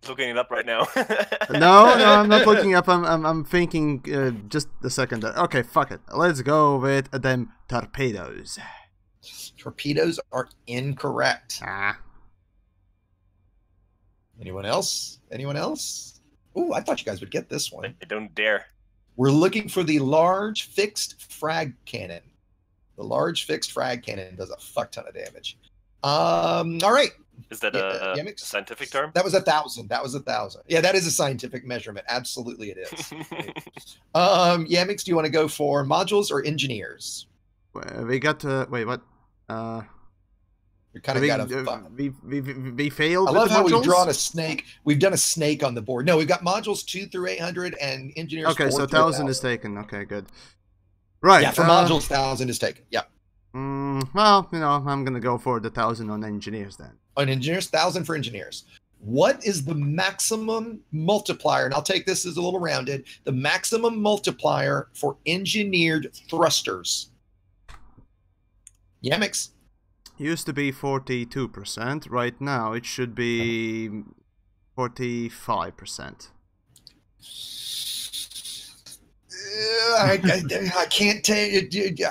Looking it up right now. No, I'm not looking up. I'm thinking. Just a second. There. Okay, fuck it. Let's go with them torpedoes. Torpedoes are incorrect. Ah. Anyone else? Anyone else? Ooh, I thought you guys would get this one. I don't dare. We're looking for the large fixed frag cannon. The large fixed frag cannon does a fuck ton of damage. All right. Is that Yeah, a Yamiks? scientific term? That was 1,000. That was 1,000. Yeah, that is a scientific measurement. Absolutely, it is. Yamiks, do you want to go for modules or engineers? We got. Wait, what? We kind of got a. We failed. I with love the how we've modules? drawn a snake. We've done a snake on the board. No, we've got modules 2 through 800 and engineers. Okay, 4 so through 1,000 is taken. Okay, good. Right. Yeah, for modules, 1,000 is taken. Yeah. Well, you know, I'm gonna go for the 1,000 on engineers then. On engineers, 1,000 for engineers. What is the maximum multiplier? And I'll take this as a little rounded. The maximum multiplier for engineered thrusters. Yamiks. Used to be 42%. Right now, it should be 45%. I can't tell you.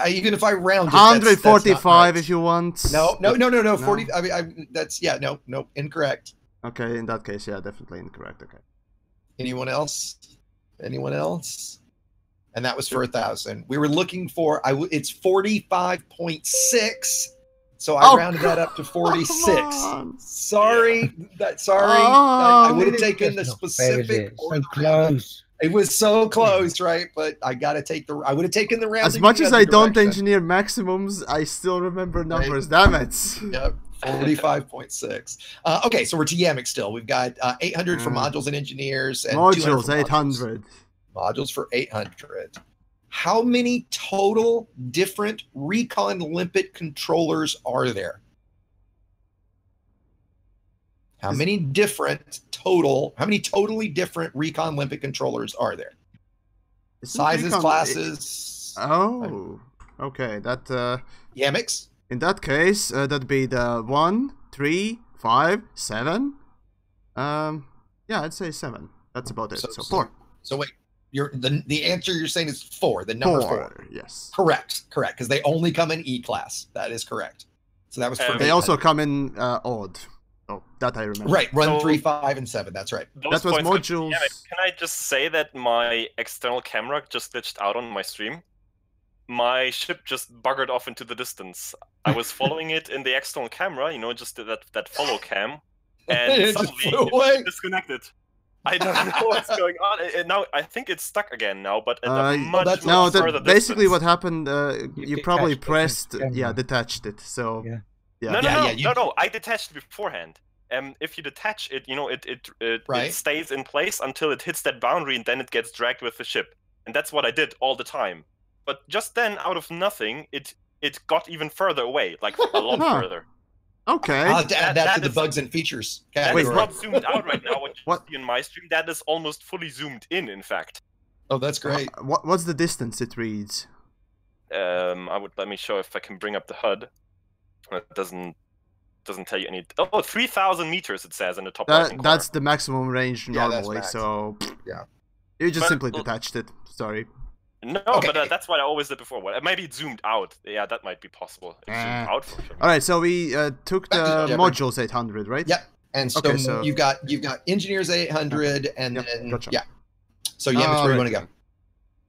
Even if I round it, 145 that's if you want. not right. No. 40. That's no, incorrect. Okay, in that case, yeah, definitely incorrect. Okay. Anyone else? Anyone else? And that was for 1,000. We were looking for. It's 45.6. So I rounded that up to 46. Sorry, I would have taken the specific. So close. It was so close, right? But I gotta take the. I would have taken the round. As much as I don't engineer maximums, I still remember numbers. Damn it. Yep, 45.6. Okay, so we're to Yamiks still. We've got 800 for modules and engineers. And Modules, 200 for 800. Modules for 800. How many total different Recon Limpet controllers are there? How many totally different Recon Limpet controllers are there? Sizes, classes. Oh, okay. That Yamiks. in that case, that'd be the 1, 3, 5, 7. Yeah, I'd say 7. That's about it. So 4. So wait, the answer you're saying is 4. The number 4. Yes. Correct. Because they only come in E class. That is correct. So that was for They also come in odd. Oh, that I remember. Right, run So- 3, 5, and 7. That's right. Those That was points go to modules. Yamiks. Can I just say that my external camera just glitched out on my stream? My ship just buggered off into the distance. I was following it in the external camera, just that follow cam, and It just suddenly flew away. it disconnected. I don't know what's going on. Now I think it's stuck again now, but at a much no, further basically distance. what happened, you probably detached it pressed, from the camera. yeah, detached it, so... Yeah. Yeah. No, I detached it beforehand. If you detach it, you know, it stays in place until it hits that boundary, and then it gets dragged with the ship. And that's what I did all the time. But just then, out of nothing, it got even further away, like a lot further. Okay. I'll have to add that to the is- bugs and features That category. is not zoomed out right now. What you What? see in my stream, that is almost fully zoomed in fact. Oh, that's great. What's the distance it reads? Let me show if I can bring up the HUD. It doesn't tell you any. Oh, 3,000 meters it says in the top right corner. That's the maximum range Yeah, that's normally, max. so... Yeah. You just But- simply detached it, sorry. No, Okay. but that's what I always did before. Well, maybe it zoomed out. Yeah, that might be possible. It zoomed out for sure. Alright, so we took Back to the Jeopardy. modules 800, right? Yep. And so, Okay, so- you've got engineers 800, and Yep, then gotcha. yeah. So Yamiks, where do you want to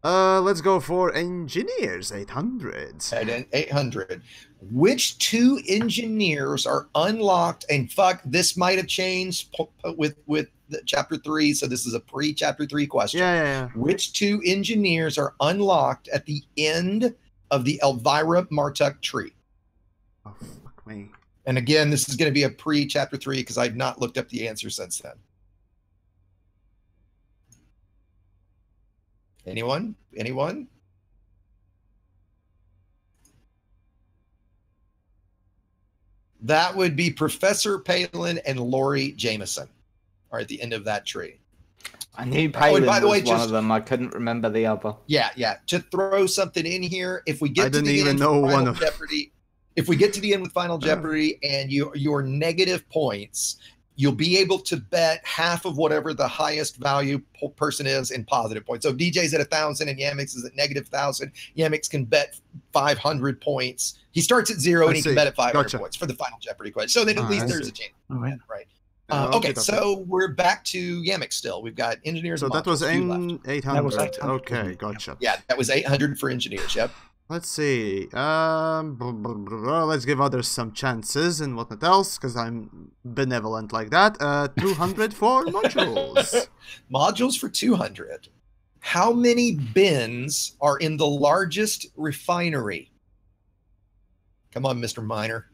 go? Let's go for engineers 800. At 800. Which 2 engineers are unlocked? And fuck, this might have changed with the chapter 3, so this is a pre-chapter 3 question. Yeah. Which 2 engineers are unlocked at the end of the Elvira Martuk tree? Oh, fuck me. And again, this is going to be a pre-chapter 3 because I've not looked up the answer since then. Anyone? That would be Professor Palin and Lori Jameson are at the end of that tree. I knew Palin by the way, was one just- of them. I couldn't remember the other. Yeah. To throw something in here, if we get I to didn't the even end know with one Final of- Jeopardy, if we get to the end with Final Jeopardy and your negative points, you'll be able to bet half of whatever the highest value person is in positive points. So if DJ's at 1,000 and Yamiks is at negative 1,000, Yamiks can bet 500 points. He starts at 0 and he can bet at 500 Gotcha. points for the Final Jeopardy question. So then at least I there's see. a chance. All right. Right. Okay, Okay, okay. so we're back to Yamiks still. We've got engineers. So and that was modules, few left. 800. That was 800, Okay, wasn't it? gotcha. Yeah, that was 800 for engineers. Yep. Let's see. Let's give others some chances and whatnot else, because I'm benevolent like that. 200 for modules. Modules for 200. How many bins are in the largest refinery? Come on, Mr. Miner.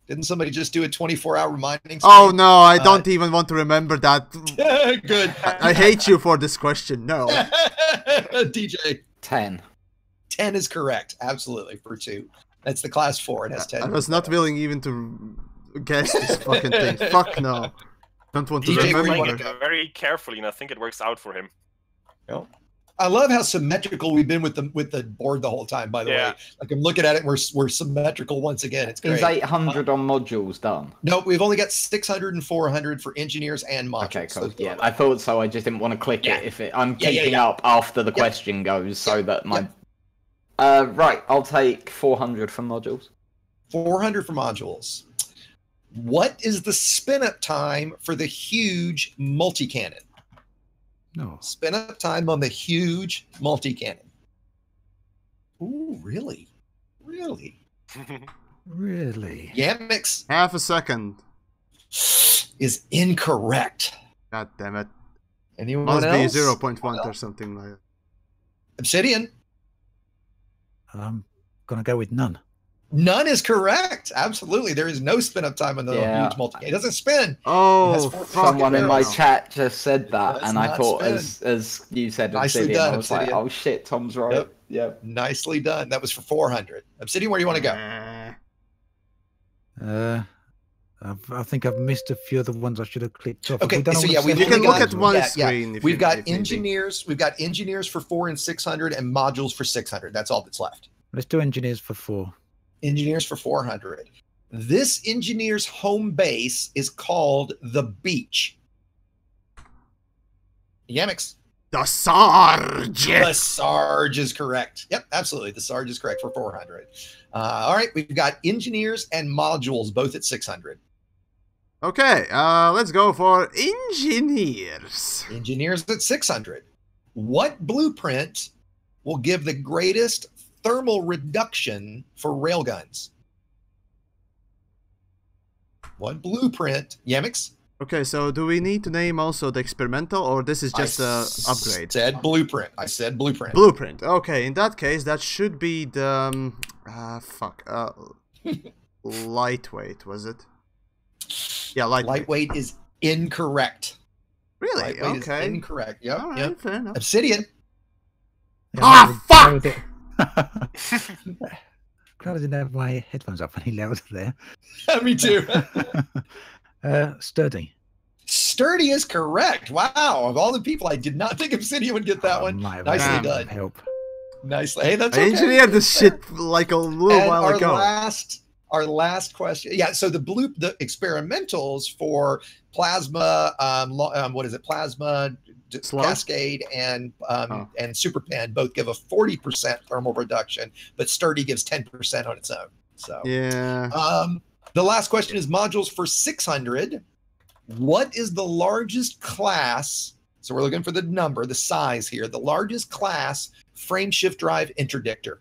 Didn't somebody just do a 24-hour mining? Oh no, I don't even want to remember that. Good. I hate you for this question. No. DJ. 10. 10 is correct. Absolutely, for 2. That's the class 4. It has 10. I was not willing even to guess this fucking thing. Fuck no. Don't want to DJ, where you remember. wanna Playing it very carefully, and I think it works out for him. I love how symmetrical we've been with the board the whole time, by the way. Like I'm looking at it, we're symmetrical once again. It's great. Is 800 on modules done? Nope, we've only got 600 and 400 for engineers and modules. Okay, cool. So- Yeah, I thought so. I just didn't want to click Yeah. it if I'm Yeah, keeping up after the question goes so that my... right, I'll take 400 for modules. 400 for modules. What is the spin-up time for the huge multi-cannon? No. Spin-up time on the huge multi-cannon. Ooh, really? Really? Really? Yamiks Half a second. is incorrect. God damn it. Anyone Must else? be 0.1 or something like that. Obsidian. I'm gonna go with none. None is correct. Absolutely. There is no spin-up time on the Yeah. huge multi-cannon. It doesn't spin. Oh, It has four fuck. Someone in my barrels. chat just said that, Does and I not thought, spin. as you said, Nicely Obsidian, done, I was like, Obsidian. oh shit, Tom's right. Yep. Yep. Nicely done. That was for 400. Obsidian, where do you want to go? I think I've missed a few of the ones I should have clicked off. Have Okay, we done so all the yeah, we've You can only look got- at one yeah, yeah. screen if We've you got if need be. engineers. We've got engineers for 4 and 600, and modules for 600. That's all that's left. Let's do engineers for 4. Engineers for 400. This engineer's home base is called the Beach. Yamiks. The Sarge! The Sarge is correct. Yep, absolutely. The Sarge is correct for 400. All right, we've got engineers and modules both at 600. Okay, let's go for engineers. Engineers at 600. What blueprint will give the greatest thermal reduction for railguns? What blueprint? Yamiks? Okay, so do we need to name also the experimental, or this is just a upgrade? Said blueprint. I said blueprint. Blueprint. Okay, in that case, that should be the lightweight, was it? Yeah, lightweight. Lightweight is incorrect. Really? Lightweight is Okay. incorrect. Yep. All right, Yep. fair enough. Obsidian. Fuck! Glad I didn't have my headphones up any louder there. Me too. Sturdy. Sturdy is correct. Wow. Of all the people, I did not think Obsidian would get that one. Nicely done. Help. Nicely. Hey, that's I okay. engineered this shit like a little while ago. Our last question. Yeah. So the experimentals for plasma, what is it? Plasma, Cascade, and Super Pen both give a 40% thermal reduction, but Sturdy gives 10% on its own. So yeah. The last question is modules for 600. What is the largest class? So we're looking for the number, the size here. The largest class frame shift drive interdictor.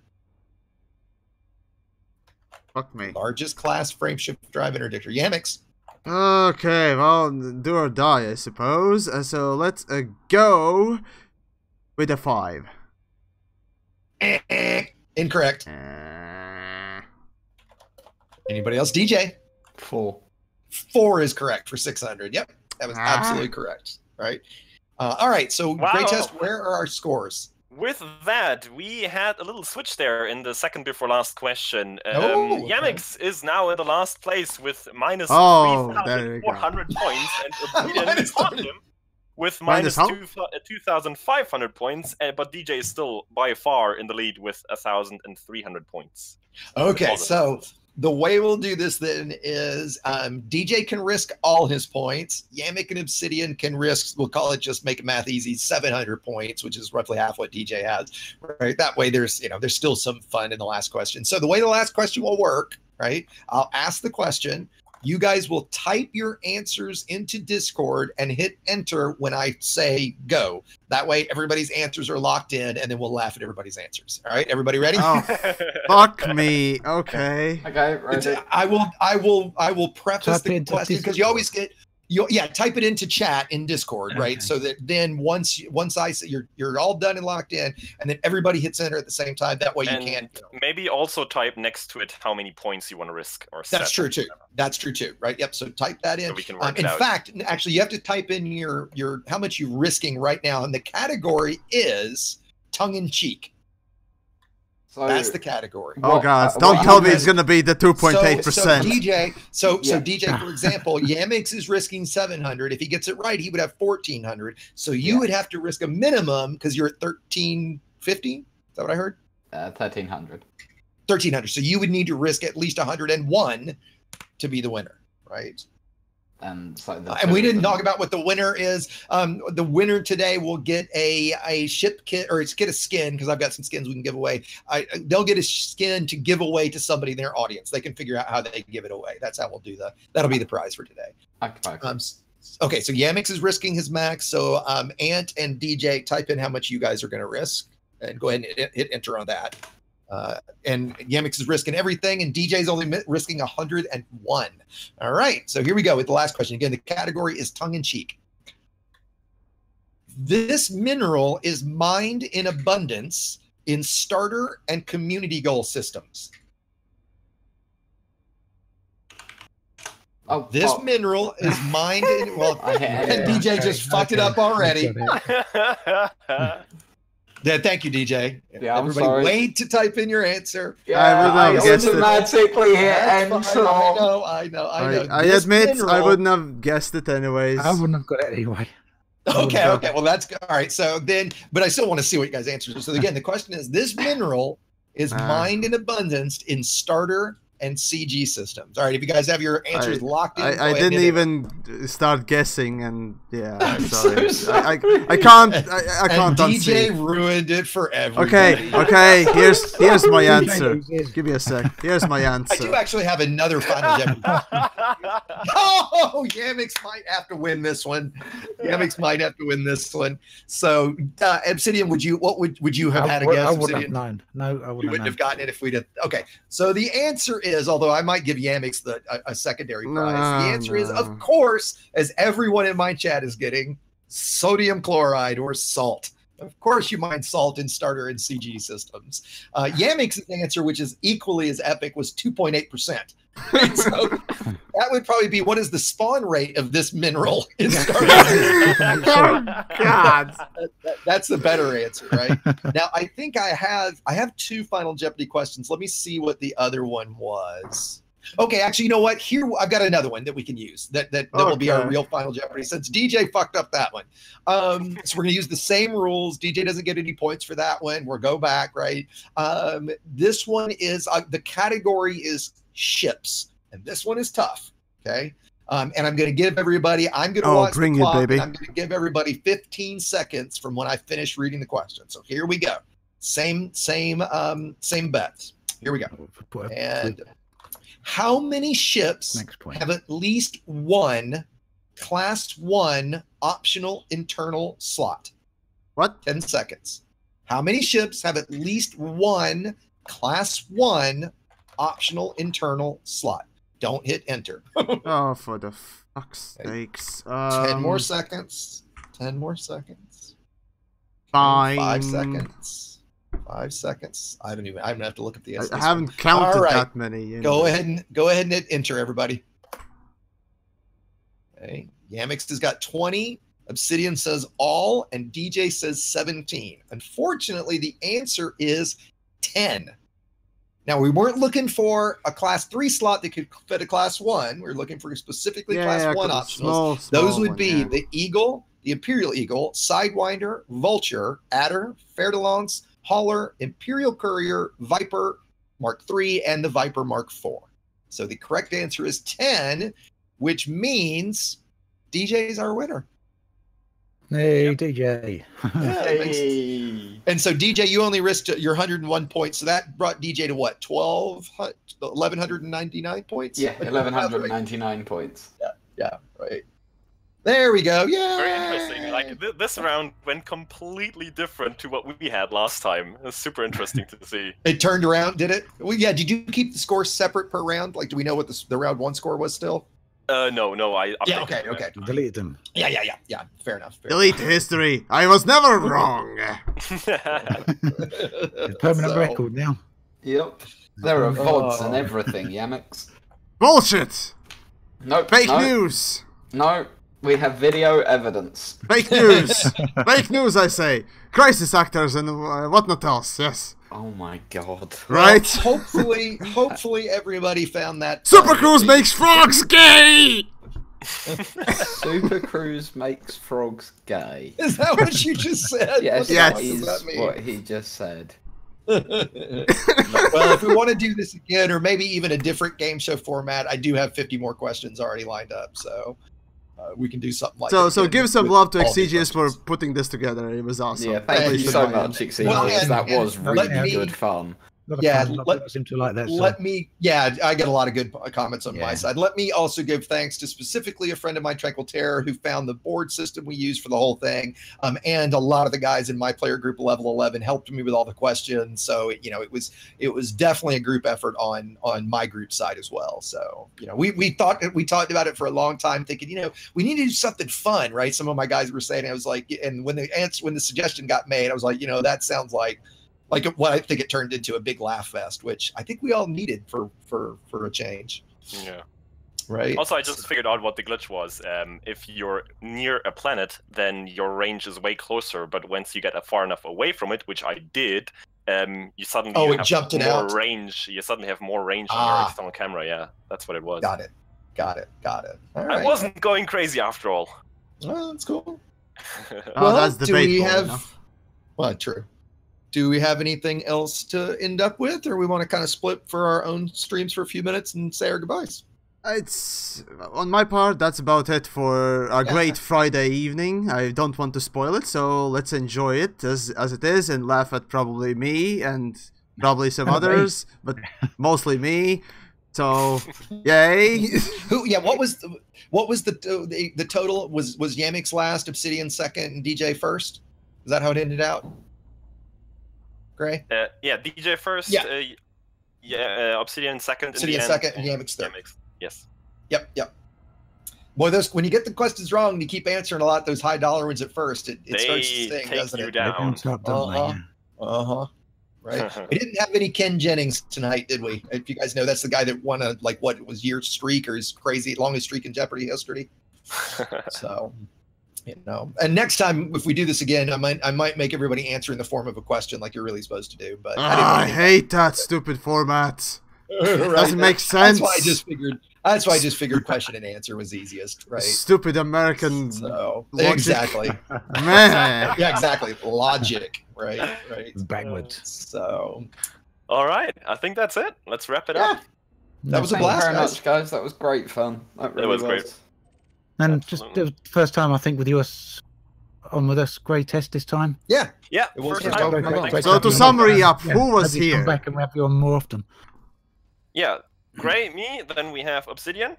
Fuck me. Largest class frame shift drive interdictor. Yamiks. Okay, well, do or die, I suppose. So let's go with a 5. Incorrect. Anybody else? DJ? 4. 4 is correct for 600. Yep, that was absolutely correct. Right. All right. So, Wow. Greytest, where are our scores? With that, we had a little switch there in the second before last question. Okay. Yamiks is now in the last place with minus Oh, there we go. 3,400 points, and Obsidian Minus is on him with minus how? 2,500 points, but DJ is still by far in the lead with 1,300 points. Okay, so the way we'll do this then is DJ can risk all his points. Yamik and Obsidian can risk, we'll call it, just make math easy, 700 points, which is roughly half what DJ has. Right? That way there's still some fun in the last question. So the way the last question will work, right? I'll ask the question. You guys will type your answers into Discord and hit enter when I say go. That way everybody's answers are locked in, and then we'll laugh at everybody's answers. All right, everybody ready? Oh, fuck me. Okay. Okay, ready. I will preface Type the into question because you always get type it into chat in Discord, right? Okay. So that then once I say you're all done and locked in, and then everybody hits enter at the same time. That way you And can. maybe also type next to it how many points you want to risk or That's set. true too. That's true too, right? Yep. So type that in. So we can work it In out. fact, actually, you have to type in your how much you're risking right now, and the category is tongue in cheek. So, That's the category. Oh, What- God. what Don't you tell me guys- it's going to be the 2.8%. So Yeah. DJ, for example, Yamiks is risking 700. If he gets it right, he would have 1,400. So you Yeah. would have to risk a minimum because you're at 1,350. Is that what I heard? 1,300. 1,300. So you would need to risk at least 101 to be the winner, right? And so And we didn't talk about what the winner is. The winner today will get a ship kit, or it's get a skin, because I've got some skins we can give away. They'll get a skin to give away to somebody in their audience. They can figure out how they give it away. That's how we'll do that. That'll be the prize for today. Okay. Okay, so YamiKs is risking his max. So Ant and DJ, type in how much you guys are going to risk, and go ahead and hit enter on that. And YamiKs is risking everything, and DJ's only risking 101. All right, so here we go with the last question. Again, the category is tongue-in-cheek. This mineral is mined in abundance in starter and community goal systems. Oh, This fuck. mineral is mined in, well, I had and it. DJ Okay, just fucked it up okay. already. Got it. Yeah, thank you, DJ. Yeah, I'm Everybody sorry. wait to type in your answer. I would have guessed it. automatically hit That's fine. enter. I know. I This admit I mineral- wouldn't have guessed it anyways. I wouldn't have got it anyway. Okay. Well, that's good. All right. So then, but I still want to see what you guys answer. So again, the question is: this mineral is mined in abundance in starter and CG systems. All right. If you guys have your answers locked in, I go ahead didn't and even start guessing, and yeah, I'm so sorry. sorry. I can't And unsee. DJ ruined it for everybody. Okay. Here's my answer. loses. Give me a sec. Here's my I do answer. actually have another Final Jeopardy. Oh, YamiKs might have to win this one. YamiKs might have to win this one. So, Obsidian, would you have had a guess? I wouldn't have Obsidian? known. No, I We wouldn't wouldn't have have gotten it if we'd have. Okay, so the answer is, although I might give Yamiks a secondary prize, the answer is, No. of course, as everyone in my chat is getting, sodium chloride or salt. Of course, you mine salt in starter and CG systems. Yamiks' answer, which is equally as epic, was 2.8%. So that would probably be, what is the spawn rate of this mineral in starter? Oh, God. That's the better answer, right? Now, I think I have 2 Final Jeopardy questions. Let me see what the other one was. Okay, actually, you know what? Here, I've got another one that we can use that will be our real Final Jeopardy, since DJ fucked up that one. So we're going to use the same rules. DJ doesn't get any points for that one. We'll go back, right? This one is, the category is ships, and this one is tough, okay? And I'm going to give everybody, I'm going to watch the clock, and I'm going to give everybody 15 seconds from when I finish reading the question. So here we go. Same bets. Here we go. And how many ships have at least one Class 1 optional internal slot? What? 10 seconds. How many ships have at least one Class 1 optional internal slot? Don't hit enter. Oh, for the fuck's sakes. 10 more seconds. 10 more seconds. Fine. 5 seconds. 5 seconds. I'm gonna have to look at the I haven't counted that many. You know. Go ahead and hit enter, everybody. Okay. Yamiks has got 20. Obsidian says all, and DJ says 17. Unfortunately, the answer is 10. Now, we weren't looking for a Class 3 slot that could fit a Class 1. We were looking for specifically Class 1 optionals. Those would be the Eagle, the Imperial Eagle, Sidewinder, Vulture, Adder, Fer-de-Lance, Hauler, Imperial Courier, Viper Mark III, and the Viper Mark IV. So the correct answer is 10, which means DJ is our winner. Hey, DJ. Hey. And so, DJ, you only risked your 101 points. So that brought DJ to what? 1,199 points? Yeah, 1,199 points. Yeah, right. There we go. Yeah. Very interesting. Like this round went completely different to what we had last time. It's super interesting to see. It turned around, did it? Well, yeah. Did you keep the score separate per round? Like, do we know what the round 1 score was still? No. I Okay. Deleted them. Yeah. Fair enough. Delete history. I was never wrong. Permanent record now. Yep. There are VODs and everything, Yamiks. Bullshit. Nope. Fake news. No. We have video evidence. Fake news. Fake news, I say. Crisis actors and whatnot else. Yes. Oh my god. Right. Well, hopefully everybody found that. Super Cruise makes frogs gay. Super Cruise makes frogs gay. Is that what you just said? Yes, Yes. that is what he just said. Well, if we want to do this again, or maybe even a different game show format, I do have 50 more questions already lined up, so we can do something like that. So give some love to Exigeous for putting this together. It was awesome. Yeah, thank you so much, Exigeous. Well, that was really good fun. Yeah, seem to like that. I get a lot of good comments on my side. Let me also give thanks to specifically a friend of mine, Tranquil Terror, who found the board system we use for the whole thing, and a lot of the guys in my player group Level 11 helped me with all the questions. So it was definitely a group effort on my group side as well. So we talked about it for a long time, thinking we need to do something fun, right? Some of my guys were saying, I was like, and when the suggestion got made, I was like, that sounds like what I think it turned into, a big laugh fest, which I think we all needed for a change. Yeah. Right. Also, I just figured out what the glitch was. If you're near a planet, then your range is way closer. But once you get far enough away from it, which I did, you suddenly have jumped it more out. range. You suddenly have more range on your external camera. Yeah, that's what it was. Got it. All right. I wasn't going crazy after all. Well, that's cool. Oh, that's do we debatable, have? Well, true. Do we have anything else to end up with, or we want to kind of split for our own streams for a few minutes and say our goodbyes? It's on my part. That's about it for a great Friday evening. I don't want to spoil it, so let's enjoy it as it is and laugh at probably me and probably some others, but mostly me. So, yay! What was the total? Was Yamiks last, Obsidian second, and DJ first? Is that how it ended out? Gray? Yeah, DJ first. Yeah. Yeah, Obsidian second. Obsidian in the second, and YamiKs third. YamiKs. Yes. Yep. Boy, when you get the questions wrong, you keep answering a lot those high dollar ones at first. It starts to sting, doesn't it? They bounce up, don't they? Yeah. Right. We didn't have any Ken Jennings tonight, did we? If you guys know, that's the guy that won a year streak or his crazy longest streak in Jeopardy history. So, and next time if we do this again, I might make everybody answer in the form of a question like you're really supposed to do. But I hate that stupid format. It doesn't make sense. That's why I just figured question and answer was easiest, right? Stupid American. So logic. Exactly, man. Yeah, exactly. Logic, right. Backwards. So, all right, I think that's it. Let's wrap it up. That was a Thank you blast, very much, guys. That was great fun. It was great. And Absolutely. just the first time I think with yours on with us, Greytest this time. Yeah, It was first first time. time. Thanks Great So for to having me. summary up, who was maybe come here? back and we have you on more often. Yeah, Grey, me. Then we have Obsidian.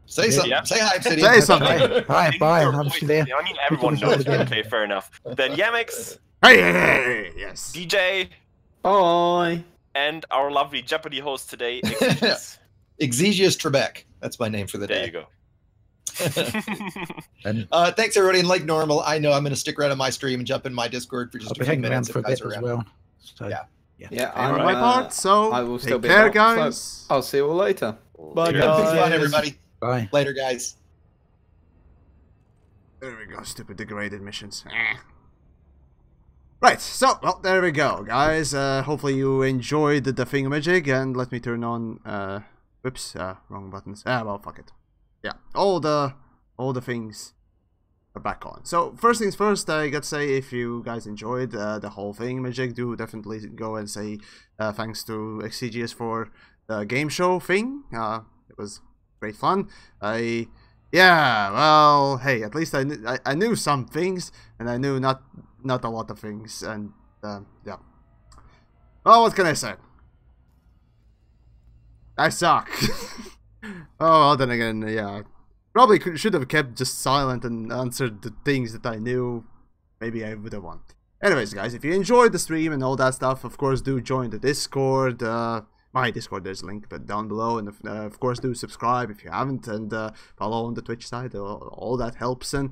Say something. Yeah. Say hi, Obsidian. Say something. Bye, bye. Your I'm voice- still there. I mean, everyone People knows. again. Okay, fair enough. Then YamiKs, Hey, yes. DJ, Bye. and our lovely Jeopardy host today, Exigeous. Exigeous Trebek. That's my name for the There day. you go. And Thanks everybody. And like normal, I know I'm going to stick around on my stream and jump in my Discord for just I'll a be few hanging around minutes for a if guys bit are as around. well. So, Yeah. Yeah, On I'm, my part, so I will still take be care, back, so guys. I'll see you all later. Bye, Later. Have guys. fun, everybody. bye. Later, guys. There we go, stupid degraded missions. Right, so, well, there we go, guys. Hopefully you enjoyed the thingamajig, and let me turn on, whoops, wrong buttons. Well, fuck it. Yeah, all the things are back on. So, first things first, I gotta say, if you guys enjoyed the whole thingamajig, do definitely go and say thanks to Exigeous for the game show thing. It was great fun. Yeah, well, hey, at least I knew some things, and I knew not a lot of things, and yeah. Well, what can I say? I suck. Oh, well, then again, yeah. Probably should have kept just silent and answered the things that I knew. Maybe I would have won. Anyways, guys, if you enjoyed the stream and all that stuff, of course, do join the Discord. My Discord, there's a link but down below, and of course do subscribe if you haven't, and follow on the Twitch side. All that helps. And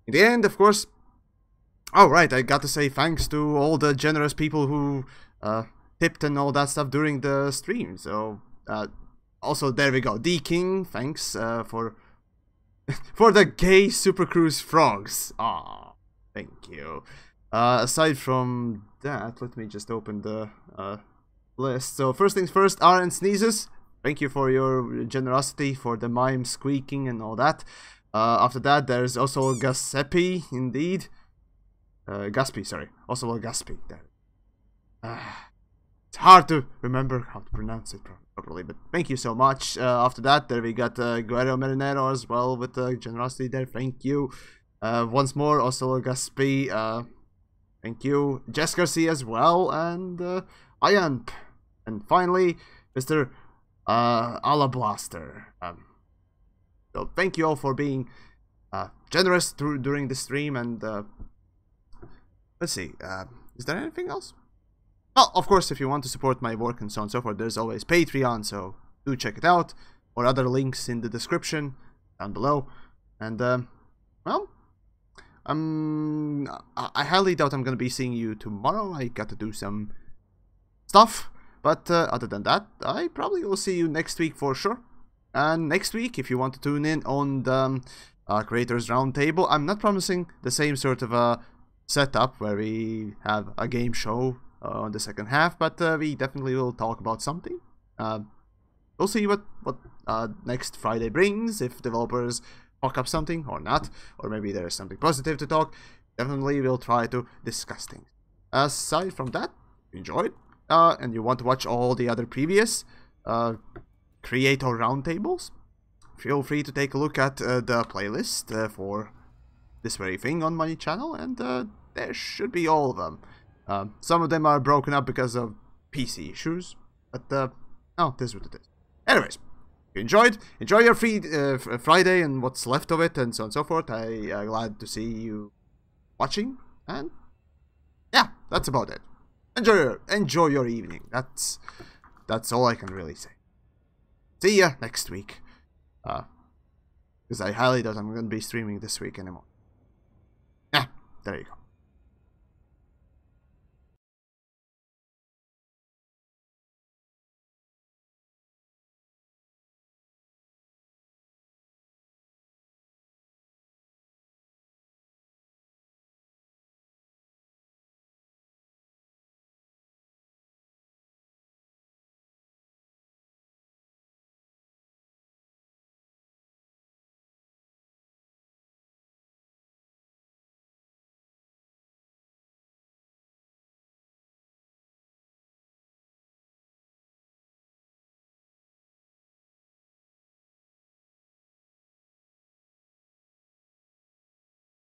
in the end, of course, oh right, I got to say thanks to all the generous people who tipped and all that stuff during the stream. So also there we go, D King, thanks for for the gay Super Cruise frogs. Ah, thank you. Aside from that, let me just open the list. So first things first, Aaron Sneezes, thank you for your generosity for the mime squeaking and all that. After that, there's also Gasepi, indeed. Gaspi, sorry. Also Gaspi. There. It's hard to remember how to pronounce it properly, but thank you so much. After that, there we got Guerrero Marinero as well with the generosity there. Thank you. Once more, also Gaspi. Thank you. Jess Garcia as well, and Iamp. And finally, Mr. Alablaster. So thank you all for being generous during the stream, and let's see, is there anything else? Well, of course, if you want to support my work and so on and so forth, there's always Patreon, so do check it out, or other links in the description down below. And well, I highly doubt I'm gonna be seeing you tomorrow. I got to do some stuff, but other than that, I probably will see you next week for sure. And next week, if you want to tune in on the Creators Roundtable, I'm not promising the same sort of a setup where we have a game show on the second half, but we definitely will talk about something. We'll see what next Friday brings, if developers fuck up something or not, or maybe there's something positive to talk. Definitely we'll try to discuss things. Aside from that, enjoyed, and you want to watch all the other previous Creator Roundtables, feel free to take a look at the playlist for this very thing on my channel, and there should be all of them. Some of them are broken up because of PC issues, but oh, this is what it is. Anyways, if you enjoyed, enjoy your free Friday and what's left of it, and so on and so forth. I'm glad to see you watching, and yeah, that's about it. enjoy your evening. That's all I can really say. See ya next week. Because I highly doubt I'm going to be streaming this week anymore. There you go.